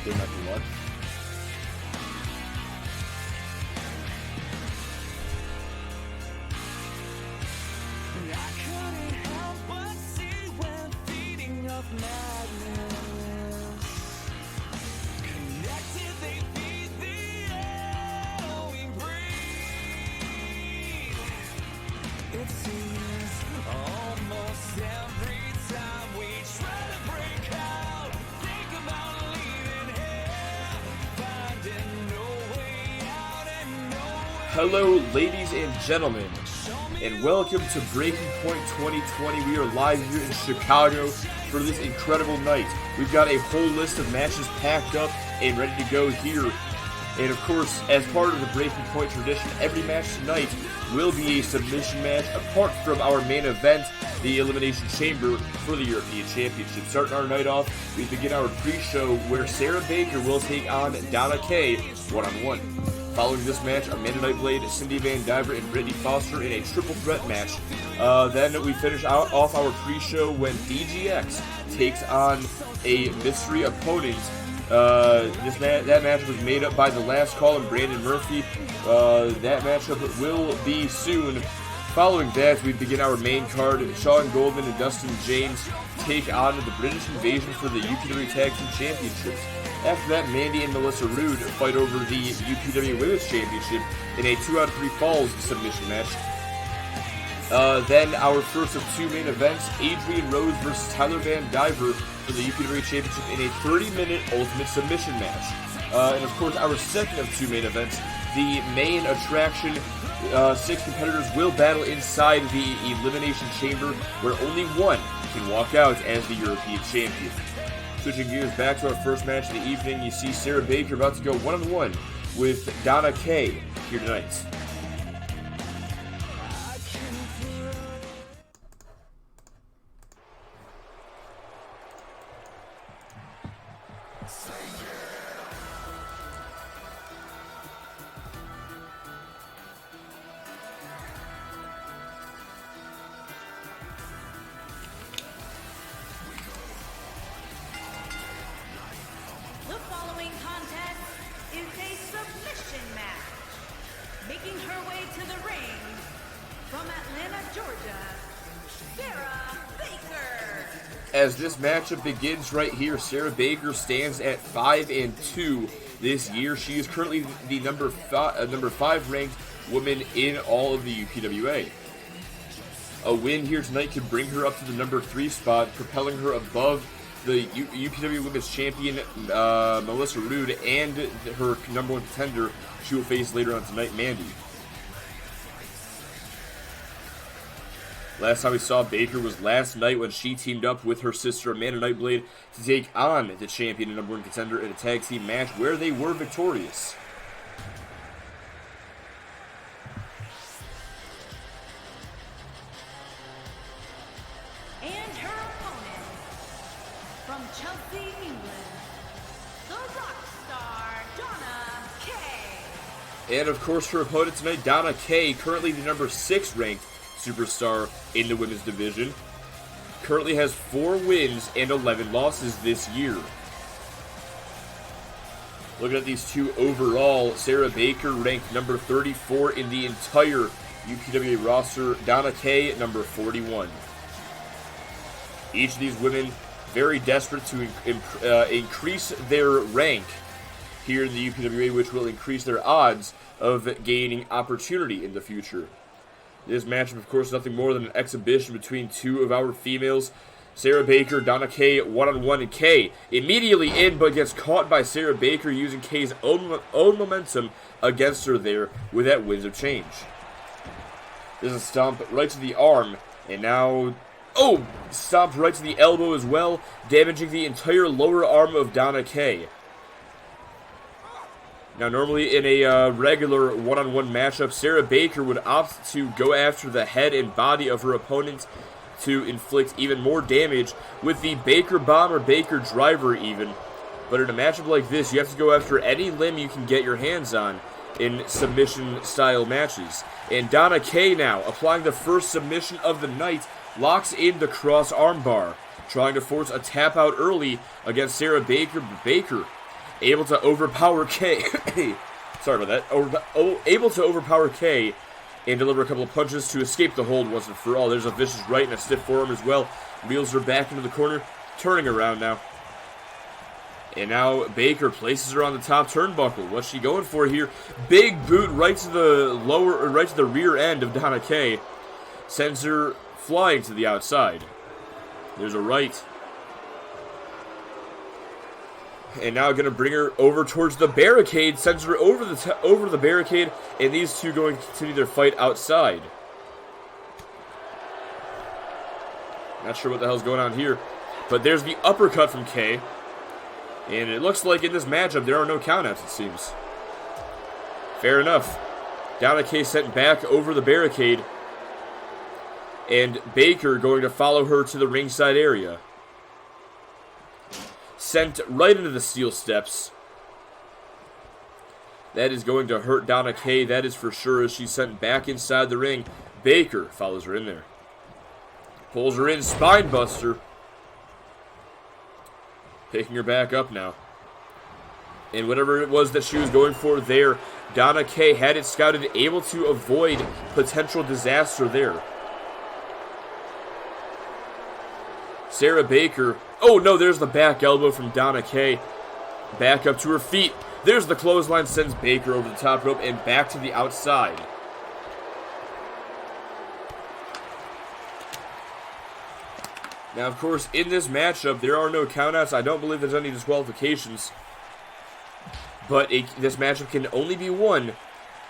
like there might be one. Hello, ladies and gentlemen, and welcome to Breaking Point 2020. We are live here in Chicago for this incredible night. We've got a whole list of matches packed up and ready to go here. And of course, as part of the Breaking Point tradition, every match tonight will be a submission match, apart from our main event, the Elimination Chamber for the European Championship. Starting our night off, we begin our pre-show where Sarah Baker will take on Donna Kay one-on-one. Following this match, Amanda Nightblade, Cindy Van Diver, and Brittany Foster in a triple threat match. Then we finish off our pre-show when DGX takes on a mystery opponent. That match was made up by The Last Call and Brandon Murphy. That matchup will be soon. Following that, we begin our main card. Sean Goldman and Dustin James take on the British Invasion for the UPW Tag Team Championships. After that, Mandy and Melissa Rude fight over the UPW Women's Championship in a 2 out of 3 falls submission match. Then our first of 2 main events, Adrian Rose versus Tyler Van Diver for the UPW Championship in a 30-minute Ultimate Submission match. And of course, our second of 2 main events, the main attraction, 6 competitors will battle inside the Elimination Chamber, where only one can walk out as the European Champion. Switching gears back to our first match of the evening, you see Sarah Baker about to go one-on-one with Donna Kay here tonight. Making her way to the ring, from Atlanta, Georgia, Sarah Baker. As this matchup begins right here, Sarah Baker stands at 5-2 this year. She is currently the number 5 ranked woman in all of the UPWA. A win here tonight could bring her up to the number 3 spot, propelling her above the UPW Women's Champion, Melissa Rude, and her number 1 contender she will face later on tonight, Mandy. Last time we saw Baker was last night when she teamed up with her sister Amanda Nightblade to take on the champion and number 1 contender in a tag team match where they were victorious. And her opponent, from Chelsea, England, the rock star, Donna Kay. And of course her opponent tonight, Donna Kay, currently the number 6 ranked superstar in the women's division. Currently has 4 wins and 11 losses this year. Looking at these two overall, Sarah Baker ranked number 34 in the entire UPWA roster, Donna Kay number 41. Each of these women very desperate to increase their rank here in the UPWA, which will increase their odds of gaining opportunity in the future. This matchup, of course, is nothing more than an exhibition between two of our females. Sarah Baker, Donna Kay, one-on-one, and Kay immediately in, but gets caught by Sarah Baker using Kay's own momentum against her there with that Winds of Change. This is a stomp right to the arm, and now, stomp right to the elbow as well, damaging the entire lower arm of Donna Kay. Now, normally in a regular one-on-one matchup, Sarah Baker would opt to go after the head and body of her opponent to inflict even more damage with the Baker Bomb or Baker Driver even. But in a matchup like this, you have to go after any limb you can get your hands on in submission-style matches. And Donna Kay now, applying the first submission of the night, locks in the cross armbar, trying to force a tap-out early against Sarah Baker. Baker able to overpower Kay. Sorry about that. Able to overpower Kay and deliver a couple of punches to escape the hold once and for all. There's a vicious right and a stiff forearm as well. Wheels her back into the corner, turning around now. And now Baker places her on the top turnbuckle. What's she going for here? Big boot right to the rear end of Donna Kay. Sends her flying to the outside. There's a right. And now going to bring her over towards the barricade. Sends her over the barricade. And these two going to continue their fight outside. Not sure what the hell's going on here. But there's the uppercut from Kay. And it looks like in this matchup there are no countouts, it seems. Fair enough. Donna Kay sent back over the barricade. And Baker going to follow her to the ringside area. Sent right into the steel steps. That is going to hurt Donna Kay, that is for sure, as she's sent back inside the ring. Baker follows her in there. Pulls her in, spine buster. Picking her back up now. And whatever it was that she was going for there, Donna Kay had it scouted, able to avoid potential disaster there. Sarah Baker. Oh no, there's the back elbow from Donna Kay. Back up to her feet. There's the clothesline, sends Baker over the top rope and back to the outside. Now, of course, in this matchup, there are no countouts. I don't believe there's any disqualifications. But this matchup can only be won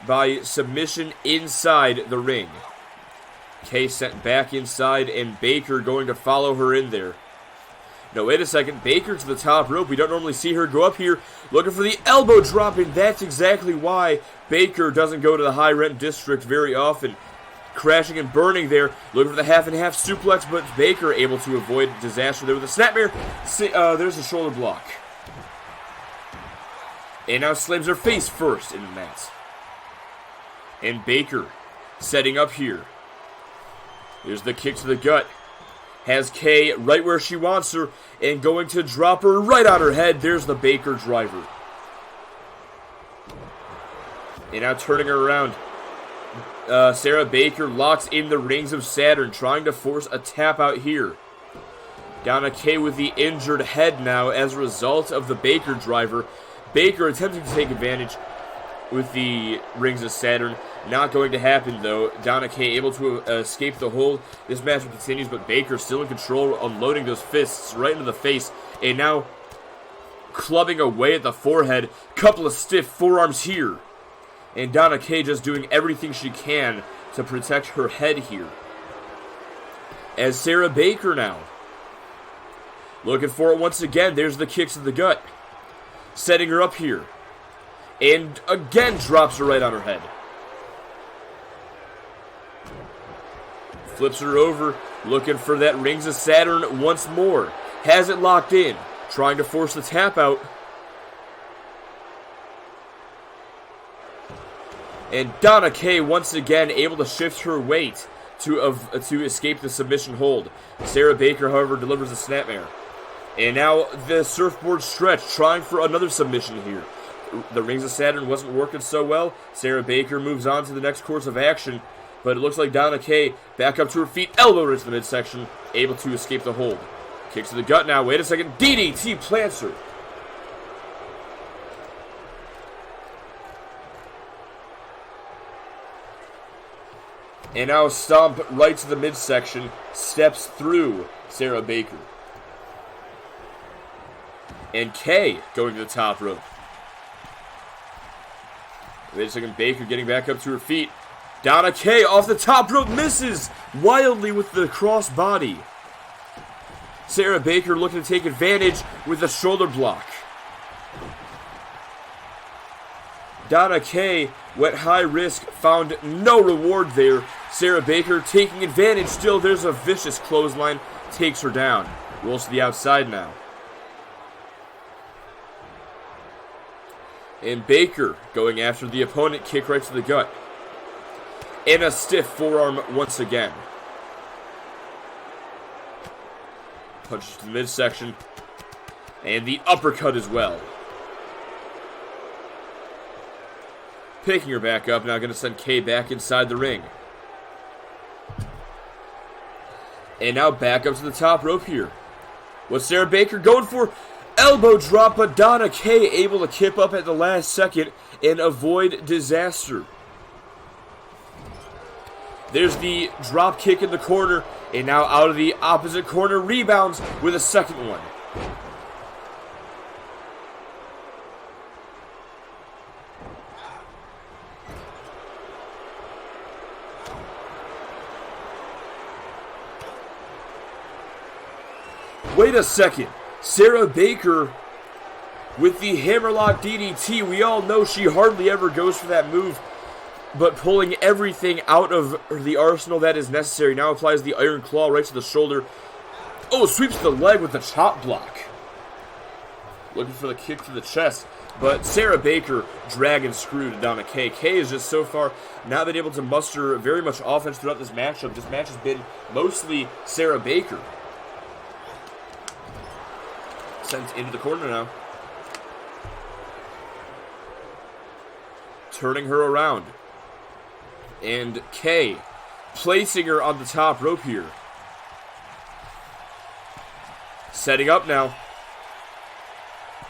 by submission inside the ring. Kay sent back inside, and Baker going to follow her in there. No, wait a second. Baker to the top rope. We don't normally see her go up here. Looking for the elbow drop, and that's exactly why Baker doesn't go to the high rent district very often. Crashing and burning there, looking for the half and half suplex, but Baker able to avoid disaster there with a snapmare. There's a shoulder block. And now slams her face first in the mat. And Baker setting up here. Here's the kick to the gut. Has Kay right where she wants her and going to drop her right on her head. There's the Baker driver. And now turning her around. Sarah Baker locks in the rings of Saturn, trying to force a tap out here. Donna Kay with the injured head now as a result of the Baker driver. Baker attempting to take advantage with the rings of Saturn. Not going to happen though. Donna Kay able to escape the hold. This match continues, but Baker still in control, unloading those fists right into the face. And now clubbing away at the forehead. Couple of stiff forearms here. And Donna Kay just doing everything she can to protect her head here. As Sarah Baker now. Looking for it once again. There's the kicks to the gut. Setting her up here. And again drops her right on her head. Flips her over. Looking for that rings of Saturn once more. Has it locked in. Trying to force the tap out. And Donna Kay once again able to shift her weight to escape the submission hold. Sarah Baker, however, delivers a snapmare. And now the surfboard stretch, trying for another submission here. The rings of Saturn wasn't working so well. Sarah Baker moves on to the next course of action. But it looks like Donna Kay back up to her feet, elbow into the midsection, able to escape the hold. Kicks to the gut now. Wait a second. DDT plants her. And now stomp right to the midsection, steps through Sarah Baker. And Kay going to the top rope. Wait a second, Baker getting back up to her feet. Donna Kay off the top rope, misses wildly with the cross body. Sarah Baker looking to take advantage with a shoulder block. Donna Kay went high risk, found no reward there. Sarah Baker taking advantage. Still, there's a vicious clothesline. Takes her down. Rolls to the outside now. And Baker going after the opponent. Kick right to the gut. And a stiff forearm once again. Punches to the midsection. And the uppercut as well. Picking her back up, now going to send Kay back inside the ring. And now back up to the top rope here. What's Sarah Baker going for? Elbow drop, but Donna Kay able to kip up at the last second and avoid disaster. There's the drop kick in the corner, and now out of the opposite corner, rebounds with a second one. Wait a second. Sarah Baker with the hammerlock DDT. We all know she hardly ever goes for that move, but pulling everything out of the arsenal that is necessary. Now applies the Iron Claw right to the shoulder. Oh, sweeps the leg with the chop block. Looking for the kick to the chest. But Sarah Baker dragon screwed Donna Kay. Kay is just so far not been able to muster very much offense throughout this matchup. This match has been mostly Sarah Baker. Sent into the corner now. Turning her around. And Kay placing her on the top rope here. Setting up now.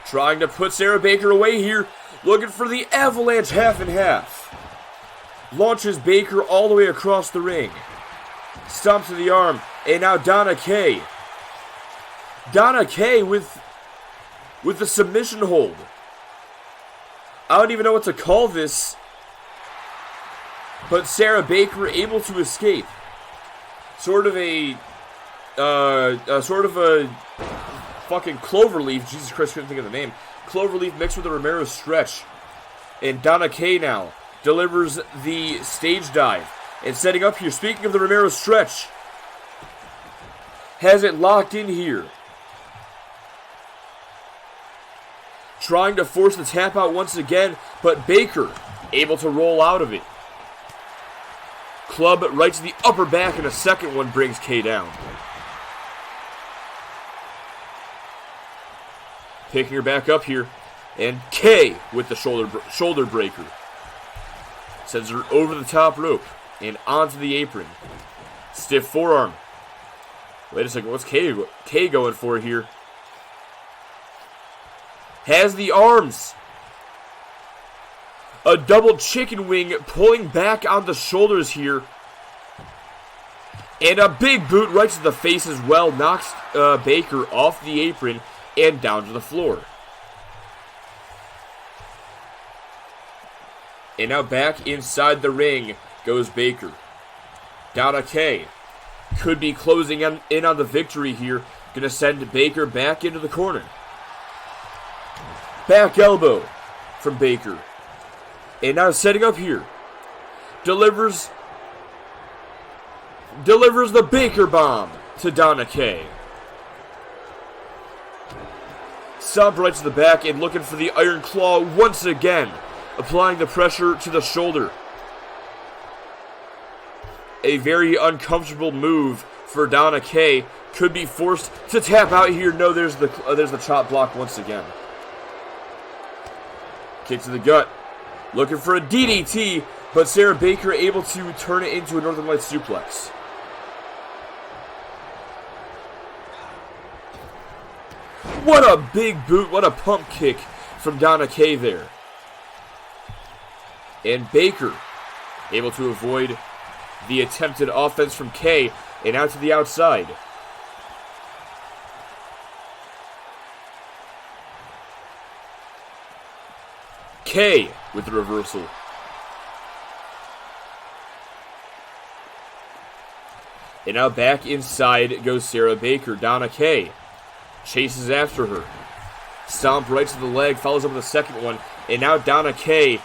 Trying to put Sarah Baker away here. Looking for the avalanche half and half. Launches Baker all the way across the ring. Stomp to the arm. And now Donna Kay. Donna Kay with the submission hold. I don't even know what to call this. But Sarah Baker able to escape. Sort of a fucking cloverleaf. Jesus Christ, couldn't think of the name. Cloverleaf mixed with a Romero stretch. And Donna Kay now delivers the stage dive. And setting up here, speaking of the Romero stretch, has it locked in here. Trying to force the tap out once again, but Baker able to roll out of it. Club right to the upper back, and a second one brings Kay down. Picking her back up here, and Kay with the shoulder breaker. Sends her over the top rope and onto the apron. Stiff forearm. Wait a second, what's Kay going for here? Has the arms. A double chicken wing pulling back on the shoulders here. And a big boot right to the face as well. Knocks Baker off the apron and down to the floor. And now back inside the ring goes Baker. Donna Kay could be closing in on the victory here. Gonna send Baker back into the corner. Back elbow from Baker. And now setting up here. Delivers the Baker bomb to Donna Kay. Stomp right to the back and looking for the Iron Claw once again. Applying the pressure to the shoulder. A very uncomfortable move for Donna Kay. Could be forced to tap out here. No, there's the chop block once again. Kick to the gut. Looking for a DDT, but Sarah Baker able to turn it into a Northern Lights suplex. What a big boot, what a pump kick from Donna Kay there. And Baker able to avoid the attempted offense from Kay and out to the outside. Kay with the reversal. And now back inside goes Sarah Baker. Donna Kay chases after her. Stomp right to the leg, follows up with a second one. And now Donna Kay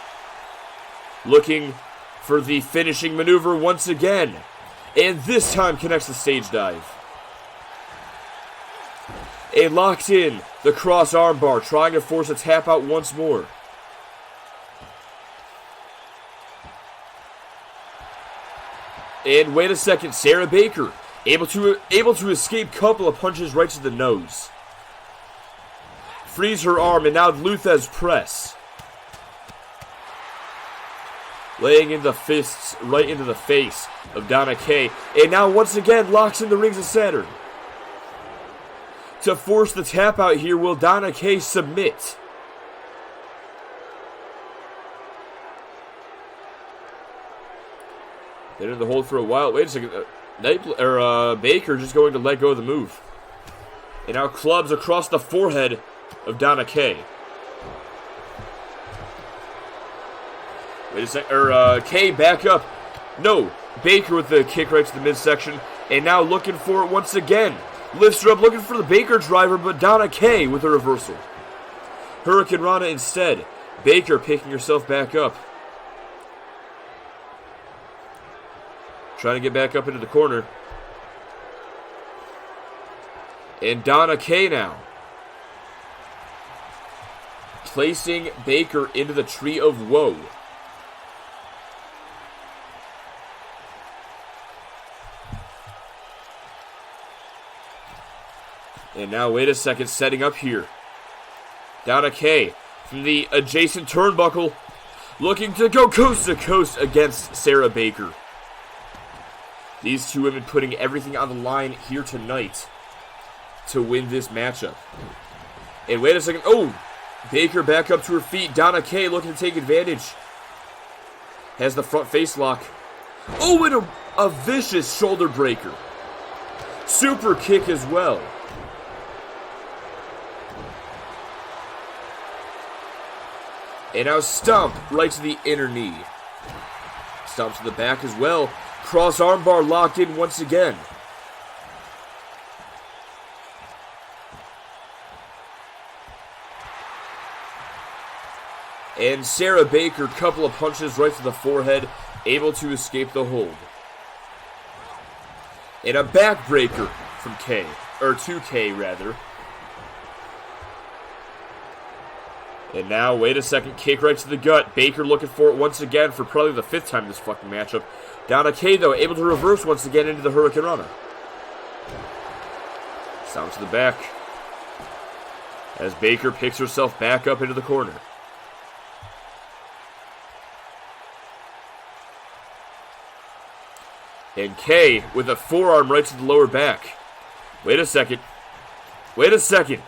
looking for the finishing maneuver once again. And this time connects the stage dive. And locked in the cross armbar, trying to force a tap out once more. And wait a second, Sarah Baker able to escape a couple of punches right to the nose. Frees her arm, and now Luthez press. laying in the fists right into the face of Donna Kay. And now once again locks in the rings of Saturn. To force the tap out here, will Donna Kay submit? They're in the hold for a while. Wait a second. Baker just going to let go of the move. And now clubs across the forehead of Donna Kay. Wait a second. Kay back up. No. Baker with the kick right to the midsection. And now looking for it once again. Lifts her up, looking for the Baker driver, but Donna Kay with a reversal. Hurricane Rana instead. Baker picking herself back up. Trying to get back up into the corner. And Donna Kay now. Placing Baker into the Tree of Woe. And now, wait a second, setting up here. Donna Kay from the adjacent turnbuckle, looking to go coast to coast against Sarah Baker. These two women putting everything on the line here tonight to win this matchup. And wait a second, oh! Baker back up to her feet. Donna Kay looking to take advantage. Has the front face lock. Oh, and a vicious shoulder breaker. Super kick as well. And now stomp right to the inner knee. Stomp to the back as well. Cross armbar locked in once again. And Sarah Baker, couple of punches right to the forehead, able to escape the hold. And a backbreaker from Kay, or 2K rather. And now, wait a second, kick right to the gut. Baker looking for it once again for probably the 5th time this fucking matchup. Donna Kay, though, able to reverse once again into the Hurricane Rana. Sound to the back. As Baker picks herself back up into the corner. And Kay with a forearm right to the lower back. Wait a second. Wait a second.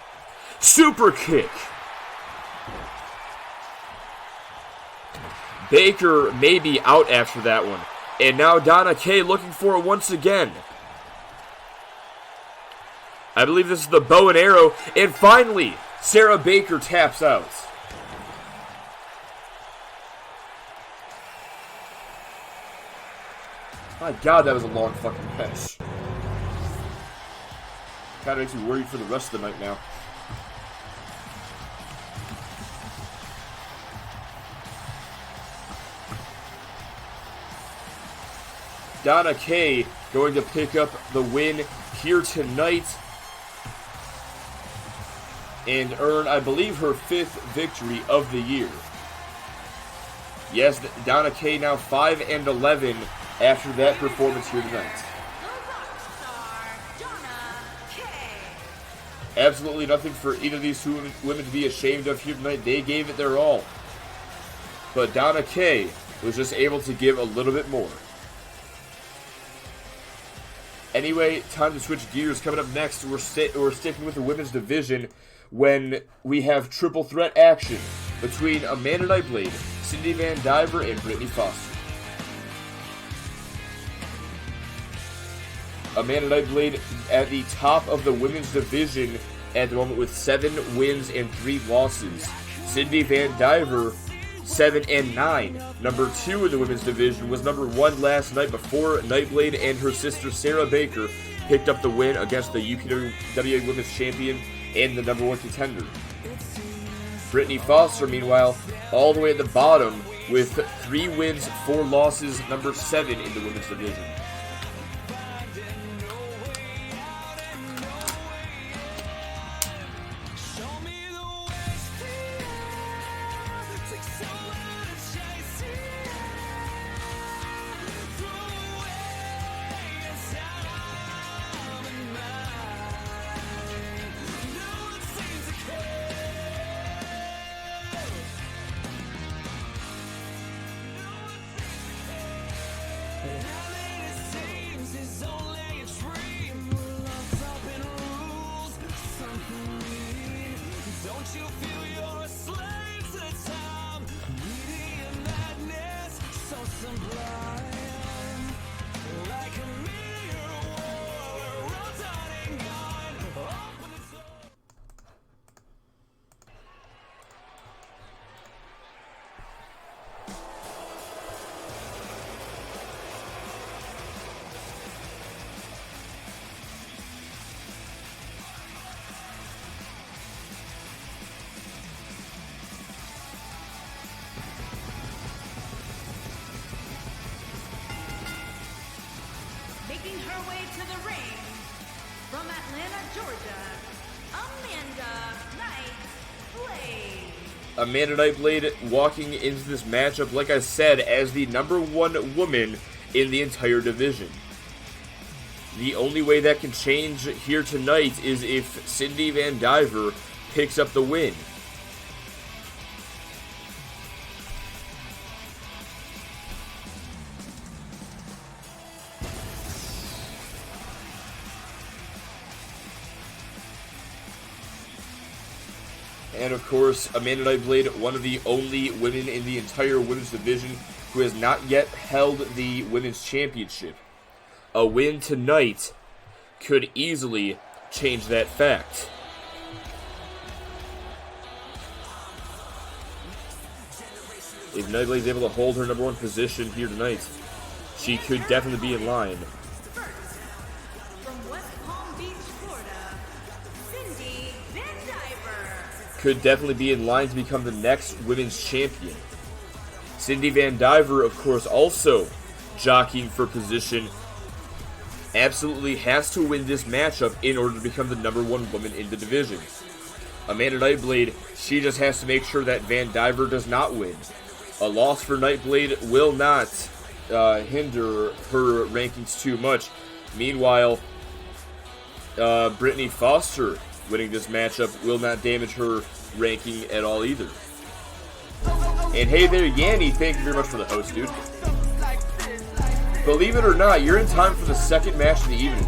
Super kick. Baker may be out after that one. And now Donna Kay looking for it once again. I believe this is the bow and arrow. And finally, Sarah Baker taps out. My God, that was a long fucking match. Kind of makes me worried for the rest of the night now. Donna Kay going to pick up the win here tonight and earn, I believe, her 5th victory of the year. Yes, Donna Kay now 5-11 after that performance here tonight. Absolutely nothing for either of these two women to be ashamed of here tonight. They gave it their all. But Donna Kay was just able to give a little bit more. Anyway, time to switch gears. Coming up next, we're sticking with the women's division when we have triple threat action between Amanda Nightblade, Cindy Van Diver, and Brittany Foster. Amanda Nightblade at the top of the women's division at the moment with 7 wins and 3 losses. Cindy Van Diver 7-9. Number 2 in the women's division was number 1 last night before Nightblade and her sister Sarah Baker picked up the win against the UPWA Women's Champion and the number 1 contender. Brittany Foster, meanwhile, all the way at the bottom with 3 wins, 4 losses, number 7 in the women's division. Making her way to the ring from Atlanta, Georgia, Amanda Nightblade. Amanda Nightblade walking into this matchup, like I said, as the #1 woman in the entire division. The only way that can change here tonight is if Cindy Van Diver picks up the win. And of course, Amanda Nightblade, one of the only women in the entire women's division who has not yet held the women's championship. A win tonight could easily change that fact. If Nightblade is able to hold her #1 position here tonight, she could definitely be in line. From West Palm Beach, Florida, Cindy Van Diver. Could definitely be in line to become the next women's champion. Cindy Van Diver, of course, also jockeying for position, absolutely has to win this matchup in order to become the #1 woman in the division. Amanda Nightblade, she just has to make sure that Van Diver does not win. A loss for Nightblade will not hinder her rankings too much. Meanwhile, Brittany Foster winning this matchup will not damage her ranking at all either. And hey there, Yanni, thank you very much for the host, dude. Believe it or not, you're in time for the second match of the evening.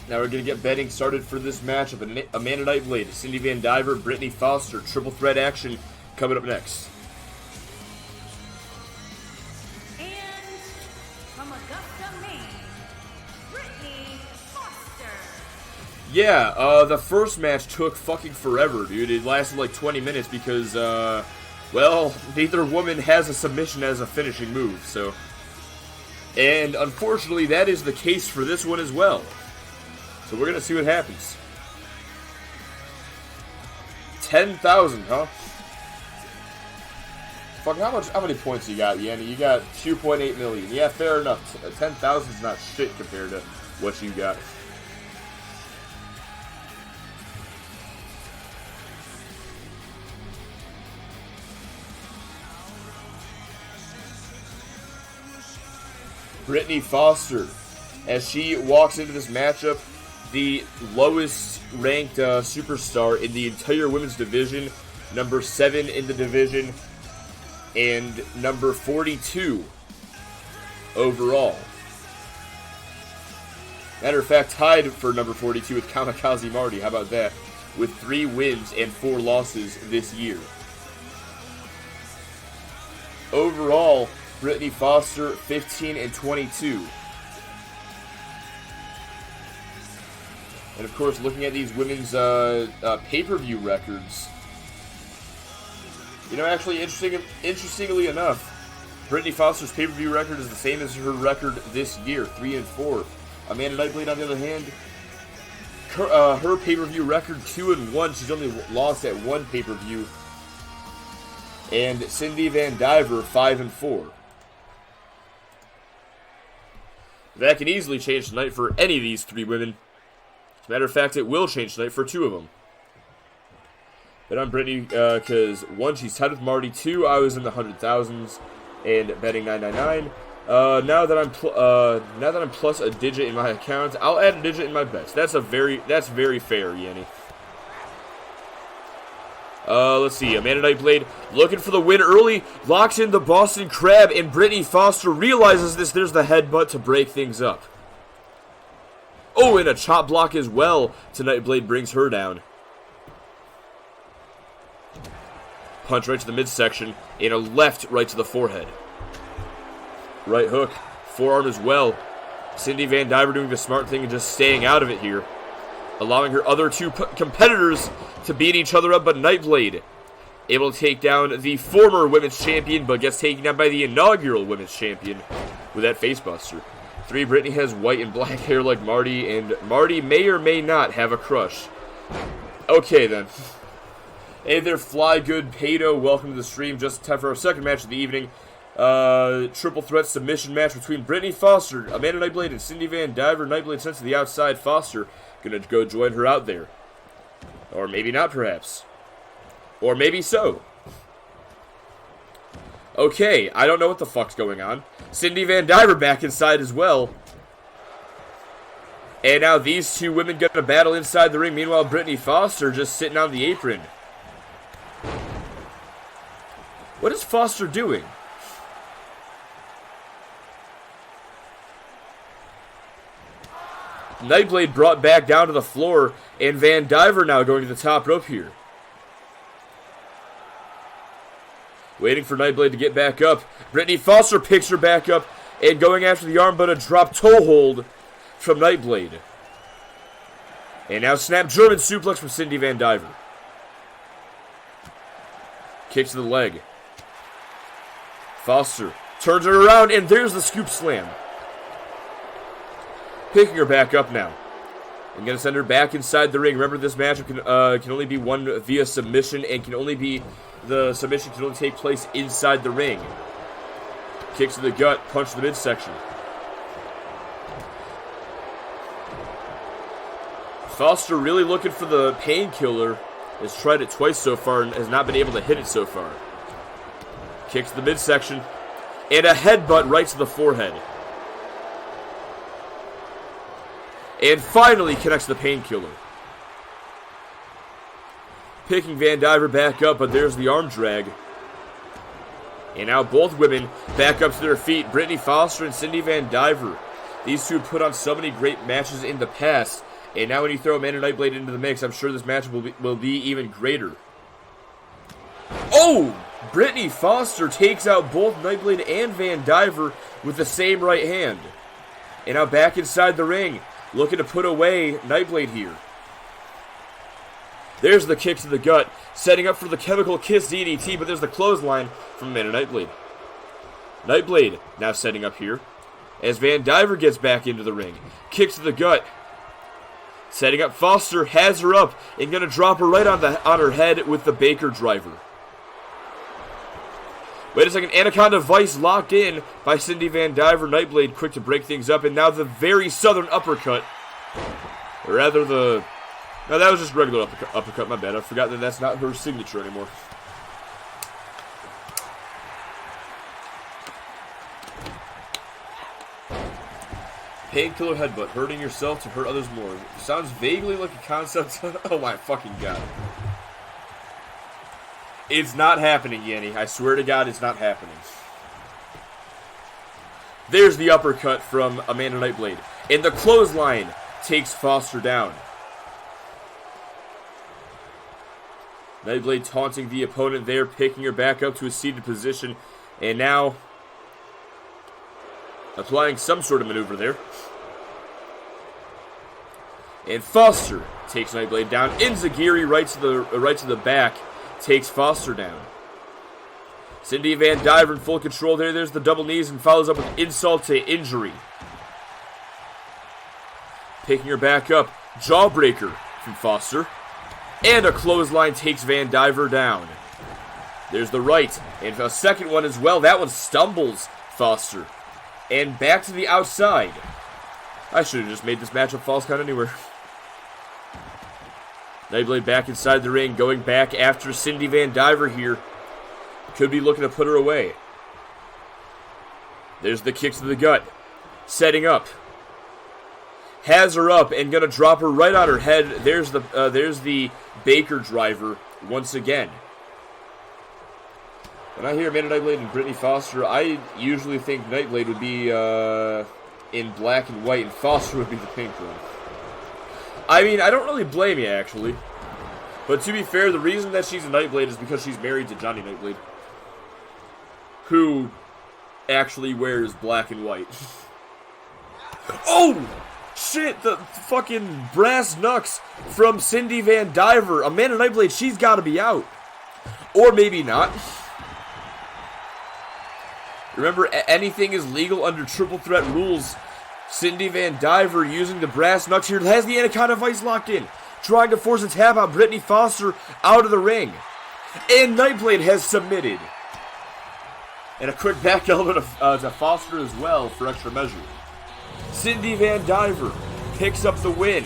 Now we're going to get betting started for this matchup. Amanda Nightblade, Cindy Van Diver, Brittany Foster. Triple threat action coming up next. And from Augusta, Maine, Brittany Foster. Yeah, the first match took fucking forever, dude. It lasted like 20 minutes because, well, neither woman has a submission as a finishing move, so. And unfortunately, that is the case for this one as well. So we're gonna see what happens. 10,000, huh? Fuck, how many points you got, Yanni? You got 2.8 million. Yeah, fair enough. 10,000 is not shit compared to what you got. Brittany Foster, as she walks into this matchup, the lowest ranked superstar in the entire women's division, #7 in the division, and #42 overall. Matter of fact, tied for #42 with Kamikaze Marty. How about that? With 3 wins and 4 losses this year. Overall, Brittany Foster 15-22. And of course, looking at these women's pay-per-view records, you know, actually, interestingly enough, Brittany Foster's pay-per-view record is the same as her record this year, 3-4. Amanda Nightblade, on the other hand, her pay-per-view record 2-1. She's only lost at 1 pay-per-view. And Cindy Van Diver 5-4. That can easily change tonight for any of these 3 women. As a matter of fact, it will change tonight for 2 of them. Bet on Brittany because 1, she's tied with Marty. 2, I was in the 100,000s and betting 999. Now that I'm plus a digit in my account, I'll add a digit in my bets. That's very fair, Yanni. Let's see. Amanda Nightblade looking for the win early, locks in the Boston Crab, and Brittany Foster realizes this. There's the headbutt to break things up. Oh, and a chop block as well to Nightblade brings her down. Punch right to the midsection, and a left right to the forehead. Right hook, forearm as well. Cindy Van Diver doing the smart thing and just staying out of it here, allowing her other 2 competitors to beat each other up, but Nightblade able to take down the former women's champion, but gets taken down by the inaugural women's champion with that facebuster. 3, Brittany has white and black hair like Marty, and Marty may or may not have a crush. Okay, then. Hey there, Fly Good Pato. Welcome to the stream. Just in time for our second match of the evening. Triple threat submission match between Brittany Foster, Amanda Nightblade, and Cindy Van Diver. Nightblade sent to the outside. Foster gonna go join her out there. Or maybe not, perhaps. Or maybe so. Okay, I don't know what the fuck's going on. Cindy Van Diver back inside as well. And now these 2 women gonna battle inside the ring. Meanwhile, Brittany Foster just sitting on the apron. What is Foster doing? Nightblade brought back down to the floor, and Van Diver now going to the top rope here. Waiting for Nightblade to get back up. Brittany Foster picks her back up, and going after the arm, but a drop toe hold from Nightblade. And now snap German suplex from Cindy Van Diver. Kicks to the leg. Foster turns her around, and there's the scoop slam. Picking her back up now. I'm going to send her back inside the ring. Remember, this matchup can only be won via submission, and the submission can only take place inside the ring. Kicks to the gut, punch to the midsection. Foster really looking for the painkiller. Has tried it twice so far and has not been able to hit it so far. Kicks to the midsection. And a headbutt right to the forehead. And finally connects the painkiller. Picking Van Diver back up, but there's the arm drag. And now both women back up to their feet. Brittany Foster and Cindy Van Diver. These 2 put on so many great matches in the past. And now when you throw Amanda Nightblade into the mix, I'm sure this match will be even greater. Oh! Brittany Foster takes out both Nightblade and Van Diver with the same right hand. And now back inside the ring, looking to put away Nightblade here. There's the kick to the gut, setting up for the chemical kiss DDT, but there's the clothesline from Amanda Nightblade. Nightblade now setting up here, as Van Diver gets back into the ring. Kick to the gut. Setting up Foster, has her up, and gonna drop her right on her head with the Baker driver. Wait a second, Anaconda Vice locked in by Cindy Van Diver. Nightblade quick to break things up, and now the very southern uppercut. Or rather the... No, that was just regular uppercut, my bad. I forgot that that's not her signature anymore. Painkiller headbutt, hurting yourself to hurt others more. Sounds vaguely like a concept. Oh my fucking god. It's not happening, Yanni. I swear to God, it's not happening. There's the uppercut from Amanda Nightblade. And the clothesline takes Foster down. Nightblade taunting the opponent there, picking her back up to a seated position. And now, applying some sort of maneuver there. And Foster takes Nightblade down. Enziguri right to the back. Takes Foster down. Cindy Van Diver in full control there. There's the double knees and follows up with insult to injury. Picking her back up. Jawbreaker from Foster. And a clothesline takes Van Diver down. There's the right. And a second one as well. That one stumbles Foster. And back to the outside. I should have just made this matchup false count anywhere. Nightblade back inside the ring, going back after Cindy Van Diver here. Could be looking to put her away. There's the kick to the gut. Setting up. Has her up and gonna drop her right on her head. There's the Baker driver once again. When I hear Amanda Nightblade and Brittany Foster, I usually think Nightblade would be in black and white, and Foster would be the pink one. I mean, I don't really blame you, actually. But to be fair, the reason that she's a Nightblade is because she's married to Johnny Nightblade, who actually wears black and white. Oh! Shit, the fucking brass knucks from Cindy Van Diver. Amanda Nightblade, she's got to be out. Or maybe not. Remember, anything is legal under triple threat rules. Cindy Van Diver using the brass knucks here has the Anaconda Vice locked in, trying to force a tap on Brittany Foster out of the ring. And Nightblade has submitted. And a quick back elbow to Foster as well for extra measure. Cindy Van Diver picks up the win.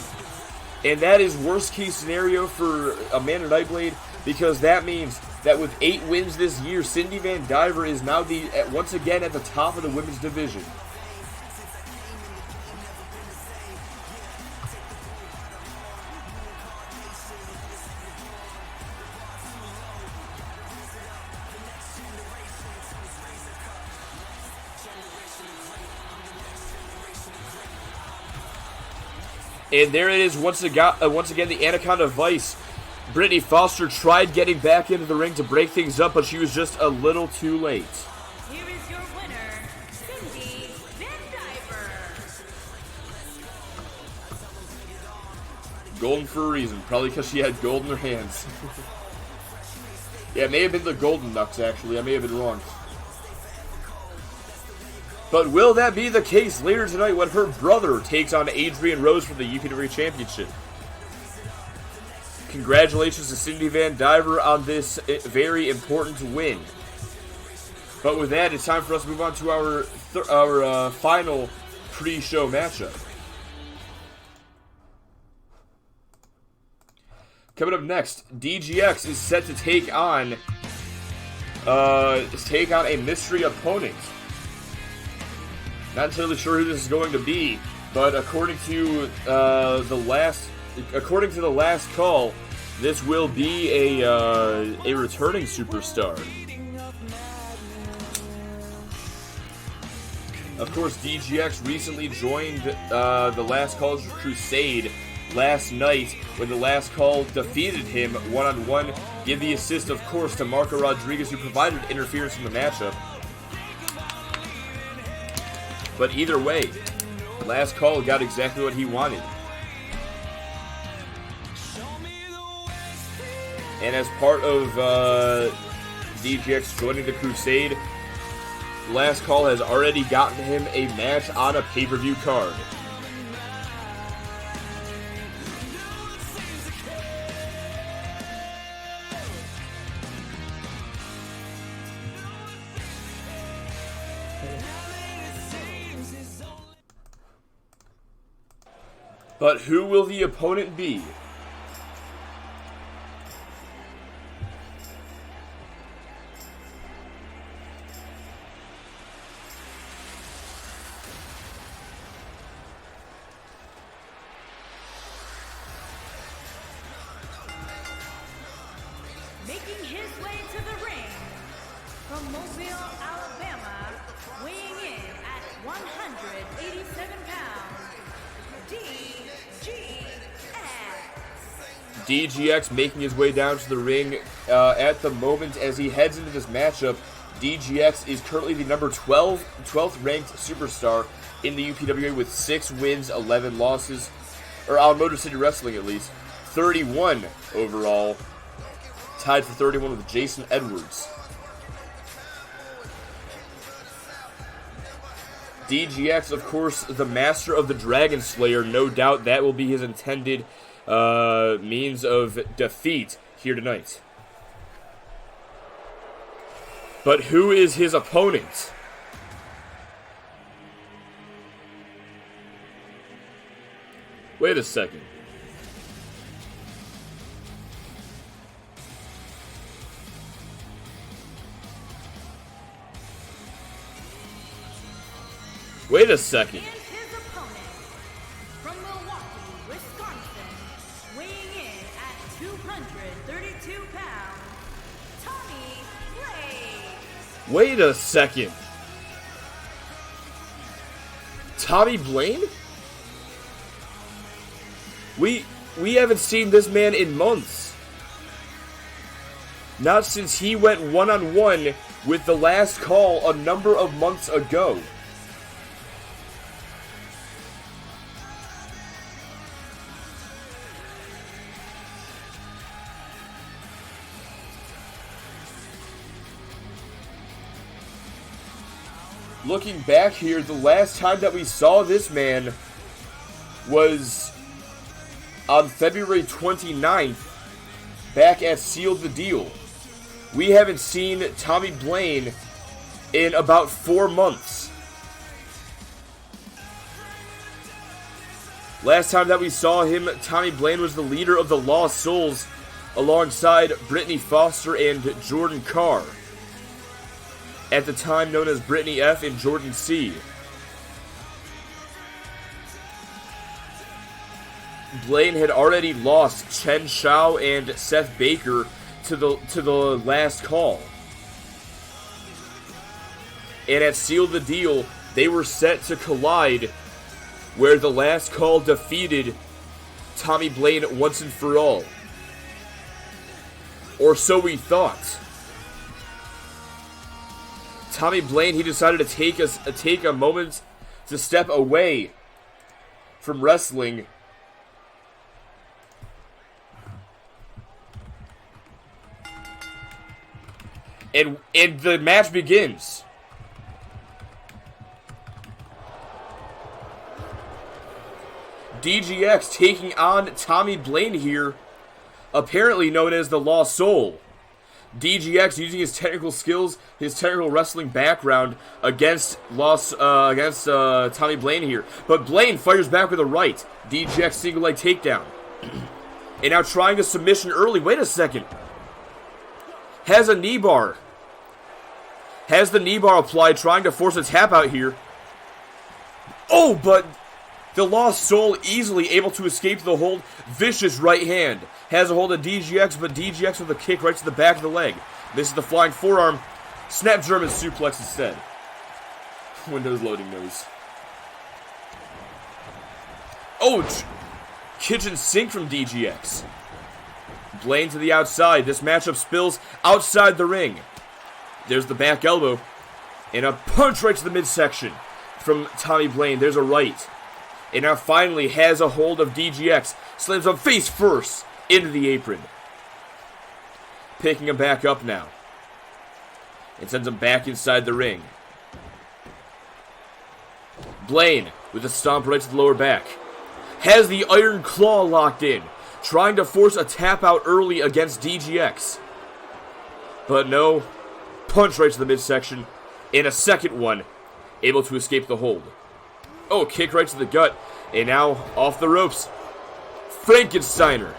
And that is worst case scenario for Amanda Nightblade, because that means that with 8 wins this year, Cindy Van Diver is now once again at the top of the women's division. And there it is once again, the Anaconda Vice. Brittany Foster tried getting back into the ring to break things up, but she was just a little too late. Here is your winner, Cindy Van Diver. Golden for a reason, probably because she had gold in her hands. Yeah, it may have been the Golden Knucks, actually. I may have been wrong. But will that be the case later tonight when her brother takes on Adrian Rose for the UPW Championship? Congratulations to Cindy Van Diver on this very important win. But with that, it's time for us to move on to our final pre-show matchup. Coming up next, DGX is set to take on a mystery opponent. Not entirely sure who this is going to be, but according to the last call, this will be a returning superstar. Of course, DGX recently joined the Last Call's Crusade last night when the Last Call defeated him one-on-one. Give the assist, of course, to Marco Rodriguez, who provided interference in the matchup. But either way, Last Call got exactly what he wanted. And as part of DGX joining the Crusade, Last Call has already gotten him a match on a pay-per-view card. But who will the opponent be? Making his way to the ring from Mobile, Alabama, weighing in at 187 pounds, DGX making his way down to the ring at the moment as he heads into this matchup. DGX is currently the number 12th ranked superstar in the UPWA with 6 wins, 11 losses, or on Motor City Wrestling at least, 31 overall, tied for 31 with Jason Edwards. DGX, of course, the master of the Dragon Slayer. No doubt that will be his intended means of defeat here tonight. But who is his opponent? Wait a second. Wait a second. And his opponent, from Milwaukee, Wisconsin, weighing in at 232 pounds, Tommy Blaine. Wait a second. Tommy Blaine? We haven't seen this man in months. Not since he went one-on-one with the Last Call a number of months ago. Looking back here, the last time that we saw this man was on February 29th, back at Seal the Deal. We haven't seen Tommy Blaine in about 4 months. Last time that we saw him, Tommy Blaine was the leader of the Lost Souls alongside Brittany Foster and Jordan Carr, at the time known as Brittany F and Jordan C. Blaine had already lost Chen Shao and Seth Baker to the Last Call. And at Seal the Deal, they were set to collide, where the Last Call defeated Tommy Blaine once and for all. Or so we thought. Tommy Blaine, he decided to take a moment to step away from wrestling. And the match begins. DGX taking on Tommy Blaine here, apparently known as the Lost Soul. DGX using his technical skills, his technical wrestling background against Tommy Blaine here. But Blaine fires back with a right. DGX single leg takedown. And now trying a submission early. Wait a second. Has a knee bar. Has the knee bar applied, trying to force a tap out here. Oh, but the Lost Soul easily able to escape the hold. Vicious right hand. Has a hold of DGX, but DGX with a kick right to the back of the leg. This is the flying forearm. Snap German suplex instead. Windows loading noise. Oh, kitchen sink from DGX. Blaine to the outside. This matchup spills outside the ring. There's the back elbow. And a punch right to the midsection from Tommy Blaine. There's a right. And now finally has a hold of DGX. Slams him face first into the apron. Picking him back up now. And sends him back inside the ring. Blaine with a stomp right to the lower back. Has the Iron Claw locked in. Trying to force a tap out early against DGX. But no. Punch right to the midsection. And a second one. Able to escape the hold. Oh, kick right to the gut. And now off the ropes. Frankensteiner.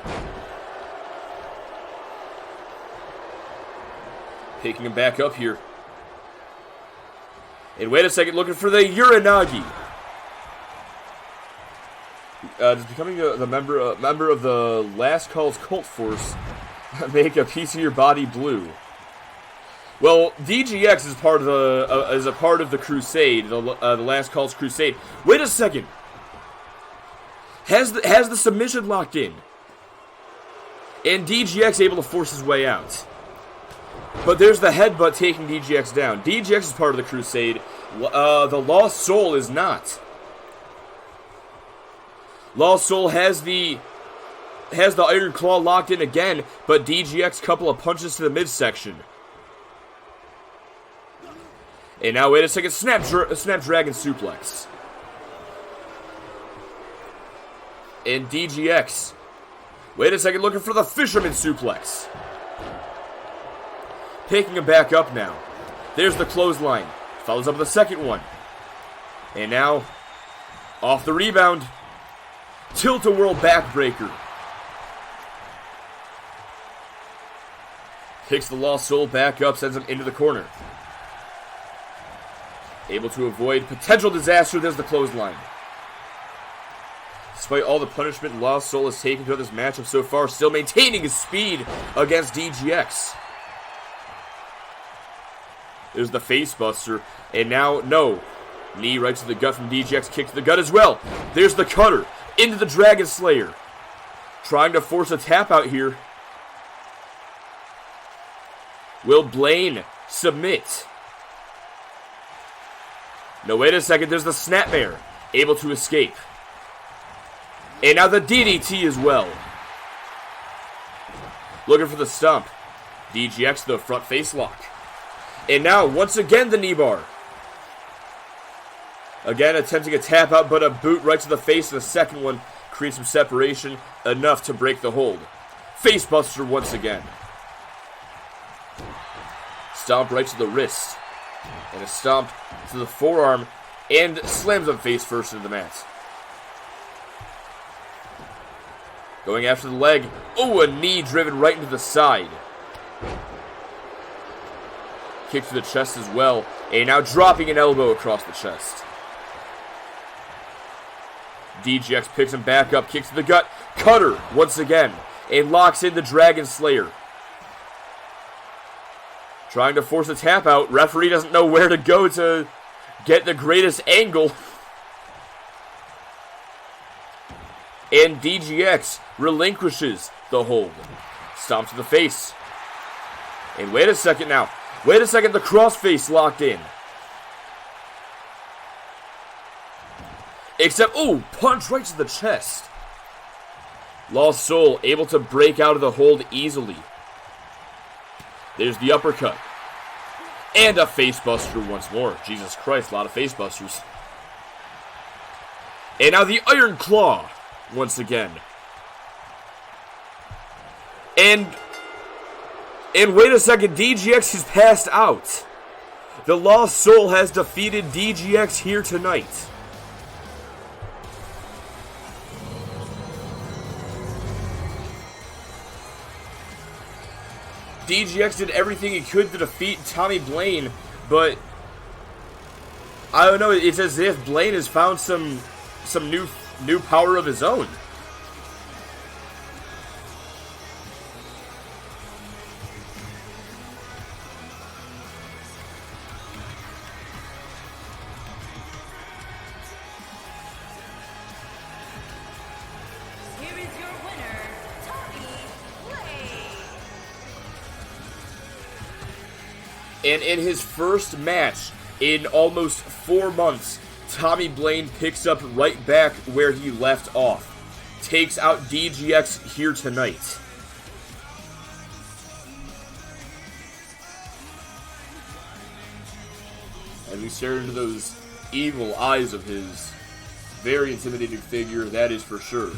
Picking him back up here. And wait a second, looking for the Uranagi. Just becoming a member of the Last Call's Cult Force. Make a piece of your body blue. Well, DGX is a part of the Crusade, the Last Call's Crusade. Wait a second. Has the submission locked in, and DGX able to force his way out. But there's the headbutt taking DGX down. DGX is part of the Crusade. The Lost Soul is not. Lost Soul has the Iron Claw locked in again, but DGX couple of punches to the midsection. And now, wait a second, Snapdragon suplex. And DGX. Wait a second, looking for the Fisherman suplex. Picking him back up now. There's the clothesline. Follows up with a second one. And now, off the rebound. Tilt-a-whirl backbreaker. Picks the Lost Soul back up, sends him into the corner. Able to avoid potential disaster. There's the clothesline. Despite all the punishment Lost Soul has taken throughout this matchup so far, still maintaining his speed against DGX. There's the face buster. And now, no. Knee right to the gut from DGX. Kick to the gut as well. There's the cutter. Into the Dragon Slayer. Trying to force a tap out here. Will Blaine submit? No, wait a second. There's the Snapmare. Able to escape. And now the DDT as well. Looking for the stump. DGX, the front face lock. And now, once again, the knee bar. Again, attempting a tap out, but a boot right to the face. And the second one creates some separation, enough to break the hold. Face buster once again. Stomp right to the wrist. And a stomp to the forearm. And slams him face first into the mat. Going after the leg. Oh, a knee driven right into the side. Kick to the chest as well. And now dropping an elbow across the chest. DGX picks him back up. Kicks to the gut. Cutter once again. And locks in the Dragon Slayer. Trying to force a tap out. Referee doesn't know where to go to get the greatest angle. And DGX relinquishes the hold. Stomp to the face. And wait a second now. Wait a second, the crossface locked in. Except, oh, punch right to the chest. Lost Soul able to break out of the hold easily. There's the uppercut. And a face buster once more. Jesus Christ, a lot of face busters. And now the Iron Claw once again. And wait a second, DGX has passed out. The Lost Soul has defeated DGX here tonight. DGX did everything he could to defeat Tommy Blaine, but I don't know, it's as if Blaine has found some new power of his own. Here is your winner, Tommy Blaine. And in his first match in almost 4 months, Tommy Blaine picks up right back where he left off. Takes out DGX here tonight. As we stare into those evil eyes of his, very intimidating figure, that is for sure.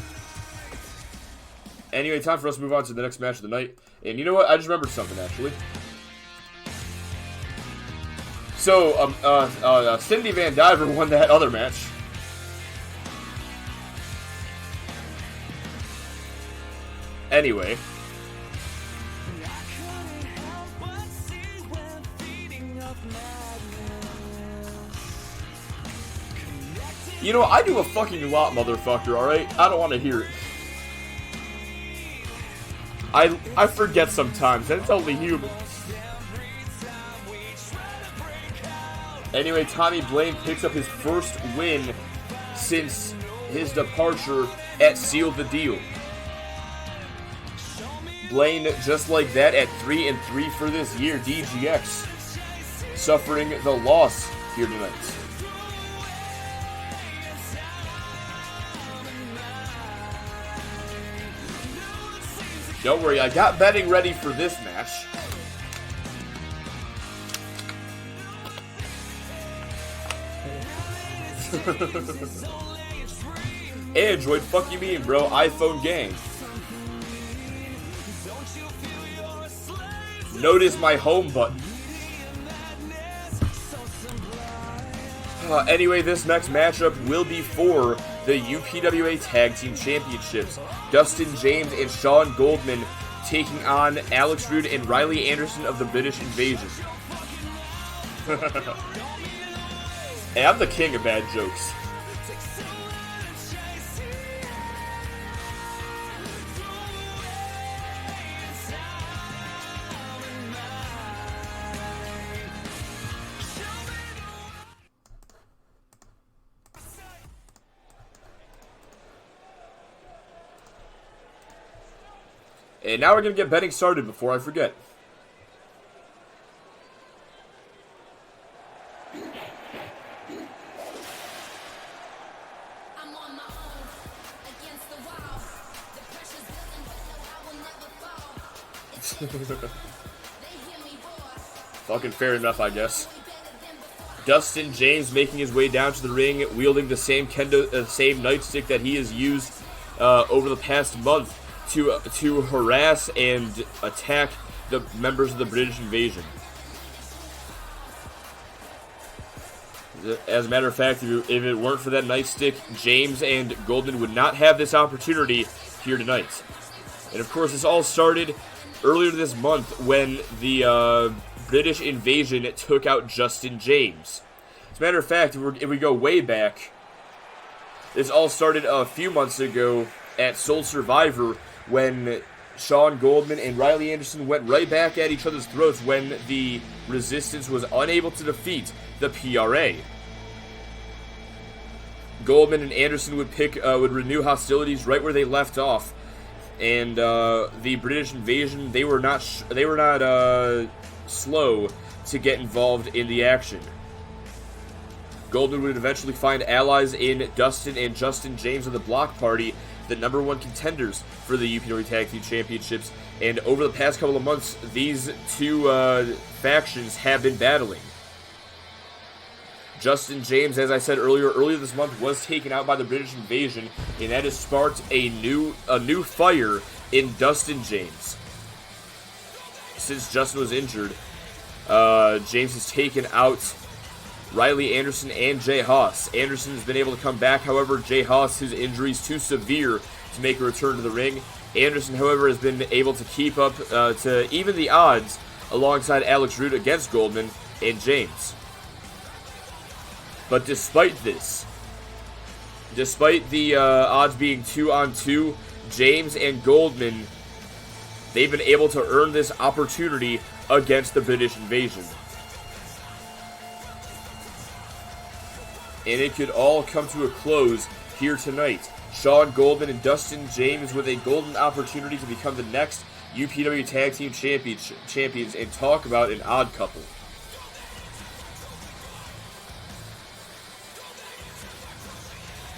Anyway, time for us to move on to the next match of the night. And you know what? I just remembered something, actually. So, Cindy Van Diver won that other match. Anyway. You know, I do a fucking lot, motherfucker, alright? I don't want to hear it. I forget sometimes, and it's only human. Anyway, Tommy Blaine picks up his first win since his departure at Seal the Deal. Blaine, just like that, at 3-3 for this year. DGX suffering the loss here tonight. Don't worry, I got betting ready for this match. Android, fuck you mean, bro? iPhone gang. Notice my home button. Anyway, this next matchup will be for the UPWA Tag Team Championships. Dustin James and Sean Goldman taking on Alex Rude and Riley Anderson of the British Invasion. Hey, I'm the king of bad jokes. And now we're going to get betting started before I forget. Fucking fair enough, I guess. Dustin James making his way down to the ring, wielding the same same nightstick that he has used over the past month to harass and attack the members of the British invasion. As a matter of fact, if it weren't for that nightstick, James and Goldman would not have this opportunity here tonight. And of course, this all started earlier this month when the British invasion took out Justin James. As a matter of fact, if we go way back, this all started a few months ago at Soul Survivor when Sean Goldman and Riley Anderson went right back at each other's throats when the Resistance was unable to defeat the PRA. Goldman and Anderson would renew hostilities right where they left off, and the British invasion they were not slow to get involved in the action. Goldman would eventually find allies in Dustin and Justin James of the Block Party, the number one contenders for the UPW Tag Team Championships, and over the past couple of months, these two factions have been battling. Justin James, as I said earlier this month, was taken out by the British invasion, and that has sparked a new fire in Dustin James. Since Justin was injured, James has taken out Riley Anderson and Jay Haas. Anderson has been able to come back, however, Jay Haas, his injury is too severe to make a return to the ring. Anderson, however, has been able to keep up to even the odds alongside Alex Roode against Goldman and James. But despite this, despite the odds being 2-on-2, James and Goldman, they've been able to earn this opportunity against the British invasion. And it could all come to a close here tonight. Sean Goldman and Dustin James with a golden opportunity to become the next UPW Tag Team Champions and talk about an odd couple.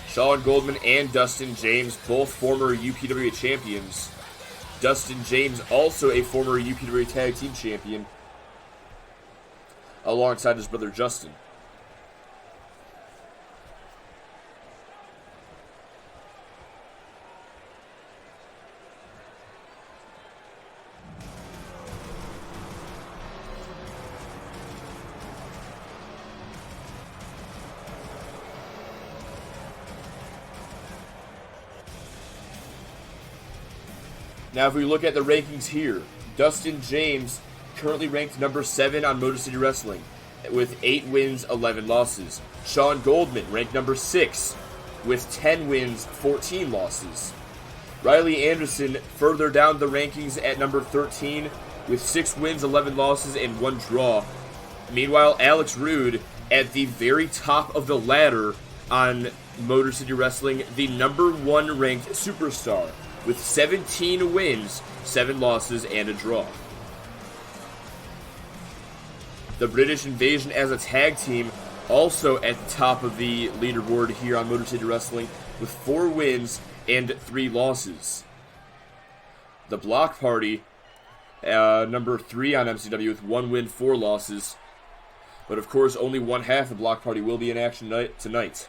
Sean Goldman and Dustin James, both former UPW champions. Dustin James, also a former UPW Tag Team Champion, alongside his brother Justin. Now, if we look at the rankings here, Dustin James currently ranked number 7 on Motor City Wrestling with 8 wins, 11 losses. Sean Goldman ranked number 6 with 10 wins, 14 losses. Riley Anderson further down the rankings at number 13 with 6 wins, 11 losses, and 1 draw. Meanwhile, Alex Roode at the very top of the ladder on Motor City Wrestling, the number 1 ranked superstar, with 17 wins, 7 losses, and a draw. The British Invasion as a tag team also at the top of the leaderboard here on Motor City Wrestling with 4 wins and 3 losses. The Block Party, number 3 on MCW with 1 win, 4 losses. But of course, only one half of the Block Party will be in action tonight.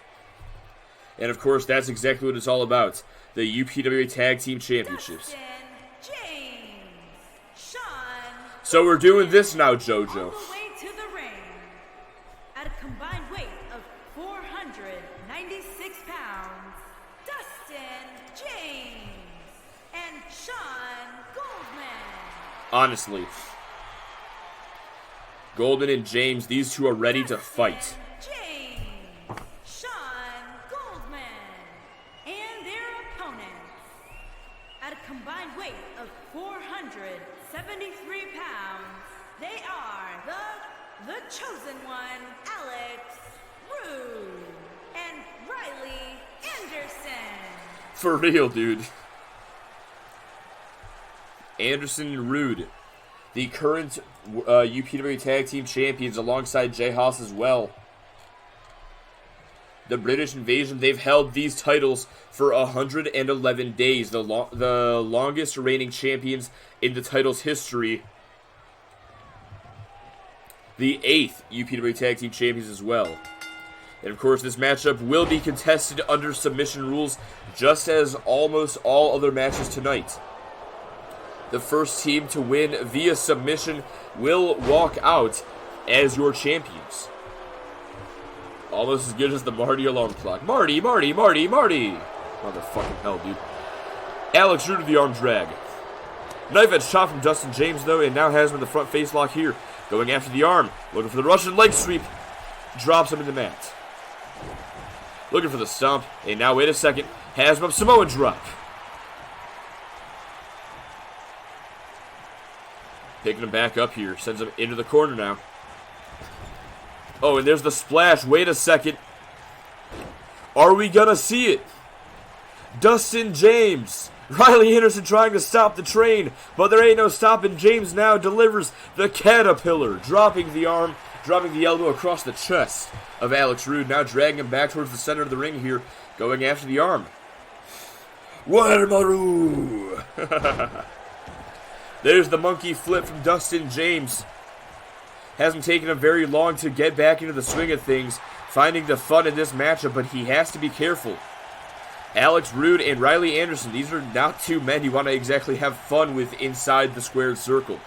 And of course, that's exactly what it's all about. The UPW Tag Team Championships. Dustin James, Sean. So we're doing this now, JoJo. All the way to the ring at a combined weight of 496 pounds. Dustin James and Sean Goldman. Honestly, Goldman and James, these two are ready to fight. James Chosen One, Alex Rude, and Riley Anderson. For real, dude. Anderson and Rude, the current UPW Tag Team Champions, alongside Jay Haas as well. The British Invasion, they've held these titles for 111 days, the longest reigning champions in the title's history. The 8th UPW Tag Team Champions as well. And of course, this matchup will be contested under submission rules, just as almost all other matches tonight. The first team to win via submission will walk out as your champions. Almost as good as the Marty alarm clock. Marty! Motherfucking hell, dude. Alex Rude to the arm drag. Knife edge shot from Dustin James, though, and now has him in the front face lock here. Going after the arm. Looking for the Russian leg sweep. Drops him in the mat. Looking for the stomp. And now, wait a second. Has him up. Samoan drop. Picking him back up here. Sends him into the corner now. Oh, and there's the splash. Wait a second. Are we gonna see it? Dustin James. Riley Anderson trying to stop the train, but there ain't no stopping. James now delivers the caterpillar, dropping the arm, dropping the elbow across the chest of Alex Rude, now dragging him back towards the center of the ring here, going after the arm. Warmaru! There's the monkey flip from Dustin James. Hasn't taken him very long to get back into the swing of things, finding the fun in this matchup, but he has to be careful. Alex Rude and Riley Anderson, these are not two men you want to exactly have fun with inside the squared circle.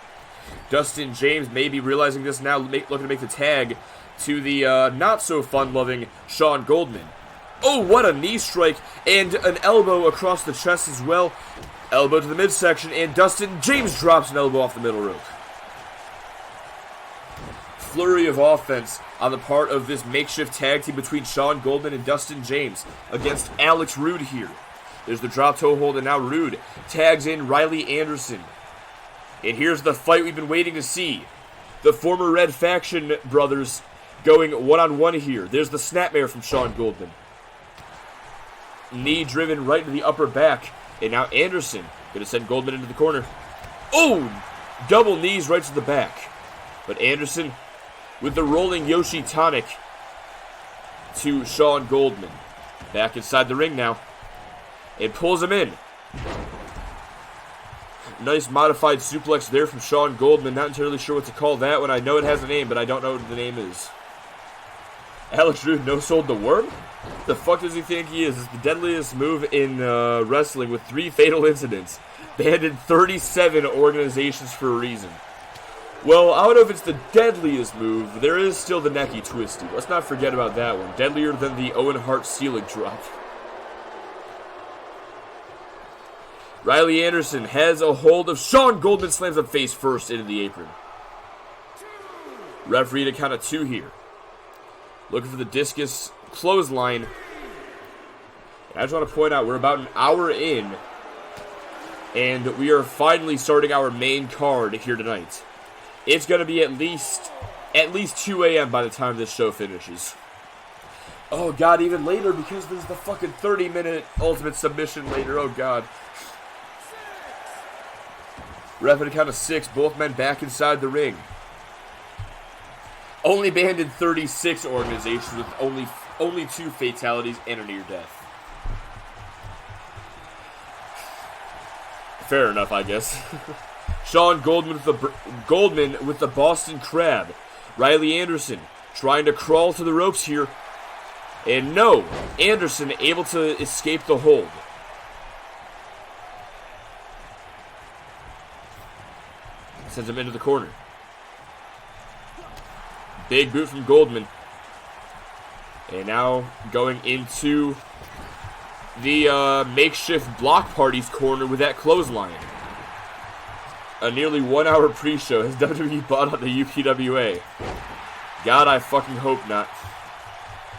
Dustin James may be realizing this now, looking to make the tag to the not-so-fun-loving Sean Goldman. Oh, what a knee strike, and an elbow across the chest as well. Elbow to the midsection, and Dustin James drops an elbow off the middle rope. Flurry of offense on the part of this makeshift tag team between Sean Goldman and Dustin James against Alex Rude here. There's the drop toe hold, and now Rude tags in Riley Anderson. And here's the fight we've been waiting to see. The former Red Faction brothers going one-on-one here. There's the snapmare from Sean Goldman. Knee driven right into the upper back. And now Anderson going to send Goldman into the corner. Oh! Double knees right to the back. But Anderson with the rolling Yoshi tonic to Sean Goldman. Back inside the ring now. And pulls him in. Nice modified suplex there from Sean Goldman. Not entirely sure what to call that one. I know it has a name, but I don't know what the name is. Alex Rude no-sold the worm? The fuck does he think he is? It's the deadliest move in wrestling with 3 fatal incidents. Banned in 37 organizations for a reason. Well, I don't know if it's the deadliest move. There is still the necky twisty. Let's not forget about that one. Deadlier than the Owen Hart ceiling drop. Riley Anderson has a hold of Sean Goldman, slams him face first into the apron. Referee to count of 2 here. Looking for the discus clothesline. I just want to point out we're about an hour in, and we are finally starting our main card here tonight. It's going to be at least 2 a.m. by the time this show finishes. Oh god, even later because there's the fucking 30-minute ultimate submission later. Oh god. Ref at a count of 6, both men back inside the ring. Only banned in 36 organizations with only 2 fatalities and a near death. Fair enough, I guess. Sean Goldman with the Boston Crab. Riley Anderson trying to crawl to the ropes here. And no, Anderson able to escape the hold. Sends him into the corner. Big boot from Goldman. And now going into the makeshift block party's corner with that clothesline. A nearly 1 hour pre-show. Has WWE bought out the UPWA? God, I fucking hope not.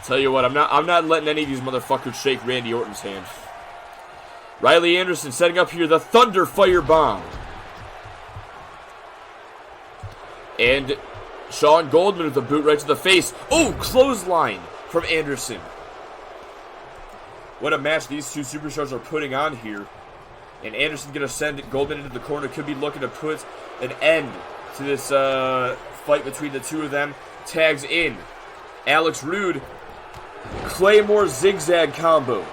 Tell you what, I'm not letting any of these motherfuckers shake Randy Orton's hand. Riley Anderson setting up here the Thunder Fire Bomb. And Sean Goldman with a boot right to the face. Oh, clothesline from Anderson. What a match these two superstars are putting on here. And Anderson going to send Goldman into the corner. Could be looking to put an end to this fight between the two of them. Tags in Alex Rude. Claymore zigzag combo.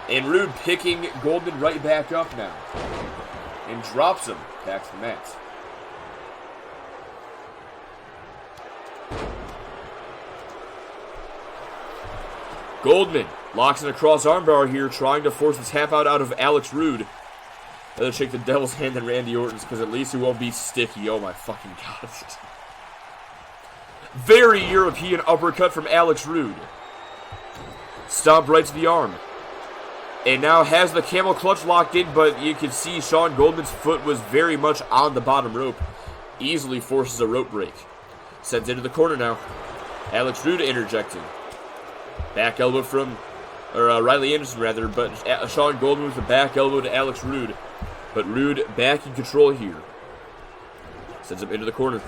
And Rude picking Goldman right back up now. And drops him back to the mat. Goldman locks in a cross armbar here, trying to force a tap out of Alex Rude. Rather shake the devil's hand than Randy Orton's, because at least he won't be sticky. Oh my fucking god. Very European uppercut from Alex Rude. Stomp right to the arm. And now has the camel clutch locked in, but you can see Sean Goldman's foot was very much on the bottom rope. Easily forces a rope break. Sends into the corner now. Alex Rude interjecting. Back elbow from, Riley Anderson rather, but Sean Goldman with the back elbow to Alex Rude. But Rude back in control here. Sends him into the corner.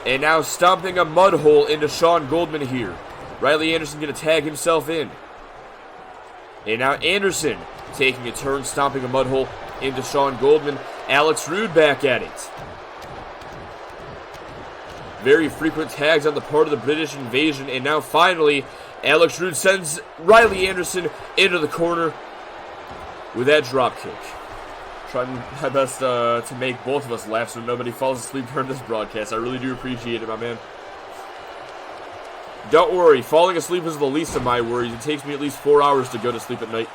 And now stomping a mud hole into Sean Goldman here. Riley Anderson going to tag himself in. And now Anderson taking a turn, stomping a mud hole into Sean Goldman. Alex Rude back at it. Very frequent tags on the part of the British Invasion. And now finally, Alex Rude sends Riley Anderson into the corner with that drop kick. Trying my best to make both of us laugh so nobody falls asleep during this broadcast. I really do appreciate it, my man. Don't worry, falling asleep is the least of my worries. It takes me at least 4 hours to go to sleep at night.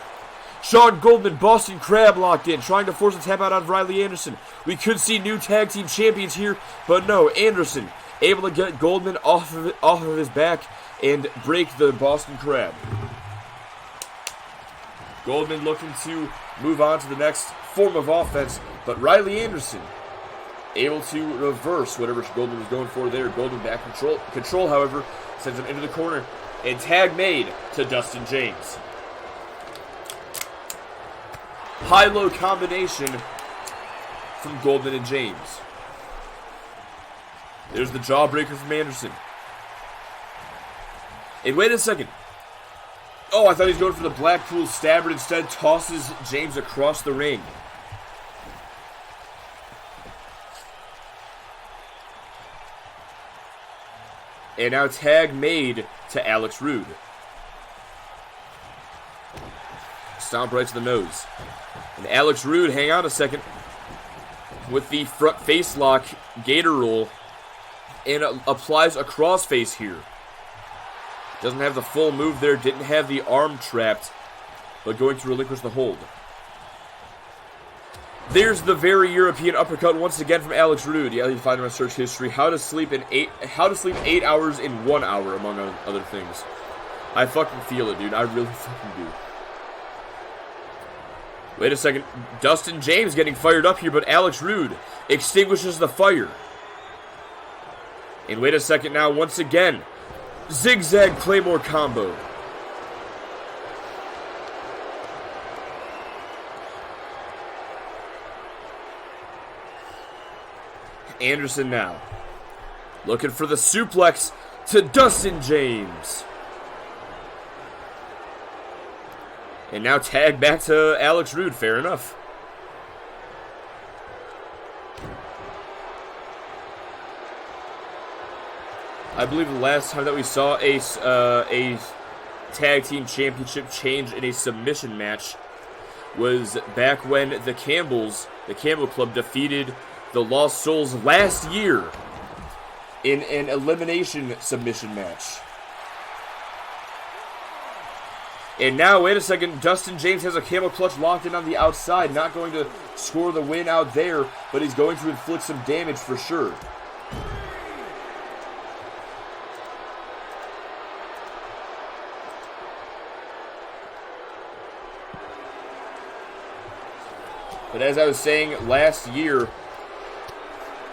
Sean Goldman, Boston Crab locked in, trying to force a tap out of Riley Anderson. We could see new tag team champions here, but no, Anderson able to get Goldman off of his back and break the Boston Crab. Goldman looking to move on to the next form of offense, but Riley Anderson able to reverse whatever Goldman was going for there. Goldman back control, however, sends him into the corner, and tag made to Dustin James. High-low combination from Goldman and James. There's the jawbreaker from Anderson. And wait a second. Oh, I thought he was going for the Blackpool stab, but instead tosses James across the ring. And now tag made to Alex Rude. Stomp right to the nose. And Alex Rude, hang on a second, with the front face lock gator roll, and applies a crossface here. Doesn't have the full move there, didn't have the arm trapped, but going to relinquish the hold. There's the very European uppercut once again from Alex Rude. Yeah, you can find him on search history. How to sleep 8 hours in 1 hour, among other things. I fucking feel it, dude. I really fucking do. Wait a second. Dustin James getting fired up here, but Alex Rude extinguishes the fire. And wait a second now, once again, zigzag Claymore combo. Anderson now looking for the suplex to Dustin James. And now tag back to Alex Rude. Fair enough. I believe the last time that we saw a tag team championship change in a submission match was back when the Campbell Club defeated the Lost Souls last year in an elimination submission match. And now, wait a second, Dustin James has a camel clutch locked in on the outside, not going to score the win out there, but he's going to inflict some damage for sure. But as I was saying, last year,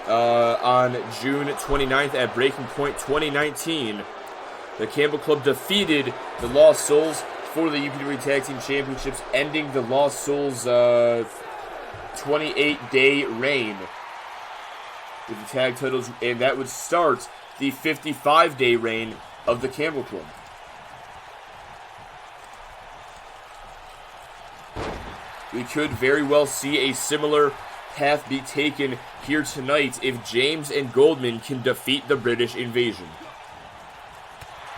on June 29th at Breaking Point 2019, the Campbell Club defeated the Lost Souls for the UPW Tag Team Championships, ending the Lost Souls 28-day reign with the tag titles, and that would start the 55-day reign of the Camel Club. We could very well see a similar path be taken here tonight if James and Goldman can defeat the British Invasion.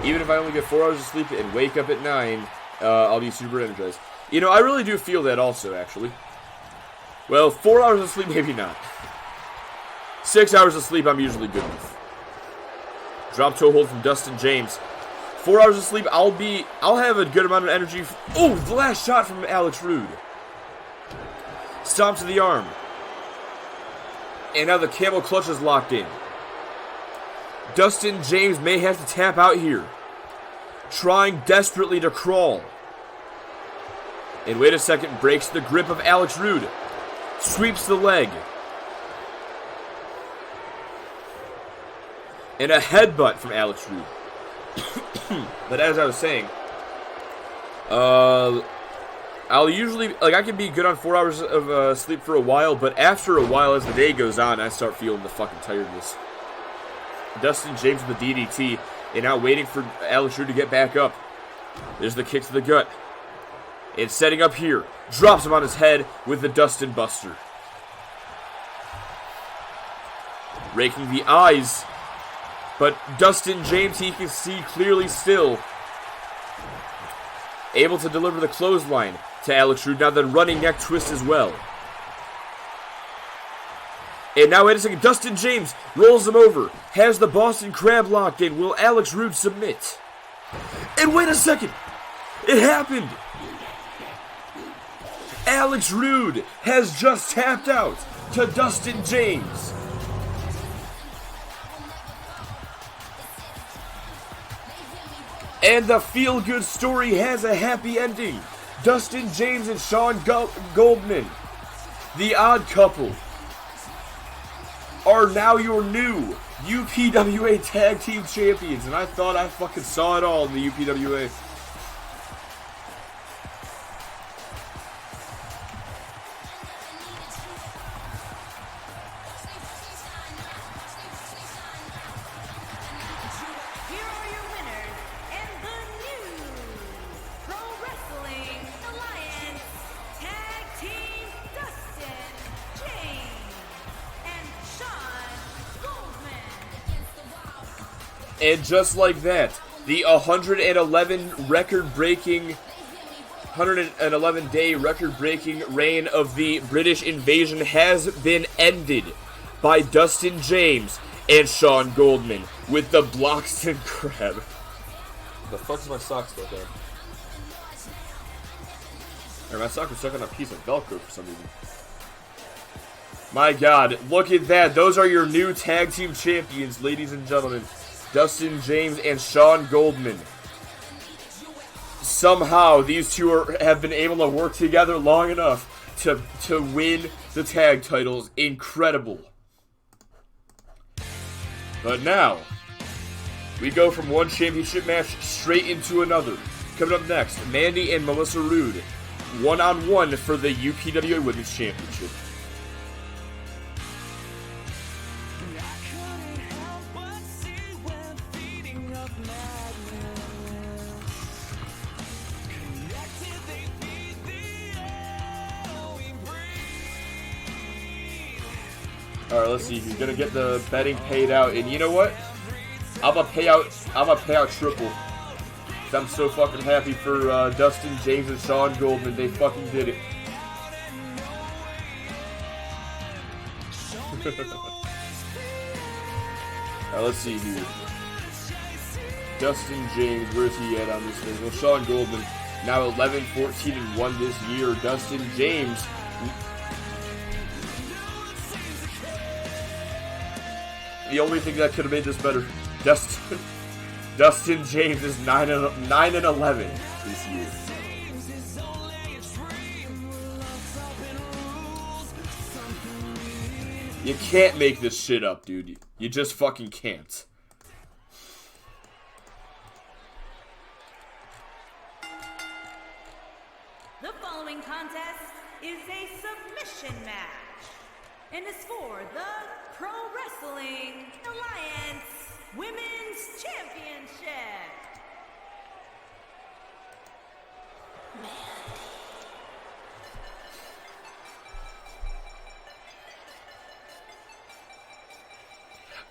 Even if I only get 4 hours of sleep and wake up at 9, I'll be super energized. You know, I really do feel that also, actually. Well, 4 hours of sleep, maybe not. 6 hours of sleep, I'm usually good with. Drop toe hold from Dustin James. 4 hours of sleep, I'll have a good amount of energy. Oh, the last shot from Alex Rude. Stomp to the arm. And now the camel clutch is locked in. Dustin James may have to tap out here. Trying desperately to crawl. And wait a second, breaks the grip of Alex Rude. Sweeps the leg. And a headbutt from Alex Rude. But as I was saying, I'll usually, I can be good on 4 hours of sleep for a while, but after a while, as the day goes on, I start feeling the fucking tiredness. Dustin James with the DDT, and now waiting for Alex Rude to get back up. There's the kick to the gut. And setting up here, drops him on his head with the Dustin Buster. Raking the eyes, but Dustin James, he can see clearly still. Able to deliver the clothesline to Alex Rude, now then running neck twist as well. And now wait a second, Dustin James rolls him over, has the Boston Crab locked in. Will Alex Rude submit? And wait a second, it happened! Alex Rude has just tapped out to Dustin James. And the feel-good story has a happy ending. Dustin James and Sean Goldman, the odd couple, are now your new UPWA Tag Team Champions. And I thought I fucking saw it all in the UPWA. And just like that, the 111 day record-breaking reign of the British Invasion has been ended by Dustin James and Sean Goldman with the Bloxton Crab. The fuck's my sock stuck on? Or my sock was stuck on a piece of Velcro for some reason. My God, look at that. Those are your new tag team champions, ladies and gentlemen. Dustin James and Sean Goldman. Somehow, these two have been able to work together long enough to win the tag titles. Incredible. But now, we go from one championship match straight into another. Coming up next, Mandy and Melissa Rude, one-on-one for the UPWA Women's Championship. Alright, let's see. He's gonna get the betting paid out, and you know what? I'm gonna pay out triple. Cause I'm so fucking happy for Dustin James and Sean Goldman. They fucking did it. Alright, let's see here. Dustin James, where's he at on this thing? Well, Sean Goldman, now 11-14-1 this year. Dustin James, the only thing that could have made this better, Dustin James is 9-11 this year. You can't make this shit up, dude. You just fucking can't. The following contest is a submission match and is for the Pro Wrestling Alliance Women's Championship.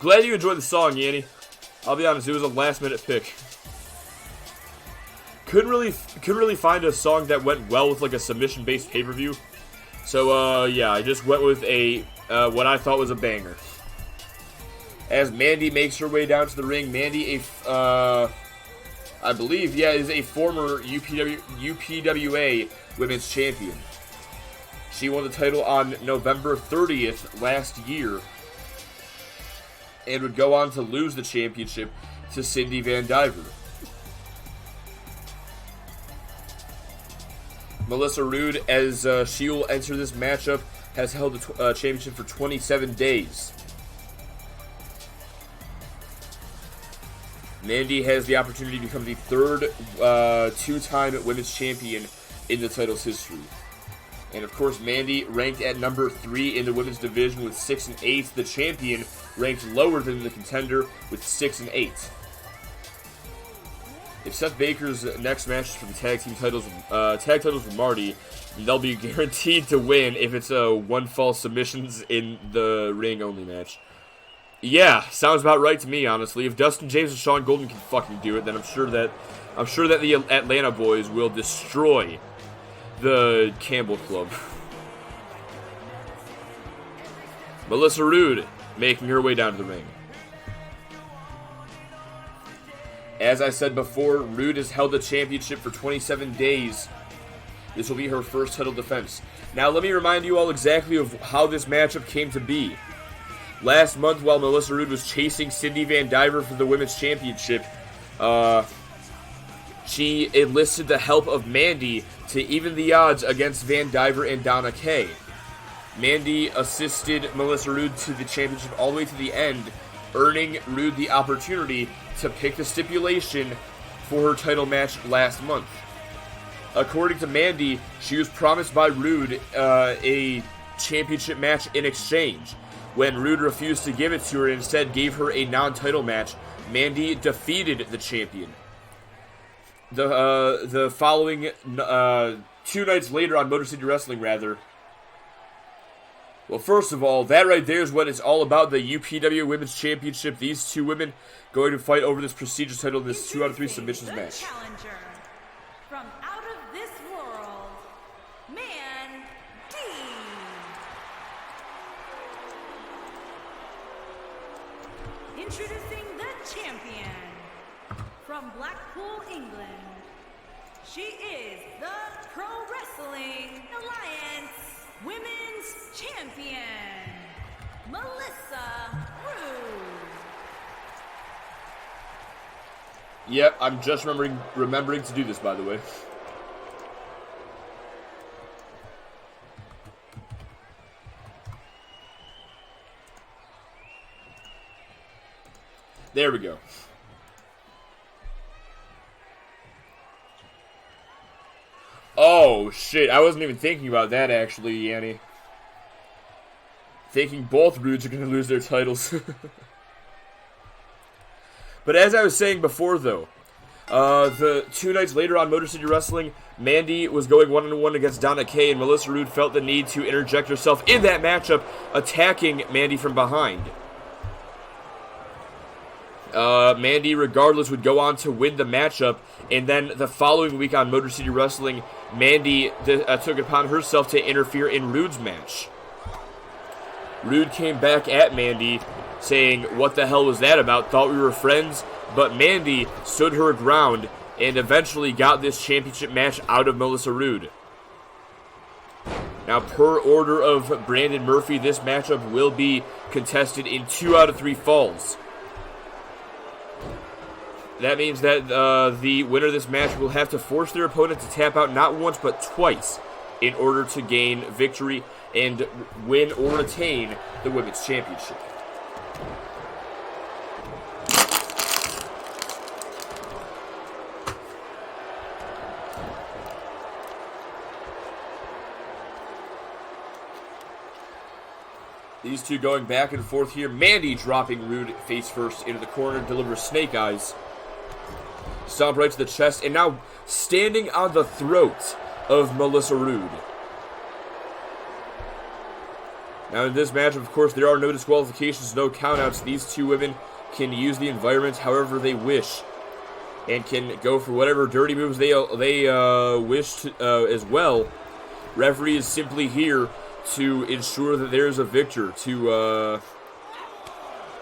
Glad you enjoyed the song, Yanni. I'll be honest, it was a last-minute pick. Couldn't really find a song that went well with like a submission-based pay-per-view. So yeah, I just went with a what I thought was a banger. As Mandy makes her way down to the ring, Mandy, I believe, yeah, is a former UPWA Women's Champion. She won the title on November 30th last year, and would go on to lose the championship to Cindy Van Diver. Melissa Roode, as she will enter this matchup, has held the championship for 27 days. Mandy has the opportunity to become the third two-time women's champion in the title's history. And of course, Mandy ranked at number 3 in the women's division with 6 and 8. The champion ranked lower than the contender with 6 and 8. If Seth Baker's next match is for the tag titles with Marty, they'll be guaranteed to win if it's a one fall submissions in the ring only match. Yeah, sounds about right to me, honestly. If Dustin James and Sean Golden can fucking do it, then I'm sure that the Atlanta boys will destroy the Campbell Club. Melissa Roode making her way down to the ring. As I said before, Roode has held the championship for 27 days. This will be her first title defense. Now let me remind you all exactly of how this matchup came to be. Last month, while Melissa Roode was chasing Cindy Van Diver for the women's championship, she enlisted the help of Mandy to even the odds against Van Diver and Donna Kay. Mandy assisted Melissa Roode to the championship all the way to the end, earning Roode the opportunity to pick the stipulation for her title match last month. According to Mandy, she was promised by Roode a championship match in exchange. When Roode refused to give it to her and instead gave her a non-title match, Mandy defeated the champion. The following 2 nights later on Motor City Wrestling, rather. Well, first of all, that right there is what it's all about, the UPW Women's Championship. These two women going to fight over this prestigious title in this 2 out of 3 submissions match. Challenger from out of this world, Mandy. Introducing the champion from Blackpool, England. She is the Pro Wrestling Alliance Women's Champion, Melissa Roode. Yep, I'm just remembering to do this, by the way. There we go. Oh, shit. I wasn't even thinking about that, actually, Yanni. Thinking both Roodes are going to lose their titles. But as I was saying before, though, the 2 nights later on Motor City Wrestling, Mandy was going 1-on-1 against Donna Kay, and Melissa Roode felt the need to interject herself in that matchup, attacking Mandy from behind. Mandy, regardless, would go on to win the matchup, and then the following week on Motor City Wrestling, Mandy took it upon herself to interfere in Roode's match. Roode came back at Mandy, saying, "What the hell was that about? Thought we were friends?" But Mandy stood her ground and eventually got this championship match out of Melissa Roode. Now, per order of Brandon Murphy, this matchup will be contested in 2 out of 3 falls. That means that the winner of this match will have to force their opponent to tap out not once but twice in order to gain victory and win or retain the Women's Championship. These two going back and forth here. Mandy dropping Rude face first into the corner, delivers Snake Eyes. Stomp right to the chest, and now standing on the throat of Melissa Rude. Now in this match, of course, there are no disqualifications, no countouts. These two women can use the environment however they wish, and can go for whatever dirty moves they wish to, as well. Referee is simply here to ensure that there's a victor.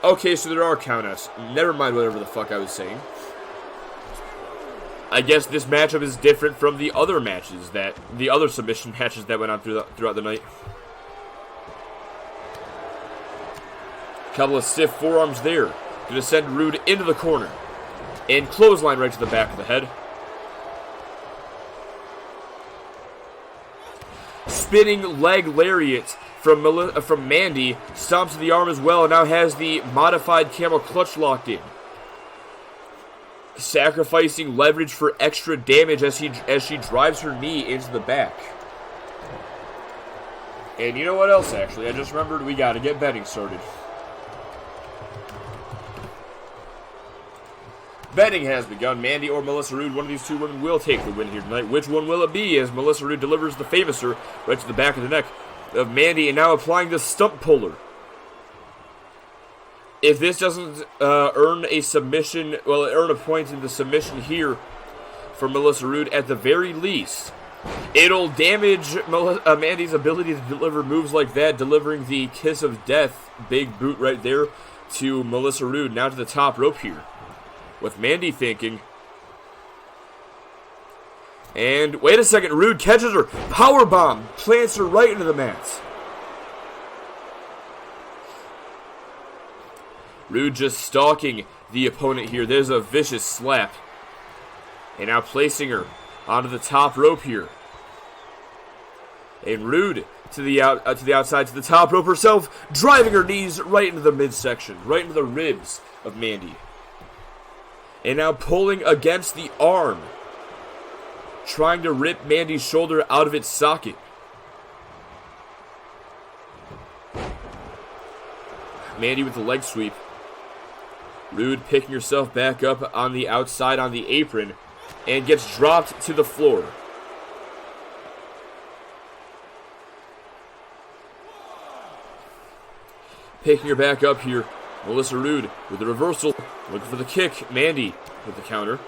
Okay, so there are countouts. Never mind whatever the fuck I was saying. I guess this matchup is different from the other matches, the other submission matches that went on throughout the night. Couple of stiff forearms there. Gonna send Rude into the corner. And clothesline right to the back of the head. Spinning leg lariat from Mandy. Stomps to the arm as well, and now has the modified camel clutch locked in. Sacrificing leverage for extra damage as she drives her knee into the back. And you know what else, actually? I just remembered we gotta get betting started. Betting has begun. Mandy or Melissa Rude, one of these two women will take the win here tonight. Which one will it be, as Melissa Rude delivers the Famouser right to the back of the neck of Mandy, and now applying the stump puller. If this doesn't earn a submission, well, earn a point in the submission here for Melissa Rude at the very least, it'll damage Mandy's ability to deliver moves like that, delivering the Kiss of Death big boot right there to Melissa Rude. Now to the top rope here, with Mandy thinking. And wait a second, Rude catches her, powerbomb, plants her right into the mat. Rude just stalking the opponent here. There's a vicious slap. And now placing her onto the top rope here. And Rude to the outside, to the top rope herself, driving her knees right into the midsection, right into the ribs of Mandy. And now pulling against the arm, trying to rip Mandy's shoulder out of its socket. Mandy with the leg sweep. Rude picking herself back up on the outside on the apron and gets dropped to the floor. Picking her back up here, Melissa Rude with the reversal, looking for the kick. Mandy with the counter.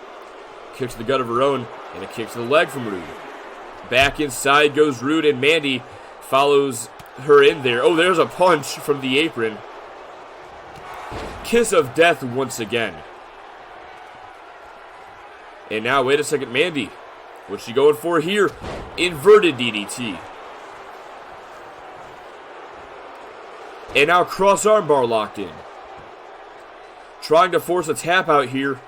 Kick to the gut of her own, and a kick to the leg from Rude. Back inside goes Rude, and Mandy follows her in there. Oh, there's a punch from the apron. Kiss of Death once again. And now, wait a second, Mandy. What's she going for here? Inverted DDT. And now cross armbar locked in. Trying to force a tap out here.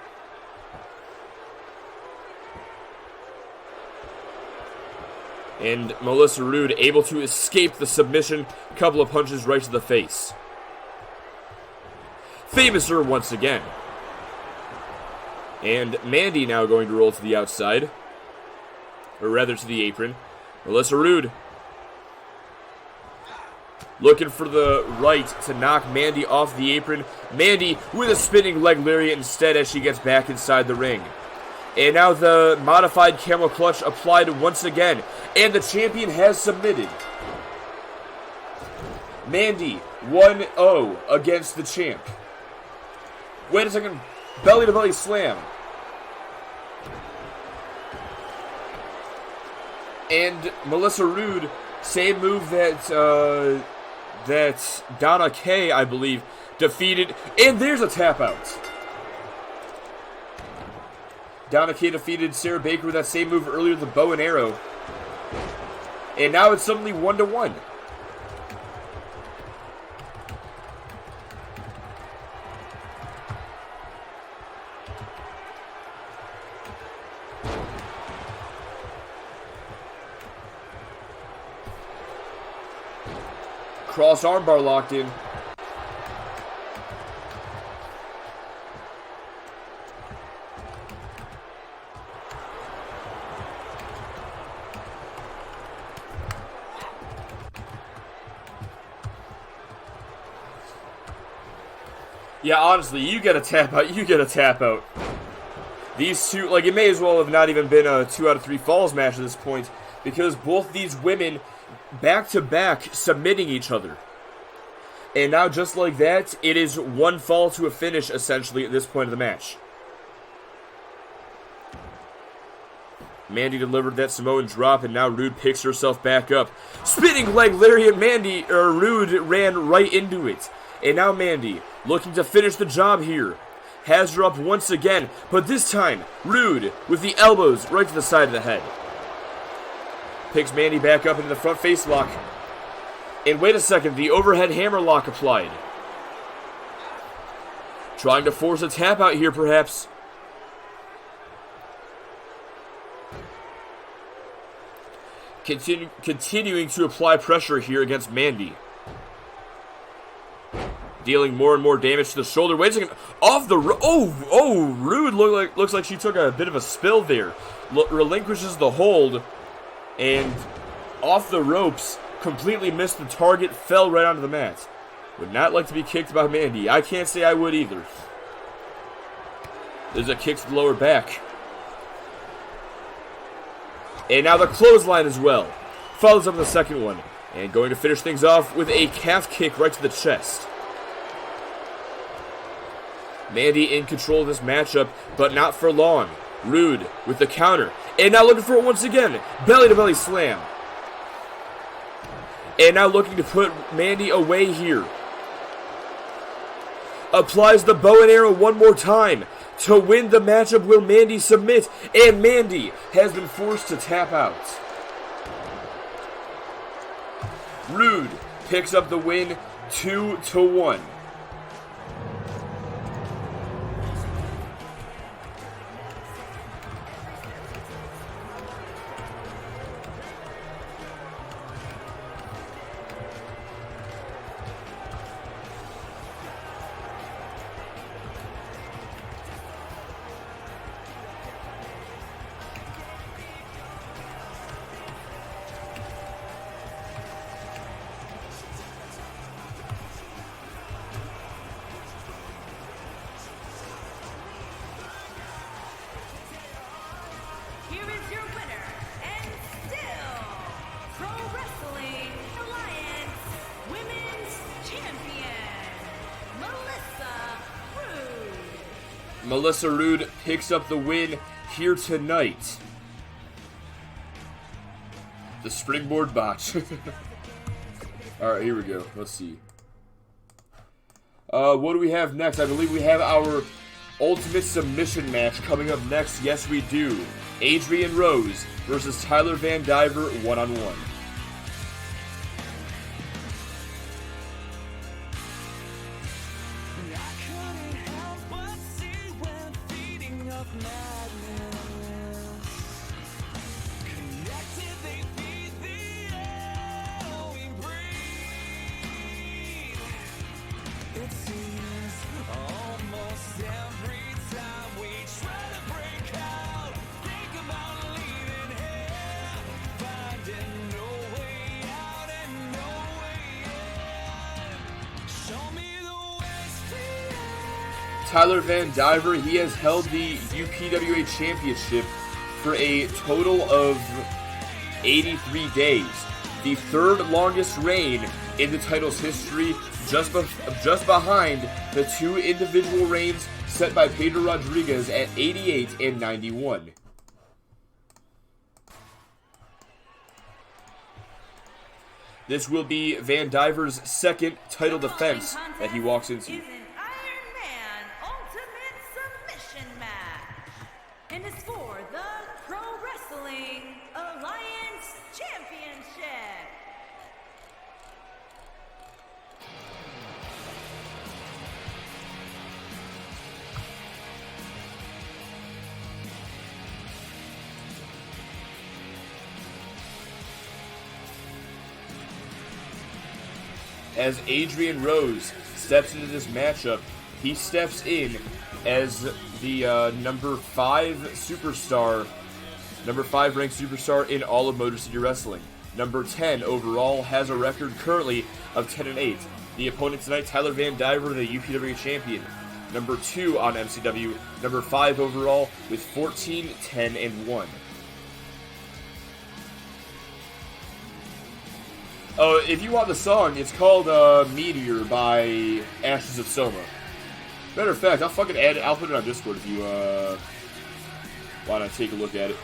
And Melissa Rude able to escape the submission. Couple of punches right to the face. Famouser once again. And Mandy now going to roll to the outside. Or rather to the apron. Melissa Rude looking for the right to knock Mandy off the apron. Mandy with a spinning leg lariat instead as she gets back inside the ring. And now the modified camel clutch applied once again. And the champion has submitted. Mandy 1-0 against the champ. Wait a second. Belly to belly slam. And Melissa Rude, same move that Donna Kay, I believe, defeated. And there's a tap out. Donna Kay defeated Sarah Baker with that same move earlier, the bow and arrow. And now it's suddenly 1-1. Cross armbar locked in. Yeah, honestly, you get a tap out. You get a tap out. These two, like, it may as well have not even been a 2 out of 3 falls match at this point, because both these women, back to back, submitting each other. And now, just like that, it is one fall to a finish, essentially, at this point of the match. Mandy delivered that Samoan drop, and now Rude picks herself back up. Spinning leg lariat, Rude ran right into it. And now Mandy, looking to finish the job here. Has her up once again, but this time, Rude, with the elbows right to the side of the head. Picks Mandy back up into the front face lock. And wait a second, the overhead hammer lock applied. Trying to force a tap out here, perhaps. Continuing to apply pressure here against Mandy. Dealing more and more damage to the shoulder. Wait a second. Off the... Rude looks like she took a bit of a spill there. Relinquishes the hold. And off the ropes. Completely missed the target. Fell right onto the mat. Would not like to be kicked by Mandy. I can't say I would either. There's a kick to the lower back. And now the clothesline as well. Follows up with the second one. And going to finish things off with a calf kick right to the chest. Mandy in control of this matchup, but not for long. Rude with the counter. And now looking for it once again. Belly to belly slam. And now looking to put Mandy away here. Applies the bow and arrow one more time. To win the matchup, will Mandy submit? And Mandy has been forced to tap out. Rude picks up the win 2-1. Here is your winner, and still Pro Wrestling Alliance Women's Champion, Melissa Rude. Melissa Rude picks up the win here tonight. The springboard botch. Alright, here we go. Let's see. What do we have next? I believe we have our Ultimate Submission match coming up next. Yes, we do. Adrian Rose versus Tyler Van Diver one-on-one. Tyler Van Diver, he has held the UPWA Championship for a total of 83 days. The third longest reign in the title's history, just behind the two individual reigns set by Pedro Rodriguez at 88 and 91. This will be Van Diver's second title defense that he walks into. And it's for the Pro Wrestling Alliance Championship. As Adrian Rose steps into this matchup, he steps in as the number 5 ranked superstar in all of Motor City Wrestling. Number 10 overall, has a record currently of 10-8. The opponent tonight, Tyler Van Diver, the UPW champion. Number 2 on MCW, number 5 overall with 14, 10, and 1. Oh, if you want the song, it's called Meteor by Ashes of Soma. Matter of fact, I'll fucking add it. I'll put it on Discord if you want to take a look at it.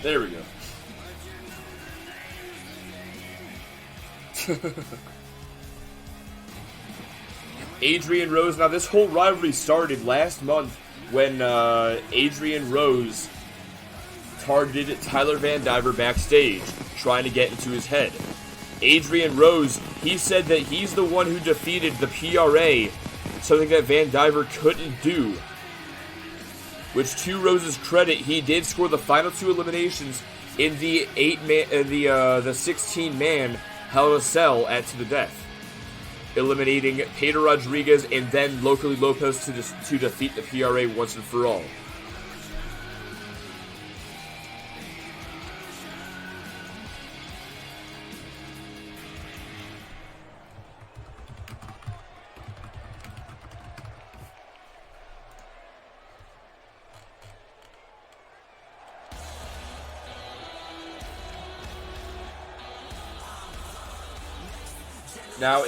There we go. Adrian Rose. Now, this whole rivalry started last month when Adrian Rose targeted Tyler Van Diver backstage, trying to get into his head. Adrian Rose, he said that he's the one who defeated the PRA, something that Van Diver couldn't do. Which, to Rose's credit, he did score the final 2 eliminations in the 16-man Hell in a Cell at To the Death, eliminating Pedro Rodriguez and then Locally Lopez to defeat the PRA once and for all. Now,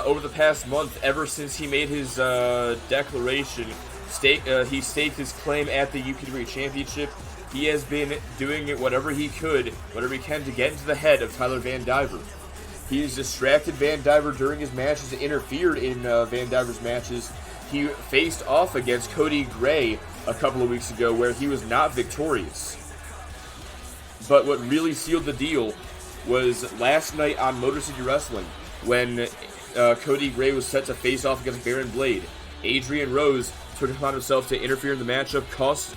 over the past month, ever since he made his declaration, he staked his claim at the UPW Championship. He has been doing it whatever he can to get into the head of Tyler Van Diver. He has distracted Van Diver during his matches, interfered in Van Diver's matches. He faced off against Cody Gray a couple of weeks ago where he was not victorious. But what really sealed the deal was last night on Motor City Wrestling, when Cody Gray was set to face off against Baron Blade. Adrian Rose took it upon himself to interfere in the matchup, caused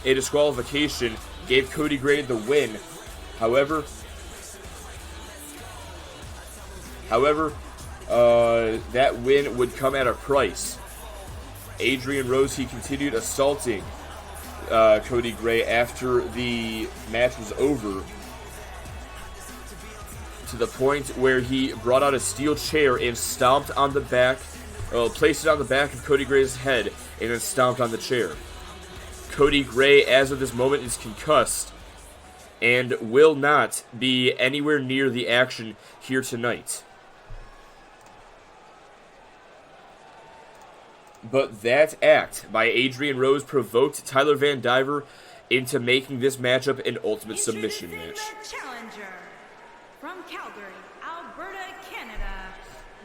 a disqualification, gave Cody Gray the win. However, that win would come at a price. Adrian Rose, he continued assaulting Cody Gray after the match was over, to the point where he brought out a steel chair and stomped on the back, placed it on the back of Cody Gray's head, and then stomped on the chair. Cody Gray, as of this moment, is concussed and will not be anywhere near the action here tonight. But that act by Adrian Rose provoked Tyler Van Diver into making this matchup an ultimate submission match. The challenger from Calgary, Alberta, Canada,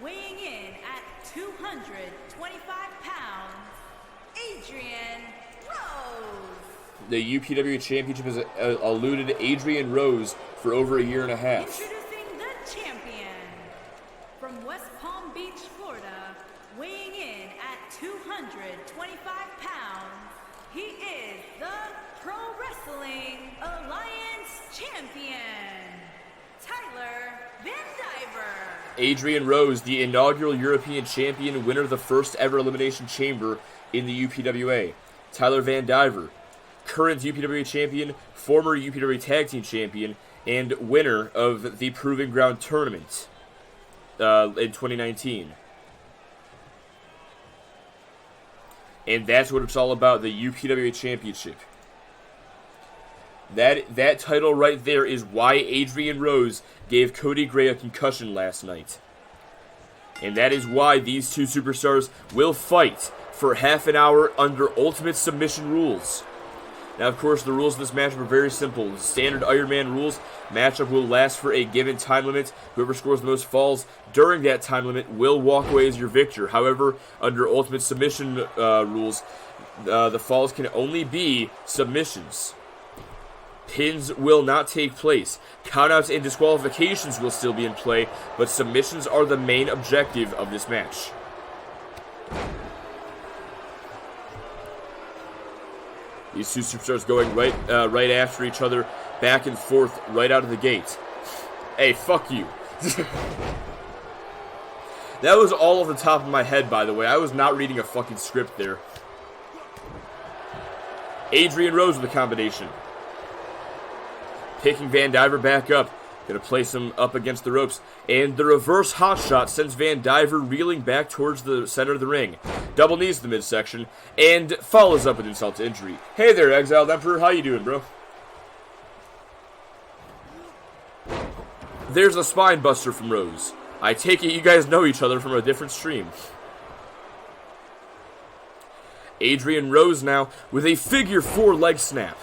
weighing in at 225 pounds, Adrian Rose. The UPW Championship has eluded Adrian Rose for over a year and a half. Introducing the champion from West Palm Beach, Florida, weighing in at 225 pounds, he is the Pro Wrestling Alliance champion, Tyler Van Diver. Adrian Rose, the inaugural European champion, winner of the first ever Elimination Chamber in the UPWA. Tyler Van Diver, current UPWA champion, former UPWA Tag Team champion, and winner of the Proving Ground tournament in 2019. And that's what it's all about, the UPWA Championship. That title right there is why Adrian Rose gave Cody Gray a concussion last night. And that is why these two superstars will fight for half an hour under Ultimate Submission rules. Now, of course, the rules of this matchup are very simple. The standard Iron Man rules, matchup will last for a given time limit. Whoever scores the most falls during that time limit will walk away as your victor. However, under Ultimate Submission rules, the falls can only be submissions. Pins will not take place. Countouts and disqualifications will still be in play, but submissions are the main objective of this match. These two superstars going right after each other, back and forth, right out of the gate. Hey, fuck you. That was all off the top of my head, by the way. I was not reading a fucking script there. Adrian Rose with the combination. Picking Van Diver back up. Gonna place him up against the ropes. And the reverse hot shot sends Van Diver reeling back towards the center of the ring. Double knees to the midsection. And follows up with insult to injury. Hey there, Exiled Emperor. How you doing, bro? There's a spine buster from Rose. I take it you guys know each other from a different stream. Adrian Rose now with a figure 4 leg snap.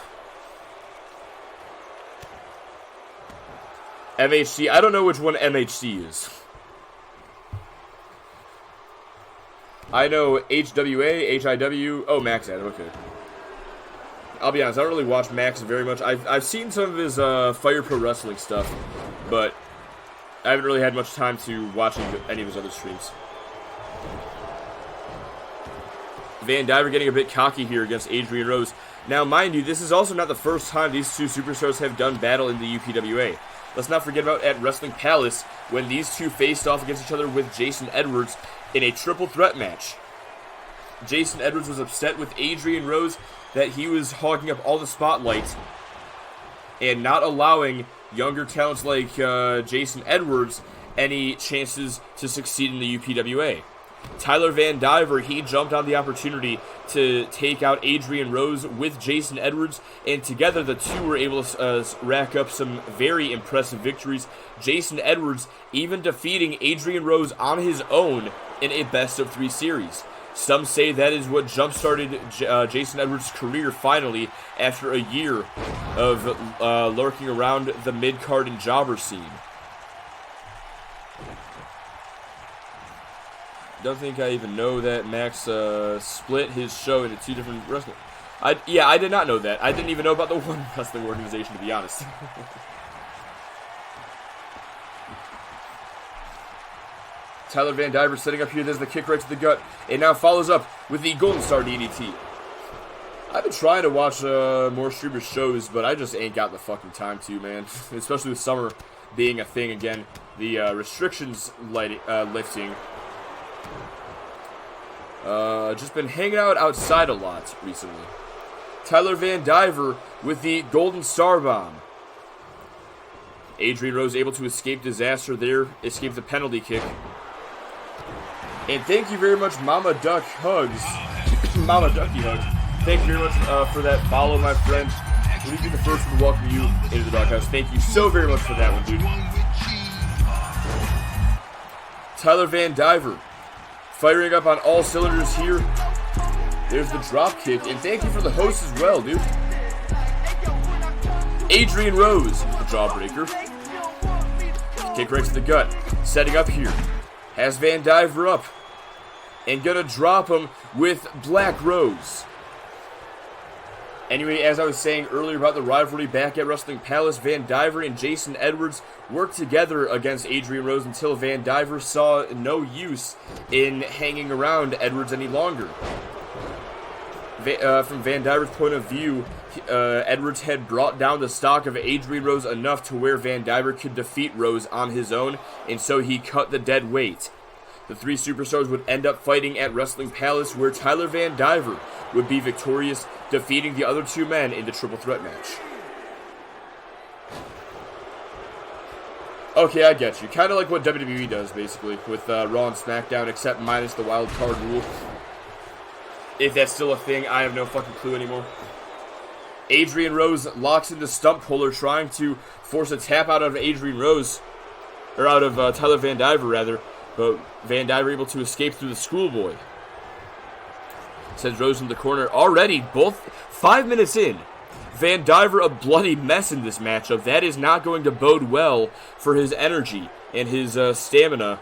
MHC, I don't know which one MHC is. I know HWA, HIW, oh, Max Adam, okay. I'll be honest, I don't really watch Max very much. I've seen some of his Fire Pro Wrestling stuff, but I haven't really had much time to watch any of his other streams. Van Diver getting a bit cocky here against Adrian Rose. Now, mind you, this is also not the first time these two superstars have done battle in the UPWA. Let's not forget about at Wrestling Palace when these two faced off against each other with Jason Edwards in a triple threat match. Jason Edwards was upset with Adrian Rose that he was hogging up all the spotlight and not allowing younger talents like Jason Edwards any chances to succeed in the UPWA. Tyler Van Diver, he jumped on the opportunity to take out Adrian Rose with Jason Edwards, and together the two were able to rack up some very impressive victories. Jason Edwards even defeating Adrian Rose on his own in a best-of-3 series. Some say that is what jump-started Jason Edwards' career finally after a year of lurking around the mid-card and jobber scene. Don't think I even know that Max split his show into 2 different wrestling. I did not know that. I didn't even know about the one wrestling organization, to be honest. Tyler Van Diver setting up here. There's the kick right to the gut, and now follows up with the Golden Star DDT. I've been trying to watch more streamer shows, but I just ain't got the fucking time to, man. Especially with summer being a thing again. The restrictions lifting. Just been hanging out outside a lot recently. Tyler Van Diver with the Golden Star Bomb. Adrian Rose able to escape disaster there, escape the penalty kick. And thank you very much, Mama Duck Hugs. Mama Ducky Hugs. Thank you very much for that follow, my friend. Let me be the first one to welcome you into the doghouse. Thank you so very much for that one, dude. Tyler Van Diver. Firing up on all cylinders here. There's the drop kick, and thank you for the host as well, dude. Adrian Rose with the jawbreaker. Kick right to the gut. Setting up here. Has Van Diver up. And gonna drop him with Black Rose. Anyway, as I was saying earlier about the rivalry back at Wrestling Palace, Van Diver and Jason Edwards worked together against Adrian Rose until Van Diver saw no use in hanging around Edwards any longer. From Van Diver's point of view, Edwards had brought down the stock of Adrian Rose enough to where Van Diver could defeat Rose on his own, and so he cut the dead weight. The 3 superstars would end up fighting at Wrestling Palace, where Tyler Van Diver would be victorious, defeating the other 2 men in the triple threat match. Okay, I get you. Kind of like what WWE does, basically, with Raw and SmackDown, except minus the wild card rule. If that's still a thing, I have no fucking clue anymore. Adrian Rose locks in the stump puller, trying to force a tap out of Adrian Rose, or out of Tyler Van Diver, rather. But Van Diver able to escape through the schoolboy. Sends Rose in the corner. Already, both 5 minutes in, Van Diver a bloody mess in this matchup. That is not going to bode well for his energy and his stamina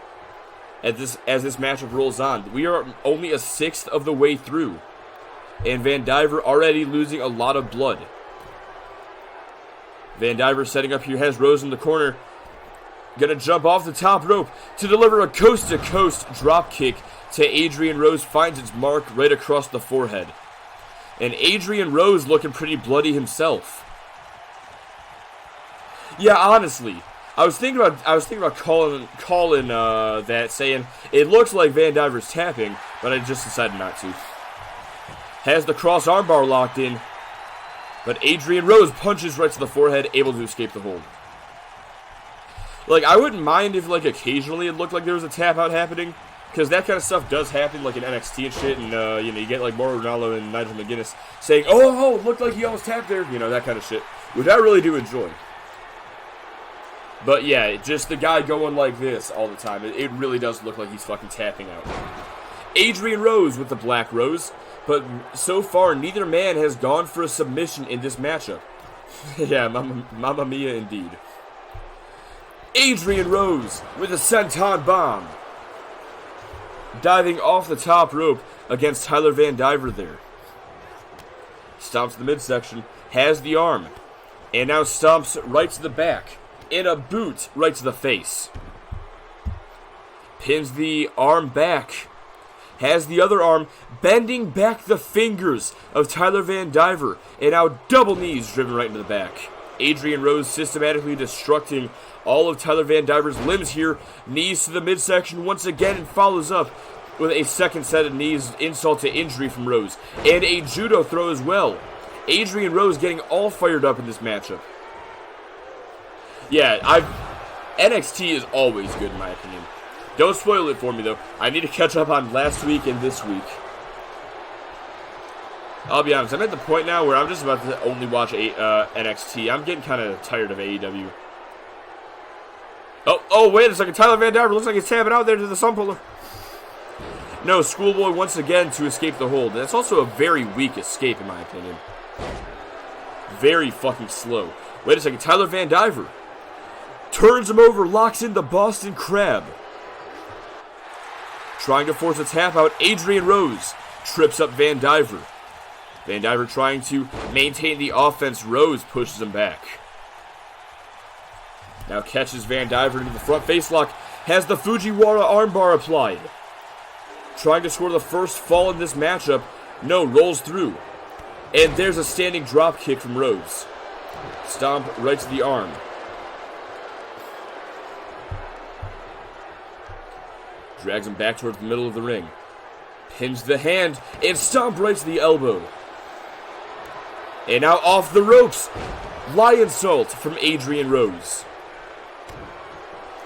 as this matchup rolls on. We are only a 1/6 of the way through, and Van Diver already losing a lot of blood. Van Diver setting up here, has Rose in the corner. Gonna jump off the top rope to deliver a coast-to-coast drop kick to Adrian Rose. Finds its mark right across the forehead. And Adrian Rose looking pretty bloody himself. Yeah, honestly, I was thinking about calling that, saying it looks like Van Diver's tapping, but I just decided not to. Has the cross armbar locked in, but Adrian Rose punches right to the forehead, able to escape the hold. Like, I wouldn't mind if, like, occasionally it looked like there was a tap out happening, because that kind of stuff does happen, like in NXT and shit, and, you know, you get, like, Mauro Ranallo and Nigel McGuinness saying, oh, it looked like he almost tapped there, you know, that kind of shit, which I really do enjoy. But, yeah, just the guy going like this all the time, it really does look like he's fucking tapping out. Adrian Rose with the Black Rose, but so far, neither man has gone for a submission in this matchup. Yeah, Mamma Mia indeed. Adrian Rose with a senton bomb. Diving off the top rope against Tyler Van Diver there. Stomps the midsection, has the arm, and now stomps right to the back. In a boot right to the face. Pins the arm back. Has the other arm bending back the fingers of Tyler Van Diver. And now double knees driven right into the back. Adrian Rose systematically destructing all of Tyler Van Diver's limbs here. Knees to the midsection once again and follows up with a second set of knees, insult to injury from Rose. And a judo throw as well. Adrian Rose getting all fired up in this matchup. Yeah, NXT is always good in my opinion. Don't spoil it for me though. I need to catch up on last week and this week. I'll be honest, I'm at the point now where I'm just about to only watch NXT. I'm getting kind of tired of AEW. Oh, wait a second. Tyler Van Diver looks like he's tapping out there to the Sunpuller. No, Schoolboy once again to escape the hold. That's also a very weak escape in my opinion. Very fucking slow. Wait a second. Tyler Van Diver turns him over, locks in the Boston Crab. Trying to force a tap out, Adrian Rose trips up Van Diver. Van Diver trying to maintain the offense. Rose pushes him back. Now catches Van Diver into the front face lock. Has the Fujiwara armbar applied. Trying to score the first fall in this matchup. No, rolls through. And there's a standing drop kick from Rose. Stomp right to the arm. Drags him back towards the middle of the ring. Pins the hand and stomp right to the elbow. And now off the ropes. Lion salt from Adrian Rose.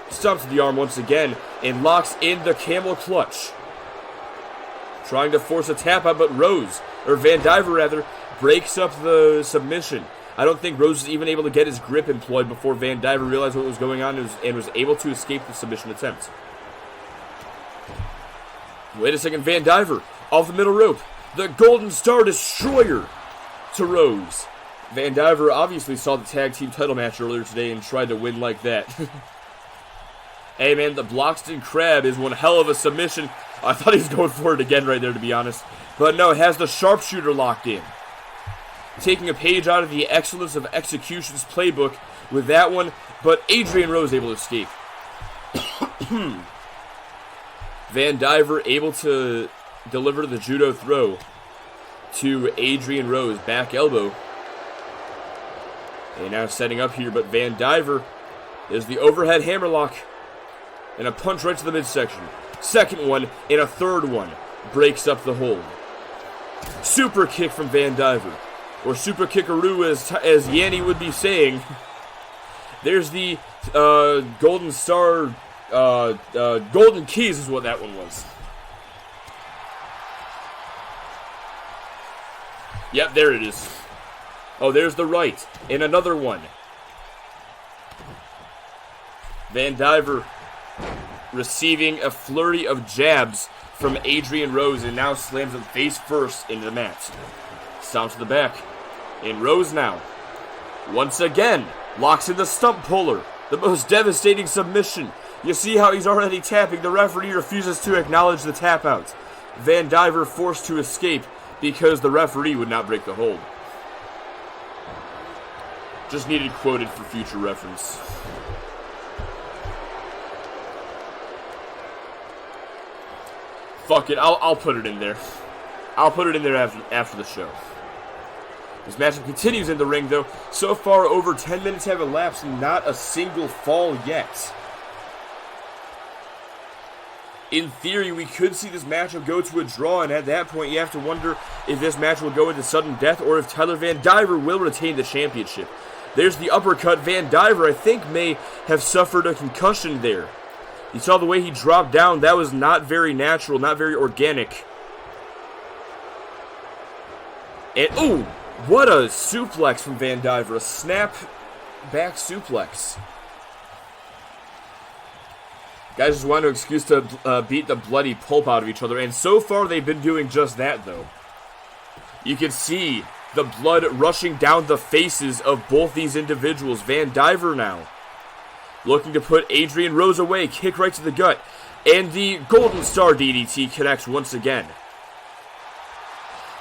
Stomps the arm once again and locks in the camel clutch. Trying to force a tap out, but Van Diver rather, breaks up the submission. I don't think Rose was even able to get his grip employed before Van Diver realized what was going on and was able to escape the submission attempt. Wait a second, Van Diver off the middle rope. The Golden Star Destroyer to Rose. Van Diver obviously saw the tag team title match earlier today and tried to win like that. Hey man, the Bloxton Crab is one hell of a submission. I thought he was going for it again right there, to be honest. But no, it has the sharpshooter locked in. Taking a page out of the Excellence of Execution's playbook with that one, but Adrian Rose able to escape. Van Diver able to deliver the judo throw to Adrian Rose, back elbow. And now setting up here, but Van Diver is the overhead hammerlock. And a punch right to the midsection. Second one, and a third one. Breaks up the hold. Super kick from Van Diver. Or super kickaroo as Yanni would be saying. There's the Golden Star... Golden Keys is what that one was. Yep, there it is. Oh, there's the right. And another one. Van Diver receiving a flurry of jabs from Adrian Rose and now slams him face first into the mat. Stomps to the back. And Rose now, once again, locks in the stump puller. The most devastating submission. You see how he's already tapping. The referee refuses to acknowledge the tap out. Van Diver forced to escape because the referee would not break the hold. Just needed quoted for future reference. Fuck it, I'll put it in there. I'll put it in there after the show. This matchup continues in the ring, though. So far, over 10 minutes have elapsed, and not a single fall yet. In theory, we could see this matchup go to a draw, and at that point, you have to wonder if this match will go into sudden death or if Tyler Van Diver will retain the championship. There's the uppercut. Van Diver, I think, may have suffered a concussion there. You saw the way he dropped down. That was not very natural, not very organic. And, ooh, what a suplex from Van Diver. A snap back suplex. Guys just want an excuse to beat the bloody pulp out of each other. And so far, they've been doing just that, though. You can see the blood rushing down the faces of both these individuals. Van Diver now looking to put Adrian Rose away. Kick right to the gut. And the Golden Star DDT connects once again.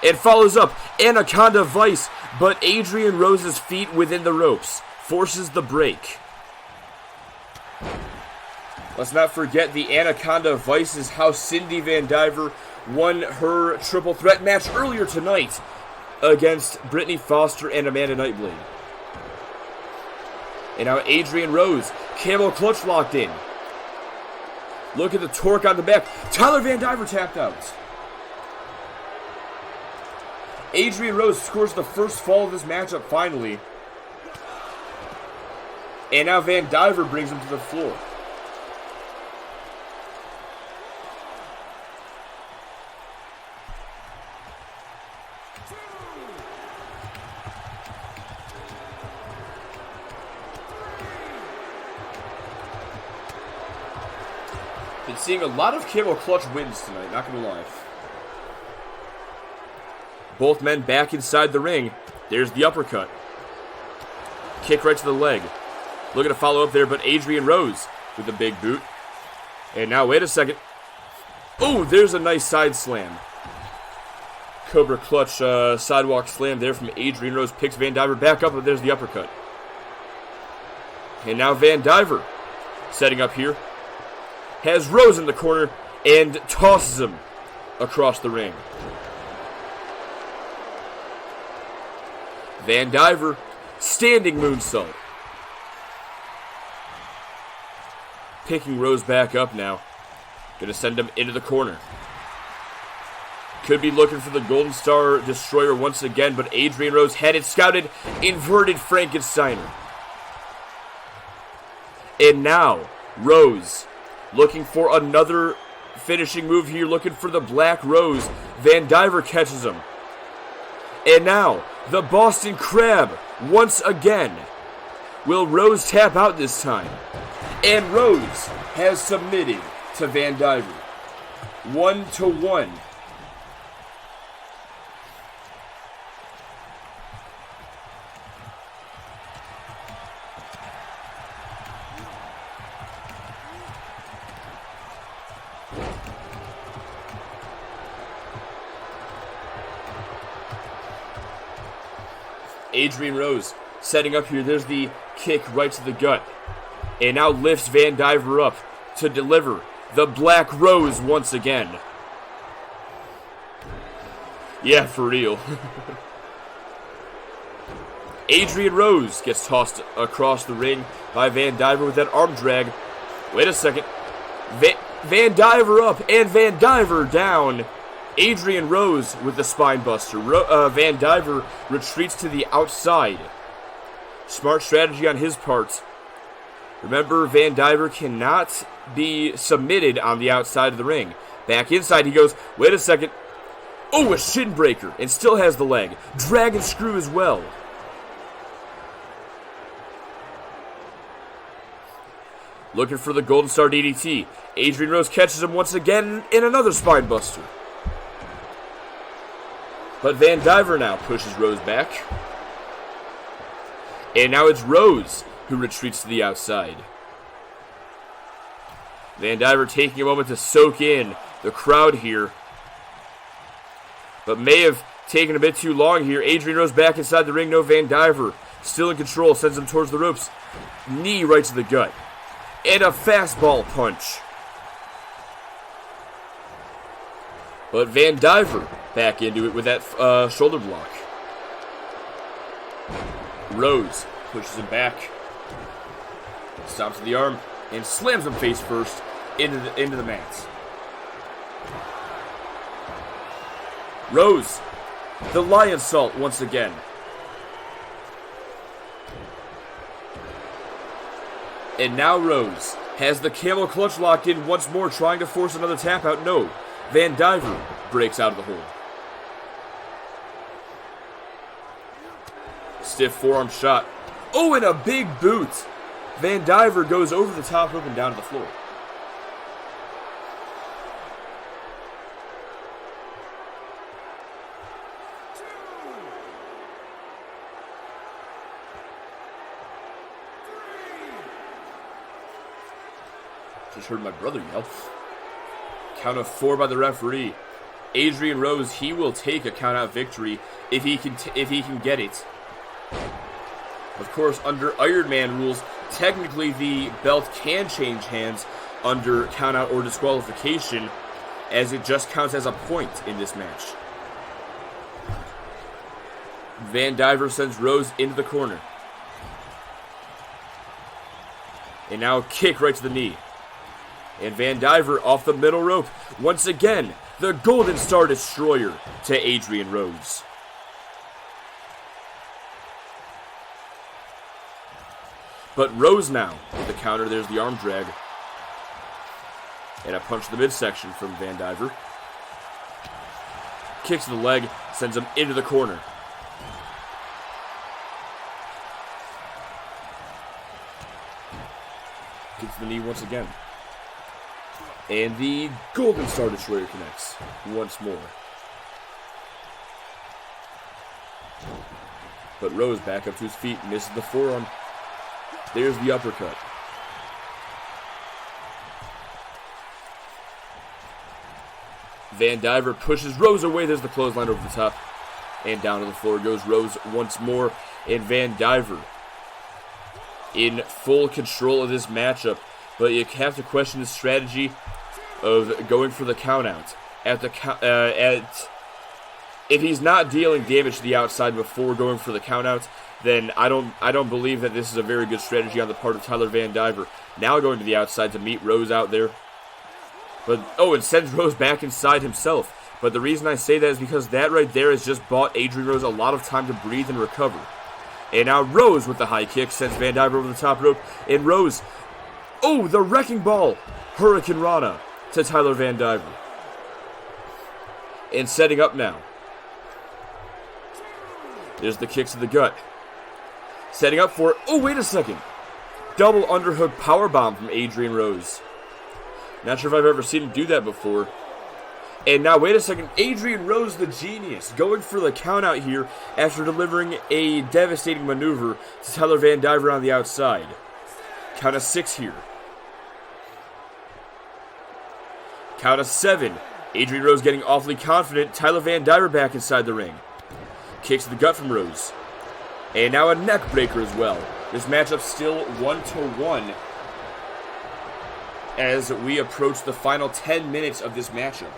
It follows up, Anaconda Vice, but Adrian Rose's feet within the ropes forces the break. Let's not forget the Anaconda Vice is how Cindy Van Diver won her triple threat match earlier tonight against Brittany Foster and Amanda Nightblade. And now Adrian Rose, camel clutch locked in. Look at the torque on the back. Tyler Van Diver tapped out. Adrian Rose scores the first fall of this matchup finally. And now Van Diver brings him to the floor. Been seeing a lot of camel clutch wins tonight, not gonna lie. Both men back inside the ring. There's the uppercut. Kick right to the leg. Looking to follow up there, but Adrian Rose with the big boot. And now, wait a second. Oh, there's a nice side slam. Cobra clutch sidewalk slam there from Adrian Rose. Picks Van Diver back up, but there's the uppercut. And now Van Diver setting up here. Has Rose in the corner and tosses him across the ring. Van Diver, standing moonsault. Picking Rose back up now. Gonna send him into the corner. Could be looking for the Golden Star Destroyer once again, but Adrian Rose had it scouted. Inverted Frankensteiner. And now, Rose looking for another finishing move here, looking for the Black Rose. Van Diver catches him. And now, the Boston Crab, once again. Will Rose tap out this time? And Rose has submitted to Van Diver. 1-1. Adrian Rose setting up here. There's the kick right to the gut. And now lifts Van Diver up to deliver the Black Rose once again. Yeah, for real. Adrian Rose gets tossed across the ring by Van Diver with that arm drag. Wait a second. Van Diver up and Van Diver down. Adrian Rose with the spine buster. Van Diver retreats to the outside. Smart strategy on his part. Remember, Van Diver cannot be submitted on the outside of the ring. Back inside he goes. Wait a second. Oh, a shin breaker. And still has the leg. Dragon screw as well. Looking for the Golden Star DDT. Adrian Rose catches him once again in another spine buster. But Van Diver now pushes Rose back. And now it's Rose who retreats to the outside. Van Diver taking a moment to soak in the crowd here. But may have taken a bit too long here. Adrian Rose back inside the ring. No Van Diver. Still in control. Sends him towards the ropes. Knee right to the gut. And a fastball punch. But Van Diver back into it with that shoulder block. Rose pushes him back, stops the arm, and slams him face first into the mats. Rose, the lion salt once again. And now Rose has the camel clutch locked in once more, trying to force another tap out. No, Van Diver breaks out of the hold. Stiff forearm shot. Oh, and a big boot. Van Diver goes over the top rope and down to the floor. Just heard my brother yell. Count of 4 by the referee. Adrian Rose, he will take a count-out victory if he can get it. Of course, under Iron Man rules, technically the belt can change hands under count-out or disqualification, as it just counts as a point in this match. Van Diver sends Rose into the corner. And now a kick right to the knee. And Van Diver off the middle rope. Once again, the Golden Star Destroyer to Adrian Rose. But Rose now with the counter. There's the arm drag. And a punch to the midsection from Van Diver. Kicks to the leg, sends him into the corner. Kicks to the knee once again. And the Golden Star Destroyer connects once more. But Rose back up to his feet, misses the forearm. There's the uppercut. Van Diver pushes Rose away. There's the clothesline over the top. And down to the floor goes Rose once more. And Van Diver in full control of this matchup. But you have to question the strategy of going for the countout. If he's not dealing damage to the outside before going for the countout, then I don't believe that this is a very good strategy on the part of Tyler Van Diver. Now going to the outside to meet Rose out there. But and sends Rose back inside himself. But the reason I say that is because that right there has just bought Adrian Rose a lot of time to breathe and recover. And now Rose with the high kick sends Van Diver over the top rope. And Rose, the wrecking ball, Hurricane Rana to Tyler Van Diver. And setting up now. There's the kicks to the gut. Setting up for, wait a second. Double underhook powerbomb from Adrian Rose. Not sure if I've ever seen him do that before. And now, wait a second. Adrian Rose, the genius, going for the count out here after delivering a devastating maneuver to Tyler Van Diver on the outside. Count of 6 here. Count of 7. Adrian Rose getting awfully confident. Tyler Van Diver back inside the ring. Kicks to the gut from Rose. And now a neck breaker as well. This matchup still 1-1 as we approach the final 10 minutes of this matchup.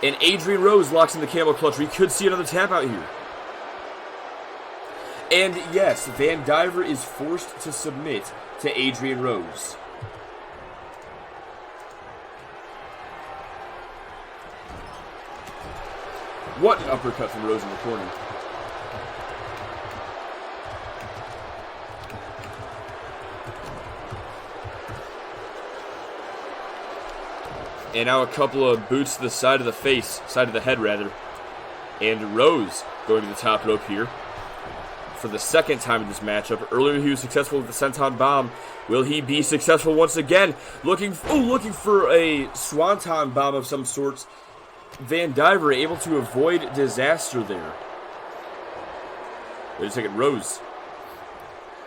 And Adrian Rose locks in the camel clutch. We could see another tap out here. And yes, Van Diver is forced to submit to Adrian Rose. What an uppercut from Rose in the corner. And now a couple of boots to the side of the face, side of the head rather. And Rose going to the top rope here for the second time in this matchup. Earlier he was successful with the Senton Bomb. Will he be successful once again? Looking for a Swanton Bomb of some sorts. Van Diver able to avoid disaster there. Wait a second, Rose.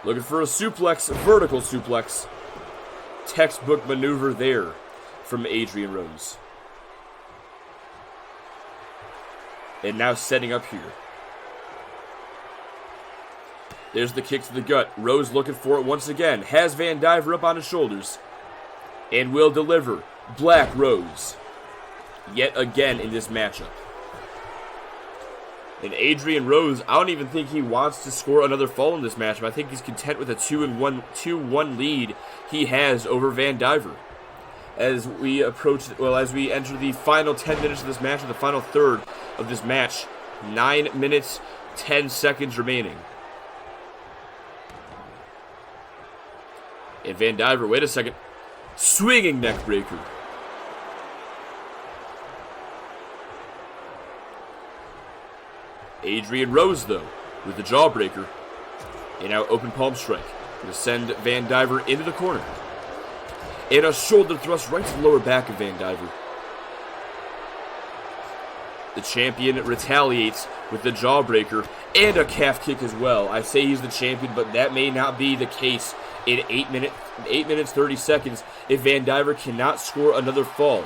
Looking for a suplex, vertical suplex. Textbook maneuver there from Adrian Rose. And now setting up here. There's the kick to the gut. Rose looking for it once again. Has Van Diver up on his shoulders. And will deliver. Black Rose. Yet again in this matchup. And Adrian Rose, I don't even think he wants to score another fall in this matchup. I think he's content with a 2-1 lead he has over Van Diver. As we enter the final 10 minutes of this match, the final third of this match, 9 minutes, 10 seconds remaining. And Van Diver, wait a second, swinging neck breaker. Adrian Rose, though, with the jawbreaker, and now open palm strike. Going to send Van Diver into the corner. And a shoulder thrust right to the lower back of Van Diver. The champion retaliates with the jawbreaker and a calf kick as well. I say he's the champion, but that may not be the case in 8 minutes 30 seconds if Van Diver cannot score another fall.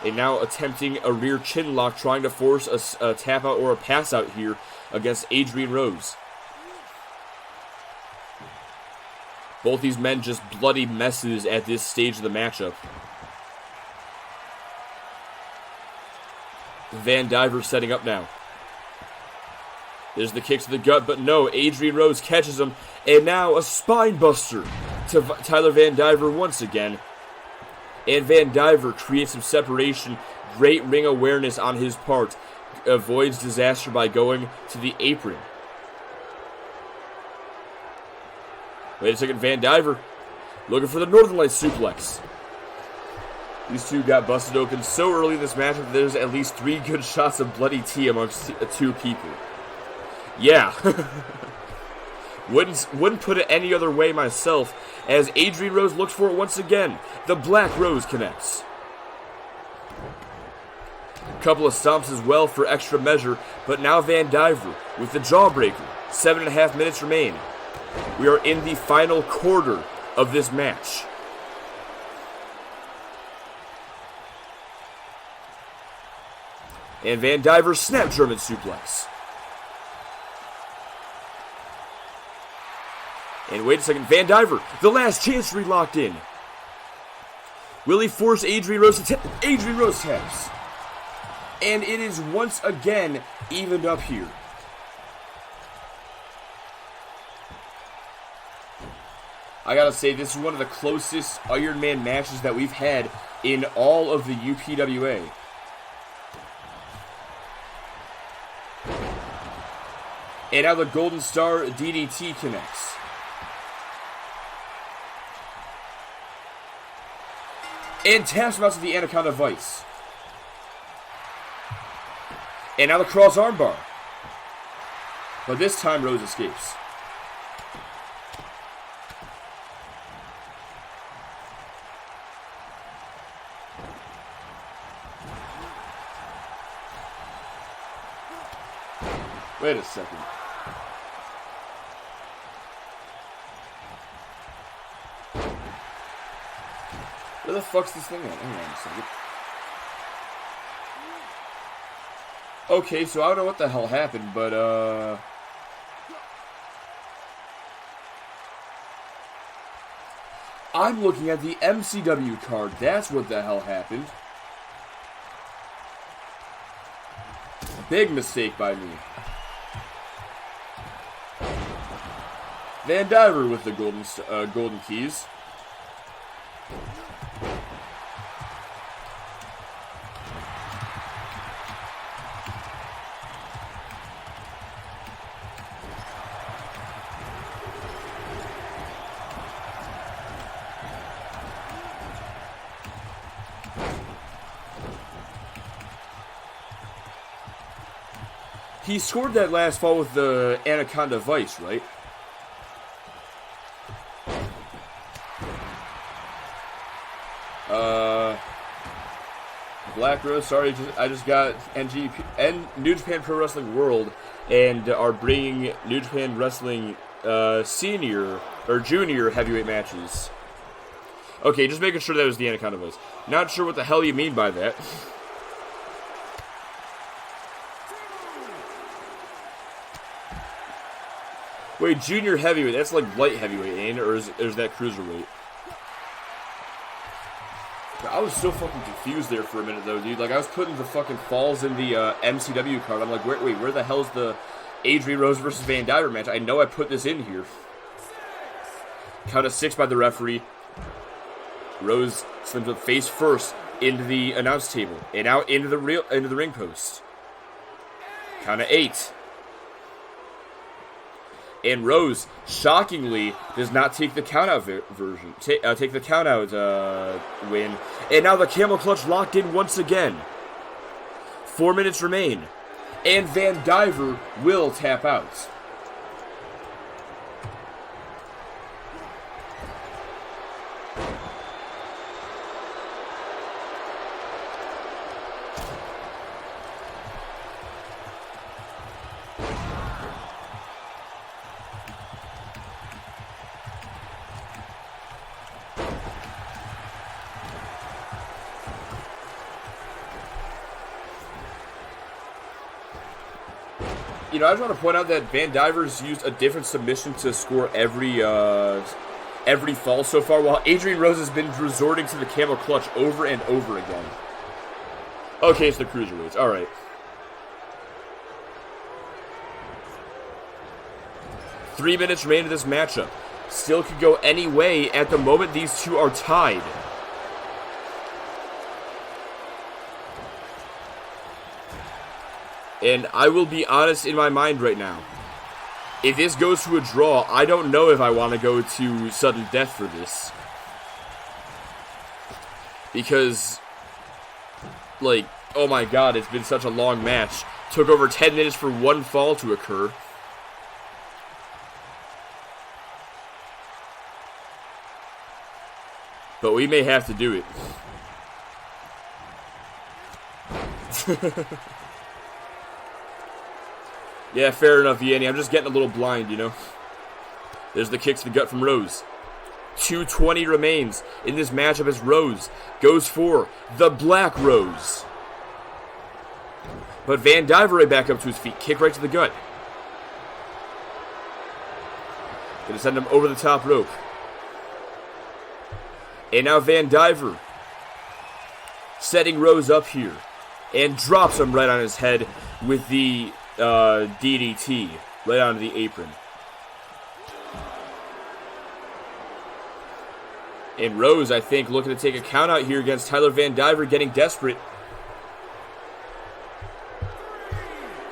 And now attempting a rear chin lock, trying to force a tap out or a pass out here against Adrian Rose. Both these men just bloody messes at this stage of the matchup. Van Diver setting up now. There's the kick to the gut, but no, Adrian Rose catches him. And now a spine buster to Tyler Van Diver once again. And Van Diver creates some separation. Great ring awareness on his part. Avoids disaster by going to the apron. Wait a second, Van Diver looking for the Northern Lights suplex. These two got busted open so early in this match that there's at least 3 good shots of bloody tea amongst 2 people. Yeah. Wouldn't put it any other way myself, as Adrian Rose looks for it once again. The Black Rose connects. Couple of stomps as well for extra measure, but now Van Diver with the jawbreaker. 7.5 minutes remain. We are in the final quarter of this match. And Van Diver snap German suplex. And wait a second, Van Diver, the last chance to be locked in. Will he force Adrian Rose to tap? Adrian Rose taps. And it is once again evened up here. I gotta say, this is one of the closest Iron Man matches that we've had in all of the UPWA. And now the Golden Star DDT connects. And taps him out to the Anaconda Vice. And now the cross armbar. But this time Rose escapes. Wait a second. Where the fuck's this thing at? Hang on a second. Okay, so I don't know what the hell happened, but I'm looking at the MCW card. That's what the hell happened. Big mistake by me. Van Diver with the golden keys. He scored that last fall with the Anaconda Vice, right? Black Rose, sorry, I just got New Japan Pro Wrestling World, and are bringing New Japan Wrestling senior or junior heavyweight matches. Okay, just making sure that was the Anaconda Vice. Not sure what the hell you mean by that. Wait, junior heavyweight, that's like light heavyweight, ain't it? Or is that cruiserweight? I was so fucking confused there for a minute, though, dude. Like, I was putting the fucking falls in the MCW card. I'm like, wait, where the hell's the Adrian Rose versus Van Diver match? I know I put this in here. Count of 6 by the referee. Rose slims up face first into the announce table and out into the ring post. Count of 8. And Rose, shockingly, does not take the countout take the countout win. And now the camel clutch locked in once again. 4 minutes remain. And Van Diver will tap out. You know, I just want to point out that Van Diver's used a different submission to score every fall so far, while Adrian Rose has been resorting to the camel clutch over and over again. Okay, it's the cruiserweights. All right. 3 minutes remain in this matchup. Still could go any way. At the moment, these two are tied. And I will be honest in my mind right now. If this goes to a draw, I don't know if I want to go to sudden death for this. Because, like, oh my god, it's been such a long match. Took over 10 minutes for one fall to occur. But we may have to do it. Yeah, fair enough, Yanni. I'm just getting a little blind, you know. There's the kick to the gut from Rose. 2:20 remains in this matchup as Rose goes for the Black Rose. But Van Diver right back up to his feet. Kick right to the gut. Gonna send him over the top rope. And now Van Diver setting Rose up here. And drops him right on his head with the DDT right onto the apron. And Rose, I think, looking to take a count out here against Tyler Van Diver, getting desperate.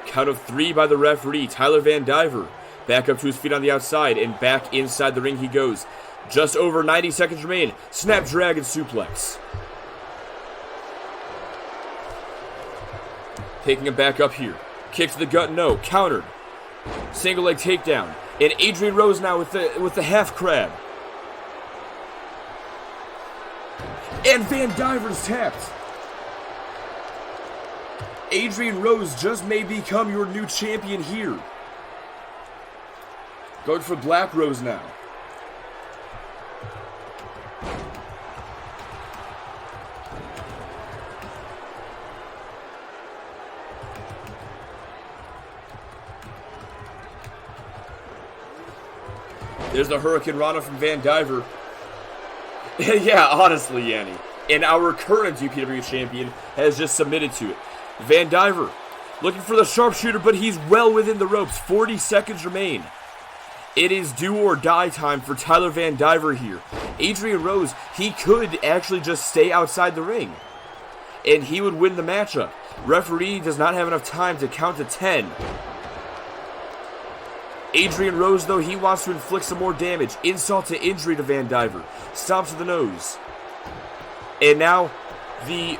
Count of 3 by the referee. Tyler Van Diver back up to his feet on the outside, and back inside the ring he goes. Just over 90 seconds remain. Snapdragon suplex. Taking him back up here. Kick to the gut, no. Countered. Single leg takedown. And Adrian Rose now with the half crab. And Van Diver's tapped. Adrian Rose just may become your new champion here. Going for Black Rose now. There's the Hurricane Rana from Van Diver. Yeah, honestly, Yanni. And our current UPW champion has just submitted to it. Van Diver looking for the sharpshooter, but he's well within the ropes. 40 seconds remain. It is do or die time for Tyler Van Diver here. Adrian Rose, he could actually just stay outside the ring, and he would win the matchup. Referee does not have enough time to count to 10. Adrian Rose, though, he wants to inflict some more damage. Insult to injury to Van Diver. Stomps to the nose. And now the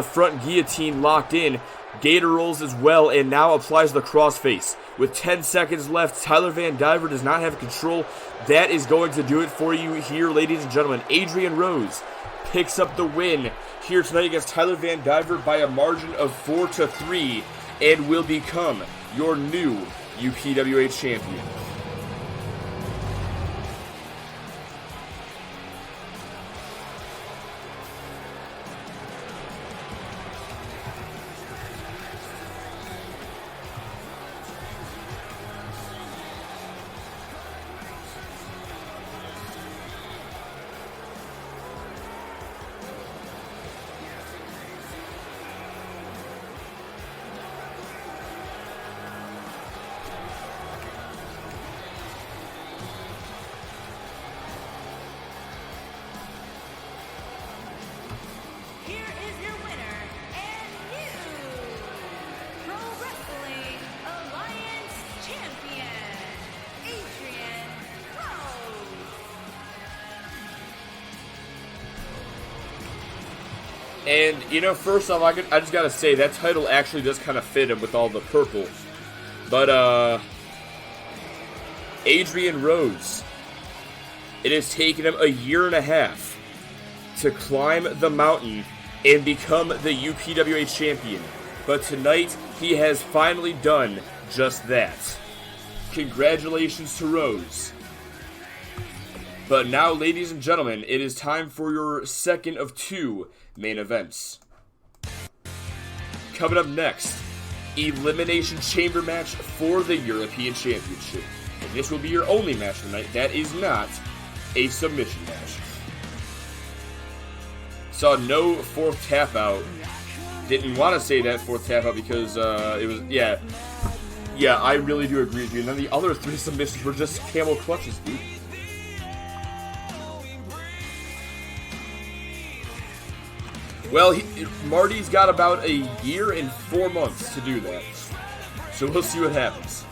front guillotine locked in. Gator rolls as well, and now applies the crossface. With 10 seconds left, Tyler Van Diver does not have control. That is going to do it for you here, ladies and gentlemen. Adrian Rose picks up the win here tonight against Tyler Van Diver by a margin of 4-3, and will become your new UPWA champion. And, you know, first off, I just gotta say, that title actually does kind of fit him with all the purple. But, Adrian Rose, it has taken him a year and a half to climb the mountain and become the UPWA champion. But tonight, he has finally done just that. Congratulations to Rose. But now, ladies and gentlemen, it is time for your second of two main events. Coming up next, Elimination Chamber match for the European Championship. And this will be your only match tonight. That is not a submission match. Saw no fourth tap out. Didn't want to say that fourth tap out because it was, yeah, I really do agree with you. And then the other three submissions were just camel clutches, dude. Well, Marty's got about a year and 4 months to do that. So we'll see what happens.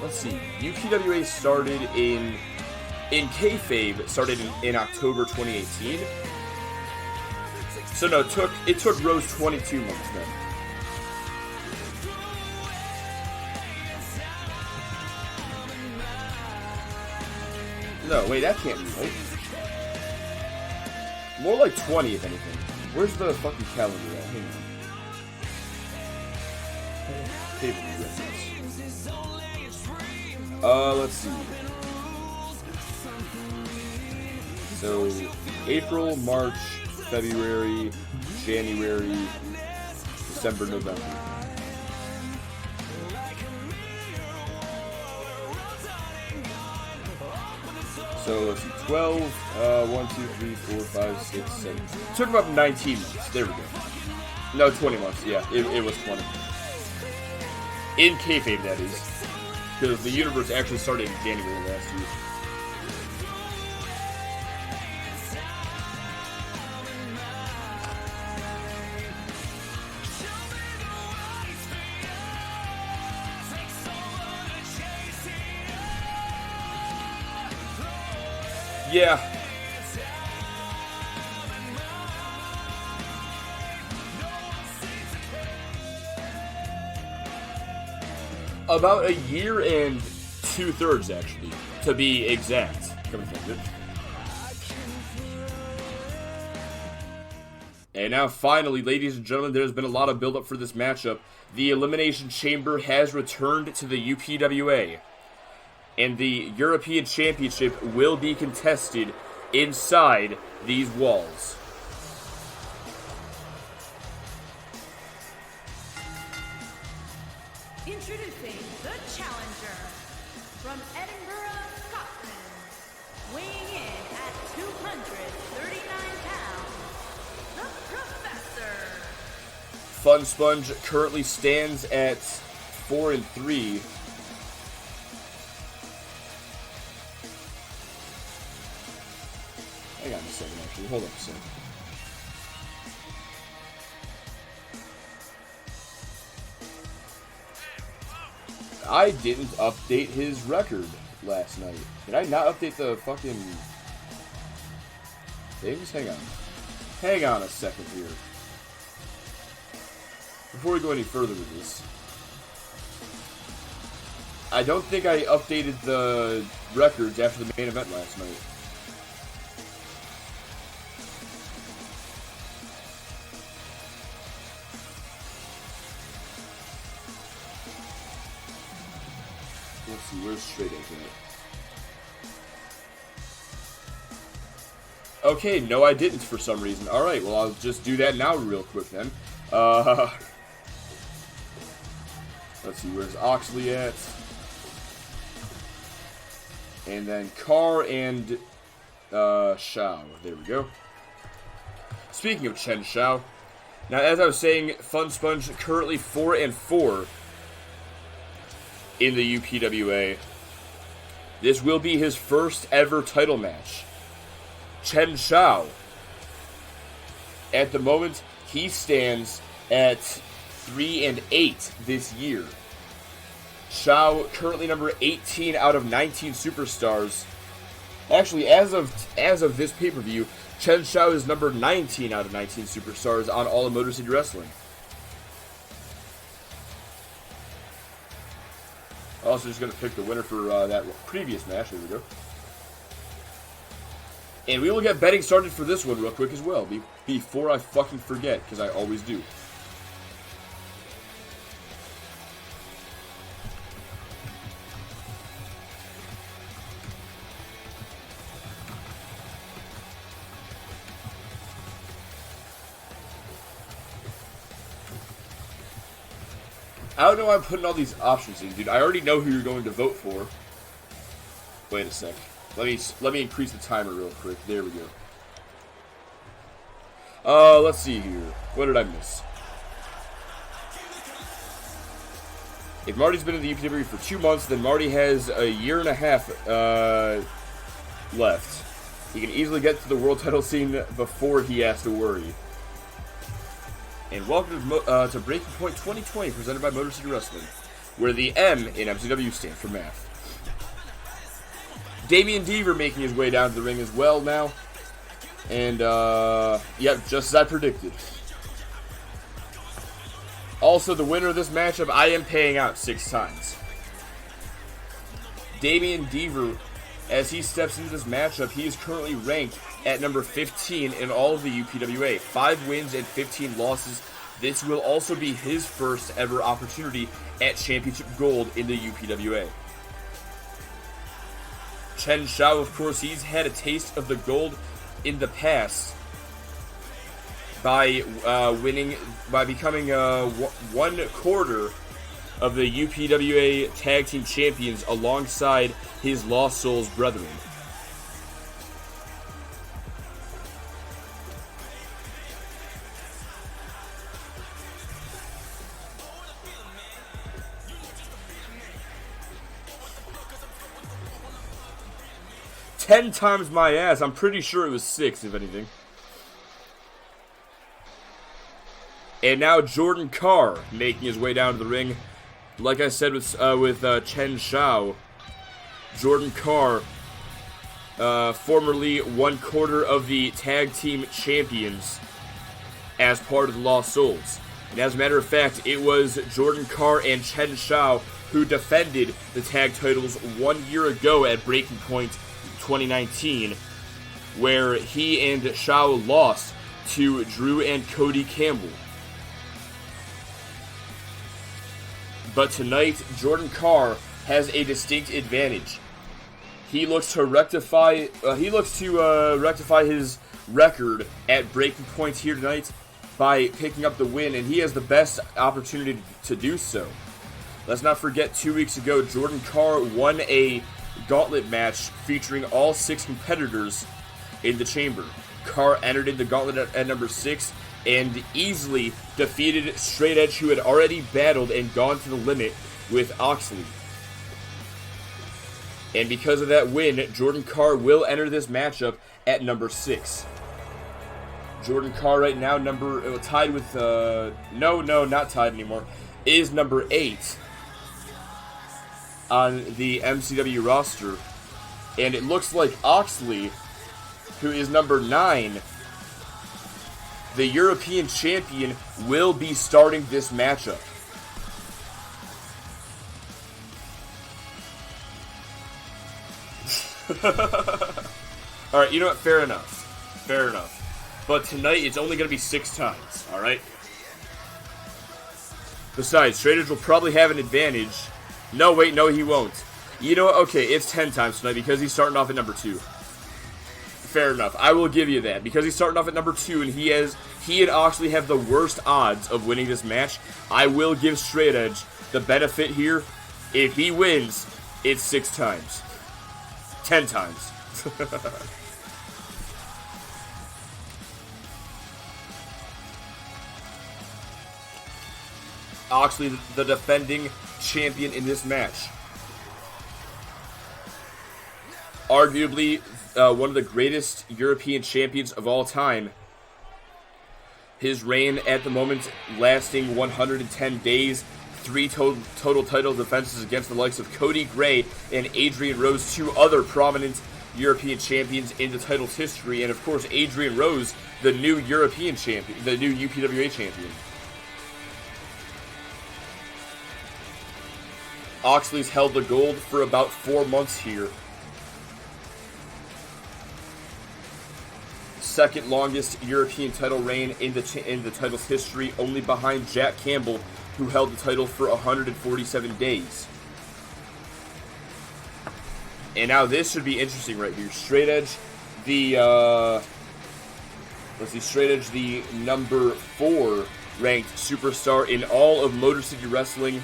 Let's see. UPWA started in kayfabe, started in October 2018. So no, it took Rose 22 months then. No, wait, that can't be right. More like 20, if anything. Where's the fucking calendar at? Hang on. Let's see. So, April, March, February, January, December, November. So let's see, 12, 1, 2, 3, 4, 5, 6, 7. It took about 19 months. There we go. No, 20 months. Yeah, it was 20. In kayfabe, that is. Because the universe actually started in January last year. Yeah. About a year and 2/3, actually, to be exact. Come to think of it. And now, finally, ladies and gentlemen, there's been a lot of build-up for this matchup. The Elimination Chamber has returned to the UPWA. And the European Championship will be contested inside these walls. Introducing the challenger from Edinburgh, Scotland, weighing in at 239 pounds, the Professor. Fun Sponge currently stands at 4-3. Hang on a second, actually. Hold on a second. I didn't update his record last night. Did I not update the fucking things? Hang on. Hang on a second here. Before we go any further with this, I don't think I updated the records after the main event last night. Let's see, where's Straight Edge at? Okay, no I didn't for some reason. Alright, well I'll just do that now real quick then. Let's see, where's Oxley at? And then Carr and Shao. There we go. Speaking of Chen Shao, now as I was saying, Fun Sponge currently 4-4 in the UPWA. This will be his first ever title match. Chen Shao, at the moment, he stands at 3-8 this year. Shao currently number 18 out of 19 superstars, Actually, as of this pay-per-view, Chen Shao is number 19 out of 19 superstars on All of Motor City Wrestling. Also, just going to pick the winner for that previous match. There we go. And we will get betting started for this one real quick as well, before I fucking forget, because I always do. I don't know why I'm putting all these options in, dude. I already know who you're going to vote for. Wait a sec. Let me increase the timer real quick. There we go. Let's see here. What did I miss? If Marty's been in the UPW for 2 months, then Marty has a year and a half left. He can easily get to the world title scene before he has to worry. And welcome to Breaking Point 2020, presented by Motor City Wrestling, where the M in MCW stands for math. Damian Deaver making his way down to the ring as well now. And, yep, just as I predicted. Also, the winner of this matchup, I am paying out 6 times. Damian Deaver, as he steps into this matchup, he is currently ranked at number 15 in all of the UPWA. 5 wins and 15 losses. This will also be his first ever opportunity at Championship Gold in the UPWA. Chen Shao, of course, he's had a taste of the gold in the past by becoming 1/4 of the UPWA Tag Team Champions alongside his Lost Souls brethren. Ten times my ass. I'm pretty sure it was 6, if anything. And now Jordan Carr making his way down to the ring. Like I said with Chen Shao, Jordan Carr, formerly 1/4 of the Tag Team Champions as part of the Lost Souls. And as a matter of fact, it was Jordan Carr and Chen Shao who defended the tag titles 1 year ago at Breaking Point 2019, where he and Shao lost to Drew and Cody Campbell. But tonight, Jordan Carr has a distinct advantage. He looks to rectify his record at Breaking Point here tonight by picking up the win, and he has the best opportunity to do so. Let's not forget, 2 weeks ago, Jordan Carr won a gauntlet match featuring all 6 competitors in the chamber. Carr entered in the gauntlet at number 6 and easily defeated Straight Edge, who had already battled and gone to the limit with Oxley. And because of that win, Jordan Carr will enter this matchup at number 6. Jordan Carr right now tied with not tied anymore, is number 8 on the MCW roster. And it looks like Oxley, who is number 9, the European champion, will be starting this matchup. Alright, you know what? Fair enough. Fair enough. But tonight, it's only going to be 6 times, alright? Besides, Straight Edge will probably have an advantage. No, wait, no, he won't. You know what? Okay, it's 10 times tonight because he's starting off at number 2. Fair enough. I will give you that. Because he's starting off at number 2 and he and Oxley have the worst odds of winning this match, I will give Straight Edge the benefit here. If he wins, it's 6 times. 10 times. Oxley, the defending champion in this match. Arguably one of the greatest European champions of all time. His reign at the moment lasting 110 days, 3 total title defenses against the likes of Cody Gray and Adrian Rose, 2 other prominent European champions in the title's history, and of course Adrian Rose, the new European champion, the new UPWA champion. Oxley's held the gold for about 4 months here. Second longest European title reign in the title's history, only behind Jack Campbell, who held the title for 147 days. And now this should be interesting right here. Straight Edge, the Straight Edge, the number 4 ranked superstar in all of Motor City Wrestling.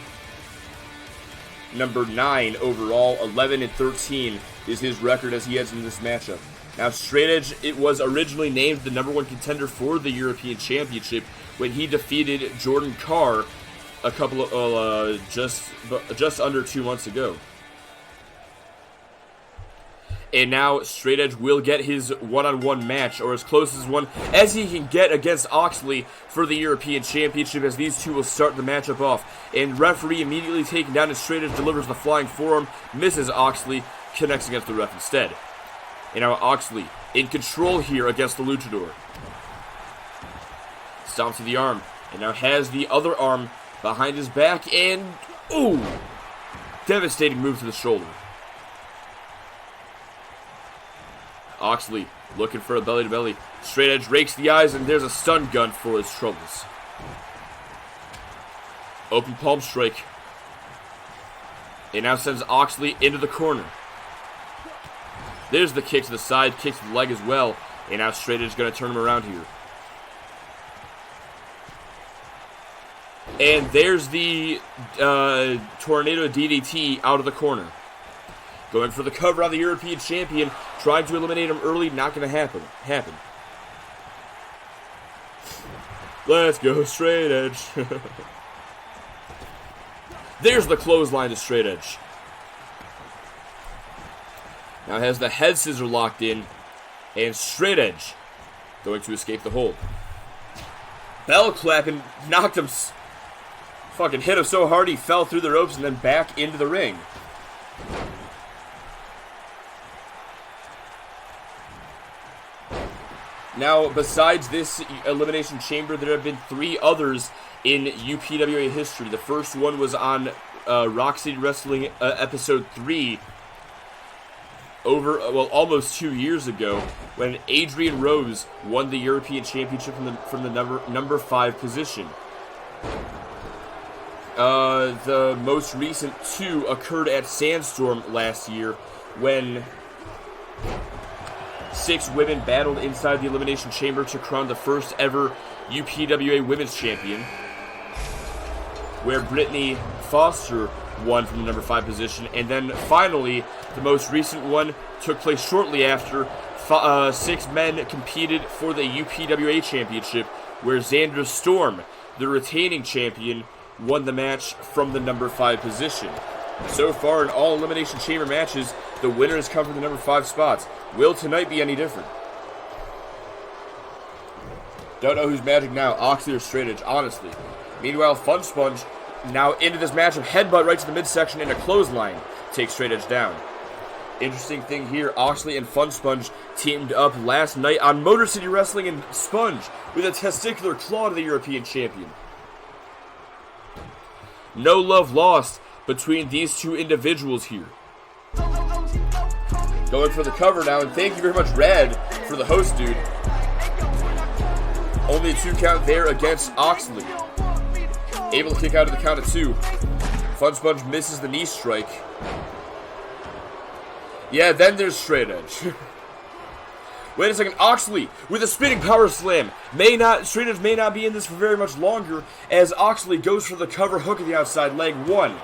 Number 9 overall, 11-13 is his record as he heads into this matchup. Now, Straight Edge, it was originally named the number 1 contender for the European Championship when he defeated Jordan Carr a couple of just under 2 months ago. And now Straight Edge will get his one-on-one match, or as close as one as he can get against Oxley for the European Championship, as these two will start the matchup off. And referee immediately taken down as Straight Edge delivers the flying forearm, misses Oxley, connects against the ref instead. And now Oxley in control here against the Luchador. Stomps to the arm, and now has the other arm behind his back, and ooh! Devastating move to the shoulder. Oxley looking for a belly-to-belly. Straight Edge rakes the eyes, and there's a stun gun for his troubles. Open palm strike. It now sends Oxley into the corner. There's the kick to the side, kick to the leg as well. And now Straight Edge is going to turn him around here. And there's the Tornado DDT out of the corner. Going for the cover on the European champion, trying to eliminate him early, not going to happen. Let's go, Straight Edge. There's the clothesline to Straight Edge. Now has the head scissor locked in, and Straight Edge going to escape the hold. Bell clapping, knocked him, fucking hit him so hard he fell through the ropes and then back into the ring. Now, besides this Elimination Chamber, there have been 3 others in UPWA history. The first one was on Rock City Wrestling Episode 3, almost 2 years ago, when Adrian Rose won the European Championship from the number 5 position. The most recent 2 occurred at Sandstorm last year, when 6 women battled inside the Elimination Chamber to crown the first ever UPWA Women's Champion, where Brittany Foster won from the number 5 position. And then finally, the most recent one took place shortly after. 6 men competed for the UPWA Championship, where Xandra Storm, the retaining champion, won the match from the number 5 position. So far in all Elimination Chamber matches, the winners come from the number 5 spots. Will tonight be any different? Don't know who's magic now, Oxley or Straight Edge, honestly. Meanwhile, Fun Sponge now into this matchup, headbutt right to the midsection and a clothesline takes Straight Edge down. Interesting thing here, Oxley and Fun Sponge teamed up last night on Motor City Wrestling, and Sponge with a testicular claw to the European champion. No love lost between these 2 individuals here. Going for the cover now, and thank you very much, Rad, for the host, dude. Only a 2 count there against Oxley. Able to kick out of the count of 2. Fun Sponge misses the knee strike. Yeah, then there's Straight Edge. Wait a second, Oxley with a spinning power slam. Straight Edge may not be in this for very much longer, as Oxley goes for the cover hook of the outside leg. 1,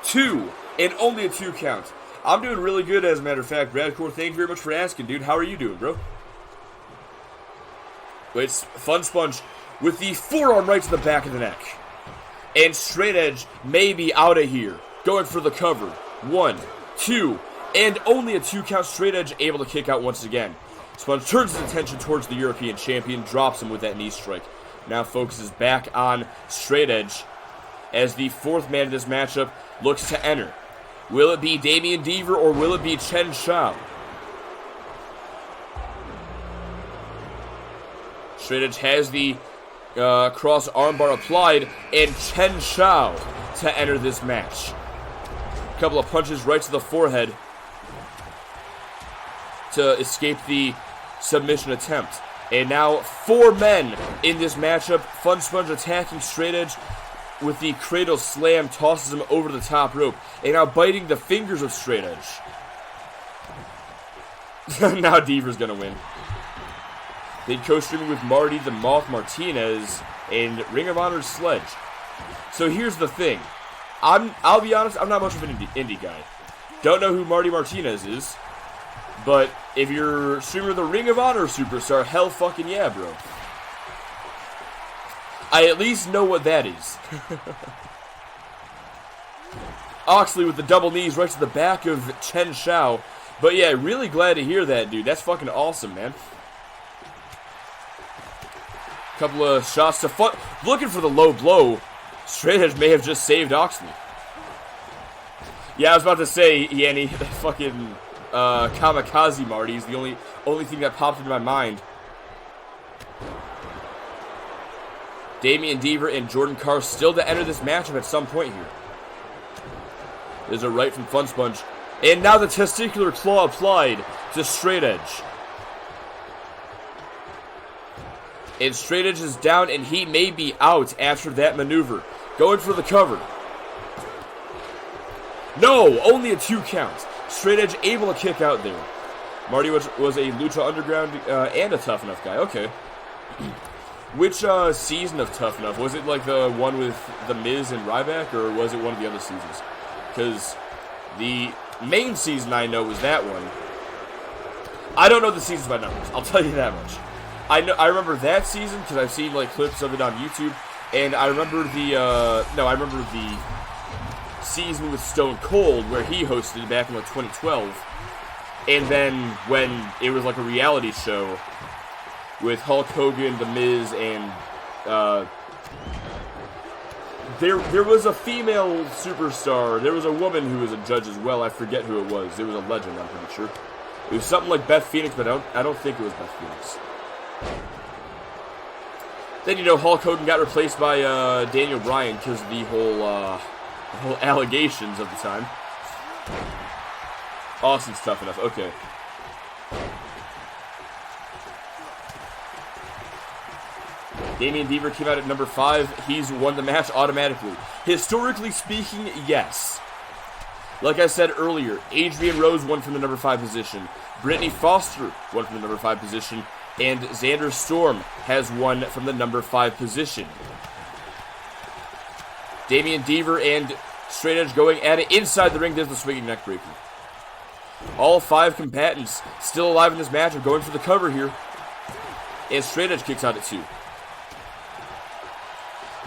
2, and only a 2 count. I'm doing really good, as a matter of fact. Bradcore, thank you very much for asking, dude. How are you doing, bro? Wait, Fun Sponge with the forearm right to the back of the neck. And Straight Edge may be out of here. Going for the cover. 1, 2, and only a 2 count. Straight Edge able to kick out once again. Sponge turns his attention towards the European champion, drops him with that knee strike. Now focuses back on Straight Edge as the 4th man in this matchup looks to enter. Will it be Damian Deaver or will it be Chen Shao? Straight Edge has the cross armbar applied, and Chen Shao to enter this match. A couple of punches right to the forehead to escape the submission attempt. And now 4 men in this matchup. Fun Sponge attacking Straight Edge with the cradle slam, tosses him over the top rope. And now biting the fingers of Straight Edge. Now Deaver's gonna win. Then co-streaming with Marty the Moth Martinez and Ring of Honor's Sledge. So here's the thing. I'll be honest, I'm not much of an indie guy. Don't know who Marty Martinez is. But if you're streaming the Ring of Honor superstar, hell fucking yeah, bro. I at least know what that is. Oxley with the double knees right to the back of Chen Shao. But yeah, really glad to hear that, dude. That's fucking awesome, man. Couple of shots to foot. Looking for the low blow. Straight Edge may have just saved Oxley. Yeah, I was about to say, Yanni, fucking Kamikaze Marty is the only thing that popped into my mind. Damian Deaver and Jordan Carr still to enter this matchup at some point here. There's a right from Fun Sponge. And now the testicular claw applied to Straight Edge. And Straight Edge is down, and he may be out after that maneuver. Going for the cover. No, only a 2 count. Straight Edge able to kick out there. Marty was a Lucha Underground and a Tough Enough guy. Okay. Which season of Tough Enough? Was it like the one with The Miz and Ryback, or was it one of the other seasons? Because the main season I know was that one. I don't know the seasons by numbers. I'll tell you that much. I remember that season because I've seen like clips of it on YouTube, and I remember the season with Stone Cold where he hosted back in like 2012, and then when it was like a reality show with Hulk Hogan, The Miz, and there was a female superstar. There was a woman who was a judge as well. I forget who it was. It was a legend, I'm pretty sure. It was something like Beth Phoenix, but I don't think it was Beth Phoenix. Then, you know, Hulk Hogan got replaced by Daniel Bryan because of the whole allegations of the time. Austin's Tough Enough. Okay. Damian Deaver came out at number 5. He's won the match automatically. Historically speaking, yes. Like I said earlier, Adrian Rose won from the number 5 position. Brittany Foster won from the number 5 position. And Xander Storm has won from the number 5 position. Damian Deaver and Straight Edge going at it inside the ring. There's the swinging neck breaker. All 5 combatants still alive in this matchup, going for the cover here. And Straight Edge kicks out at 2.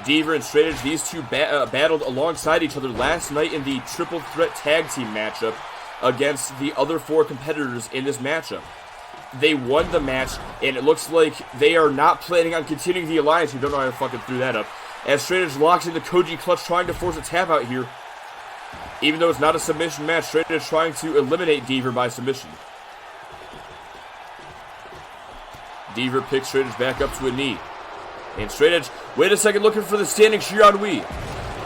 Deaver and Straight Edge, these two battled alongside each other last night in the Triple Threat Tag Team matchup against the other 4 competitors in this matchup. They won the match, and it looks like they are not planning on continuing the alliance. You don't know how I fucking threw that up. As Straight Edge locks into Koji Clutch, trying to force a tap out here. Even though it's not a submission match, Straight Edge trying to eliminate Deaver by submission. Deaver picks Straight Edge back up to a knee. And Straight Edge, wait a second, looking for the standing Shiran Wee.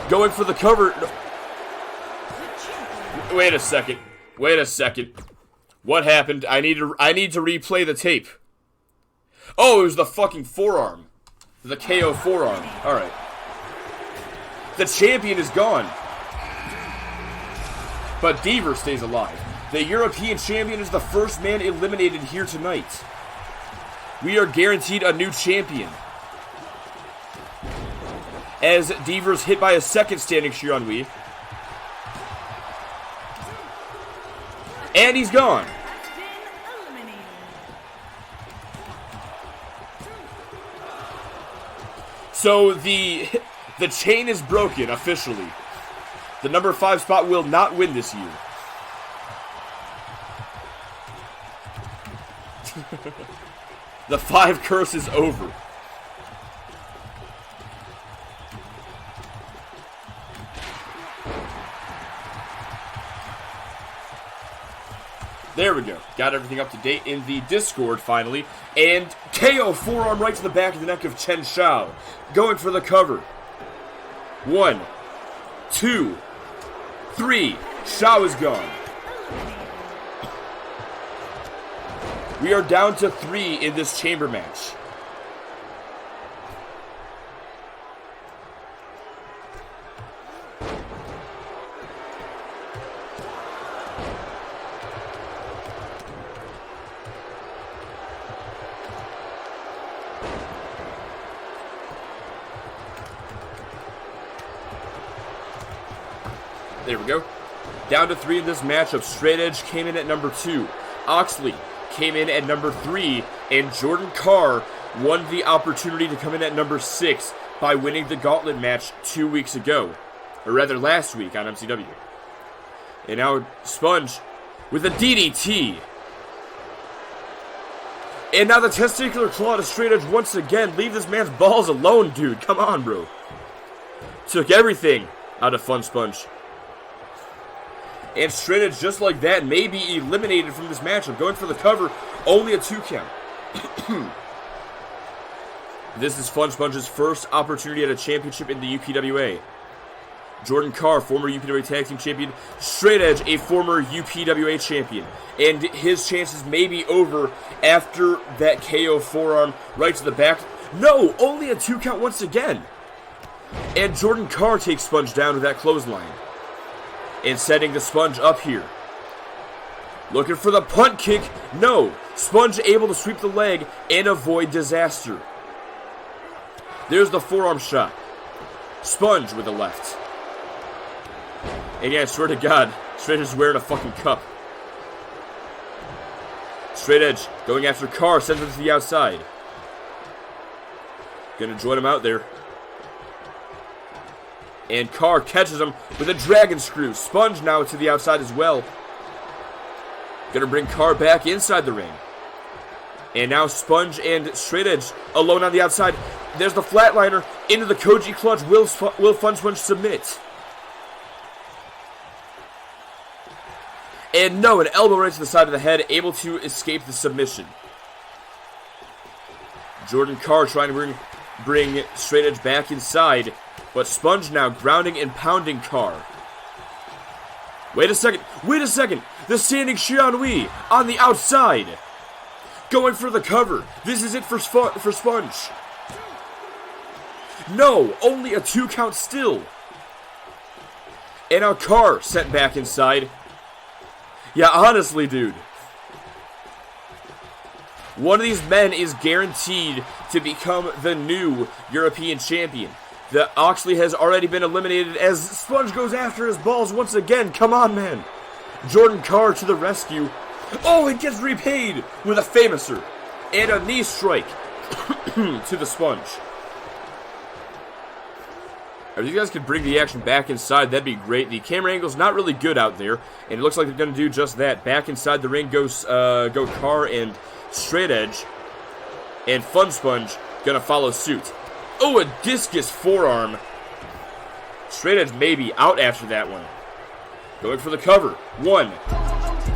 Going for the cover. No. Wait a second. What happened? I need to replay the tape. Oh, it was the fucking forearm. The KO forearm. Alright. The champion is gone. But Deaver stays alive. The European champion is the first man eliminated here tonight. We are guaranteed a new champion. As Deaver's hit by a second standing Shiran Wee. And he's gone. So the chain is broken officially. The number 5 spot will not win this year. The 5 curse is over. There we go. Got everything up to date in the Discord finally. And KO forearm right to the back of the neck of Chen Shao. Going for the cover. 1, 2, 3. Shao is gone. We are down to 3 in this chamber match. There we go. Down to 3 in this matchup. Straight Edge came in at number 2. Oxley came in at number 3. And Jordan Carr won the opportunity to come in at number 6 by winning the gauntlet match 2 weeks ago. Or rather, last week on MCW. And now Sponge with a DDT. And now the testicular claw to Straight Edge once again. Leave this man's balls alone, dude. Come on, bro. Took everything out of Fun Sponge. And Straight Edge, just like that, may be eliminated from this matchup. Going for the cover, only a 2 count. This is Fun Sponge's first opportunity at a championship in the UPWA. Jordan Carr, former UPWA Tag Team Champion. Straight Edge, a former UPWA Champion. And his chances may be over after that KO forearm right to the back. No, only a 2 count once again. And Jordan Carr takes Sponge down with that clothesline. And setting the Sponge up here. Looking for the punt kick. No. Sponge able to sweep the leg and avoid disaster. There's the forearm shot. Sponge with the left. And yeah, I swear to God, Straight Edge is wearing a fucking cup. Straight Edge going after Carr, sends him to the outside. Gonna join him out there. And Carr catches him with a dragon screw. Sponge now to the outside as well. Gonna bring Carr back inside the ring. And now Sponge and Straight Edge alone on the outside. There's the flatliner into the Koji clutch. Will Fun Sponge submit? And no, an elbow right to the side of the head, able to escape the submission. Jordan Carr trying to bring Straight Edge back inside. But Sponge now grounding and pounding Carr. Wait a second. The standing Shiranui on the outside. Going for the cover. This is it for Sponge. No, only a 2 count still. And now Carr sent back inside. Yeah, honestly, dude. One of these men is guaranteed to become the new European champion. The Oxley has already been eliminated as Sponge goes after his balls once again. Come on, man. Jordan Carr to the rescue. Oh, it gets repaid with a famouser. And a knee strike to the Sponge. If you guys could bring the action back inside, that'd be great. The camera angle's not really good out there, and it looks like they're going to do just that. Back inside the ring go Carr and Straight Edge. And Fun Sponge going to follow suit. Oh, a discus forearm. Straight Edge may be out after that one. Going for the cover. 1,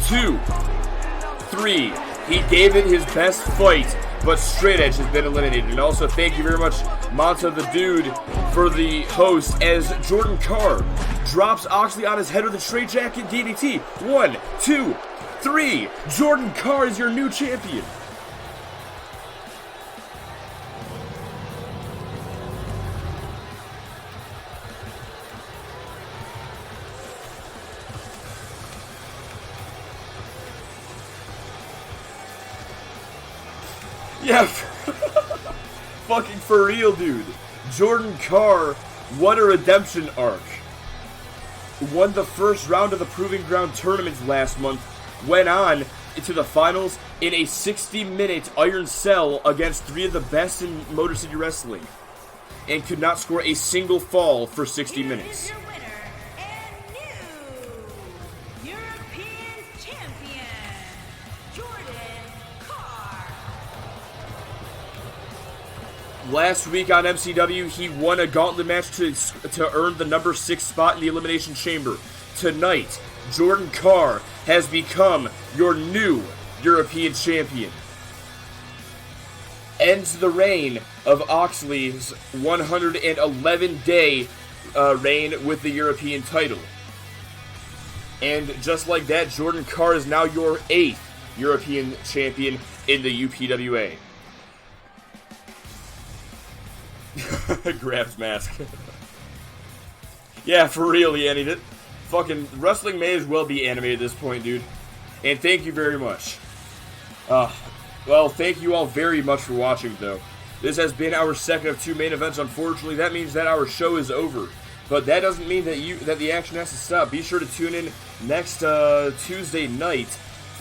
2, 3. He gave it his best fight, but Straight Edge has been eliminated. And also, thank you very much, Manta the Dude, for the host, as Jordan Carr drops Oxley on his head with a straight jacket DDT. 1, 2, 3. Jordan Carr is your new champion. Yeah, fucking for real, dude. Jordan Carr won a redemption arc. Won the first round of the Proving Ground tournament last month. Went on to the finals in a 60-minute Iron Cell against 3 of the best in Motor City Wrestling. And could not score a single fall for 60 minutes. Your winner and new European champion, Jordan Carr. Last week on MCW, he won a gauntlet match to earn the number 6 spot in the Elimination Chamber. Tonight, Jordan Carr has become your new European champion. ends the reign of Oxley's 111-day reign with the European title. And just like that, Jordan Carr is now your 8th European champion in the UPWA. Grabs mask. Yeah, for real, Yanni. Fucking wrestling may as well be animated at this point, dude. And thank you very much. Well, thank you all very much for watching, though. This has been our second of 2 main events. Unfortunately, that means that our show is over. But that doesn't mean that the action has to stop. Be sure to tune in next Tuesday night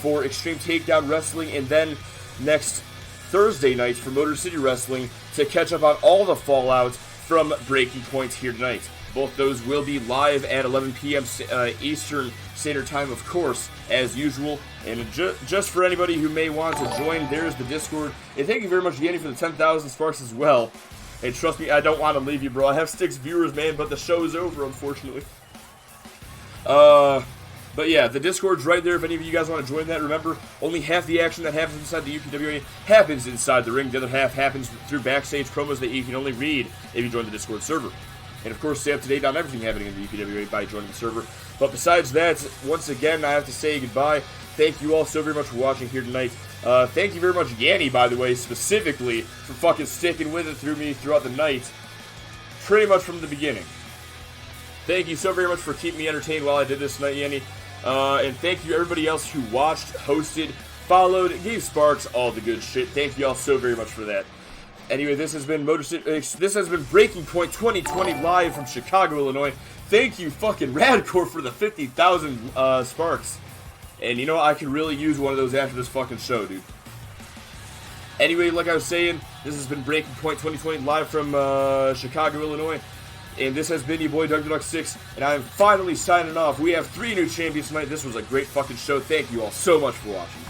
for Extreme Takedown Wrestling, and then next Thursday night for Motor City Wrestling to catch up on all the fallout from Breaking Point here tonight. Both those will be live at 11 p.m. Eastern Standard Time, of course, as usual. And just for anybody who may want to join, there's the Discord. And thank you very much, Yanni, for the 10,000 sparks as well. And trust me, I don't want to leave you, bro. I have 6 viewers, man, but the show is over, unfortunately. But yeah, the Discord's right there if any of you guys want to join that. Remember, only half the action that happens inside the UPWA happens inside the ring. The other half happens through backstage promos that you can only read if you join the Discord server. And of course, stay up to date on everything happening in the UPWA by joining the server. But besides that, once again, I have to say goodbye. Thank you all so very much for watching here tonight. Thank you very much, Yanni, by the way, specifically, for fucking sticking with it throughout the night. Pretty much from the beginning. Thank you so very much for keeping me entertained while I did this tonight, Yanni. And thank you everybody else who watched, hosted, followed, gave sparks, all the good shit. Thank you all so very much for that. Anyway, this has been Breaking Point 2020 live from Chicago, Illinois. Thank you, fucking Radcore, for the 50,000 sparks. And you know, I could really use one of those after this fucking show, dude. Anyway, like I was saying, this has been Breaking Point 2020 live from Chicago, Illinois. And this has been your boy, Doug the Duck 6, and I am finally signing off. We have 3 new champions tonight. This was a great fucking show. Thank you all so much for watching.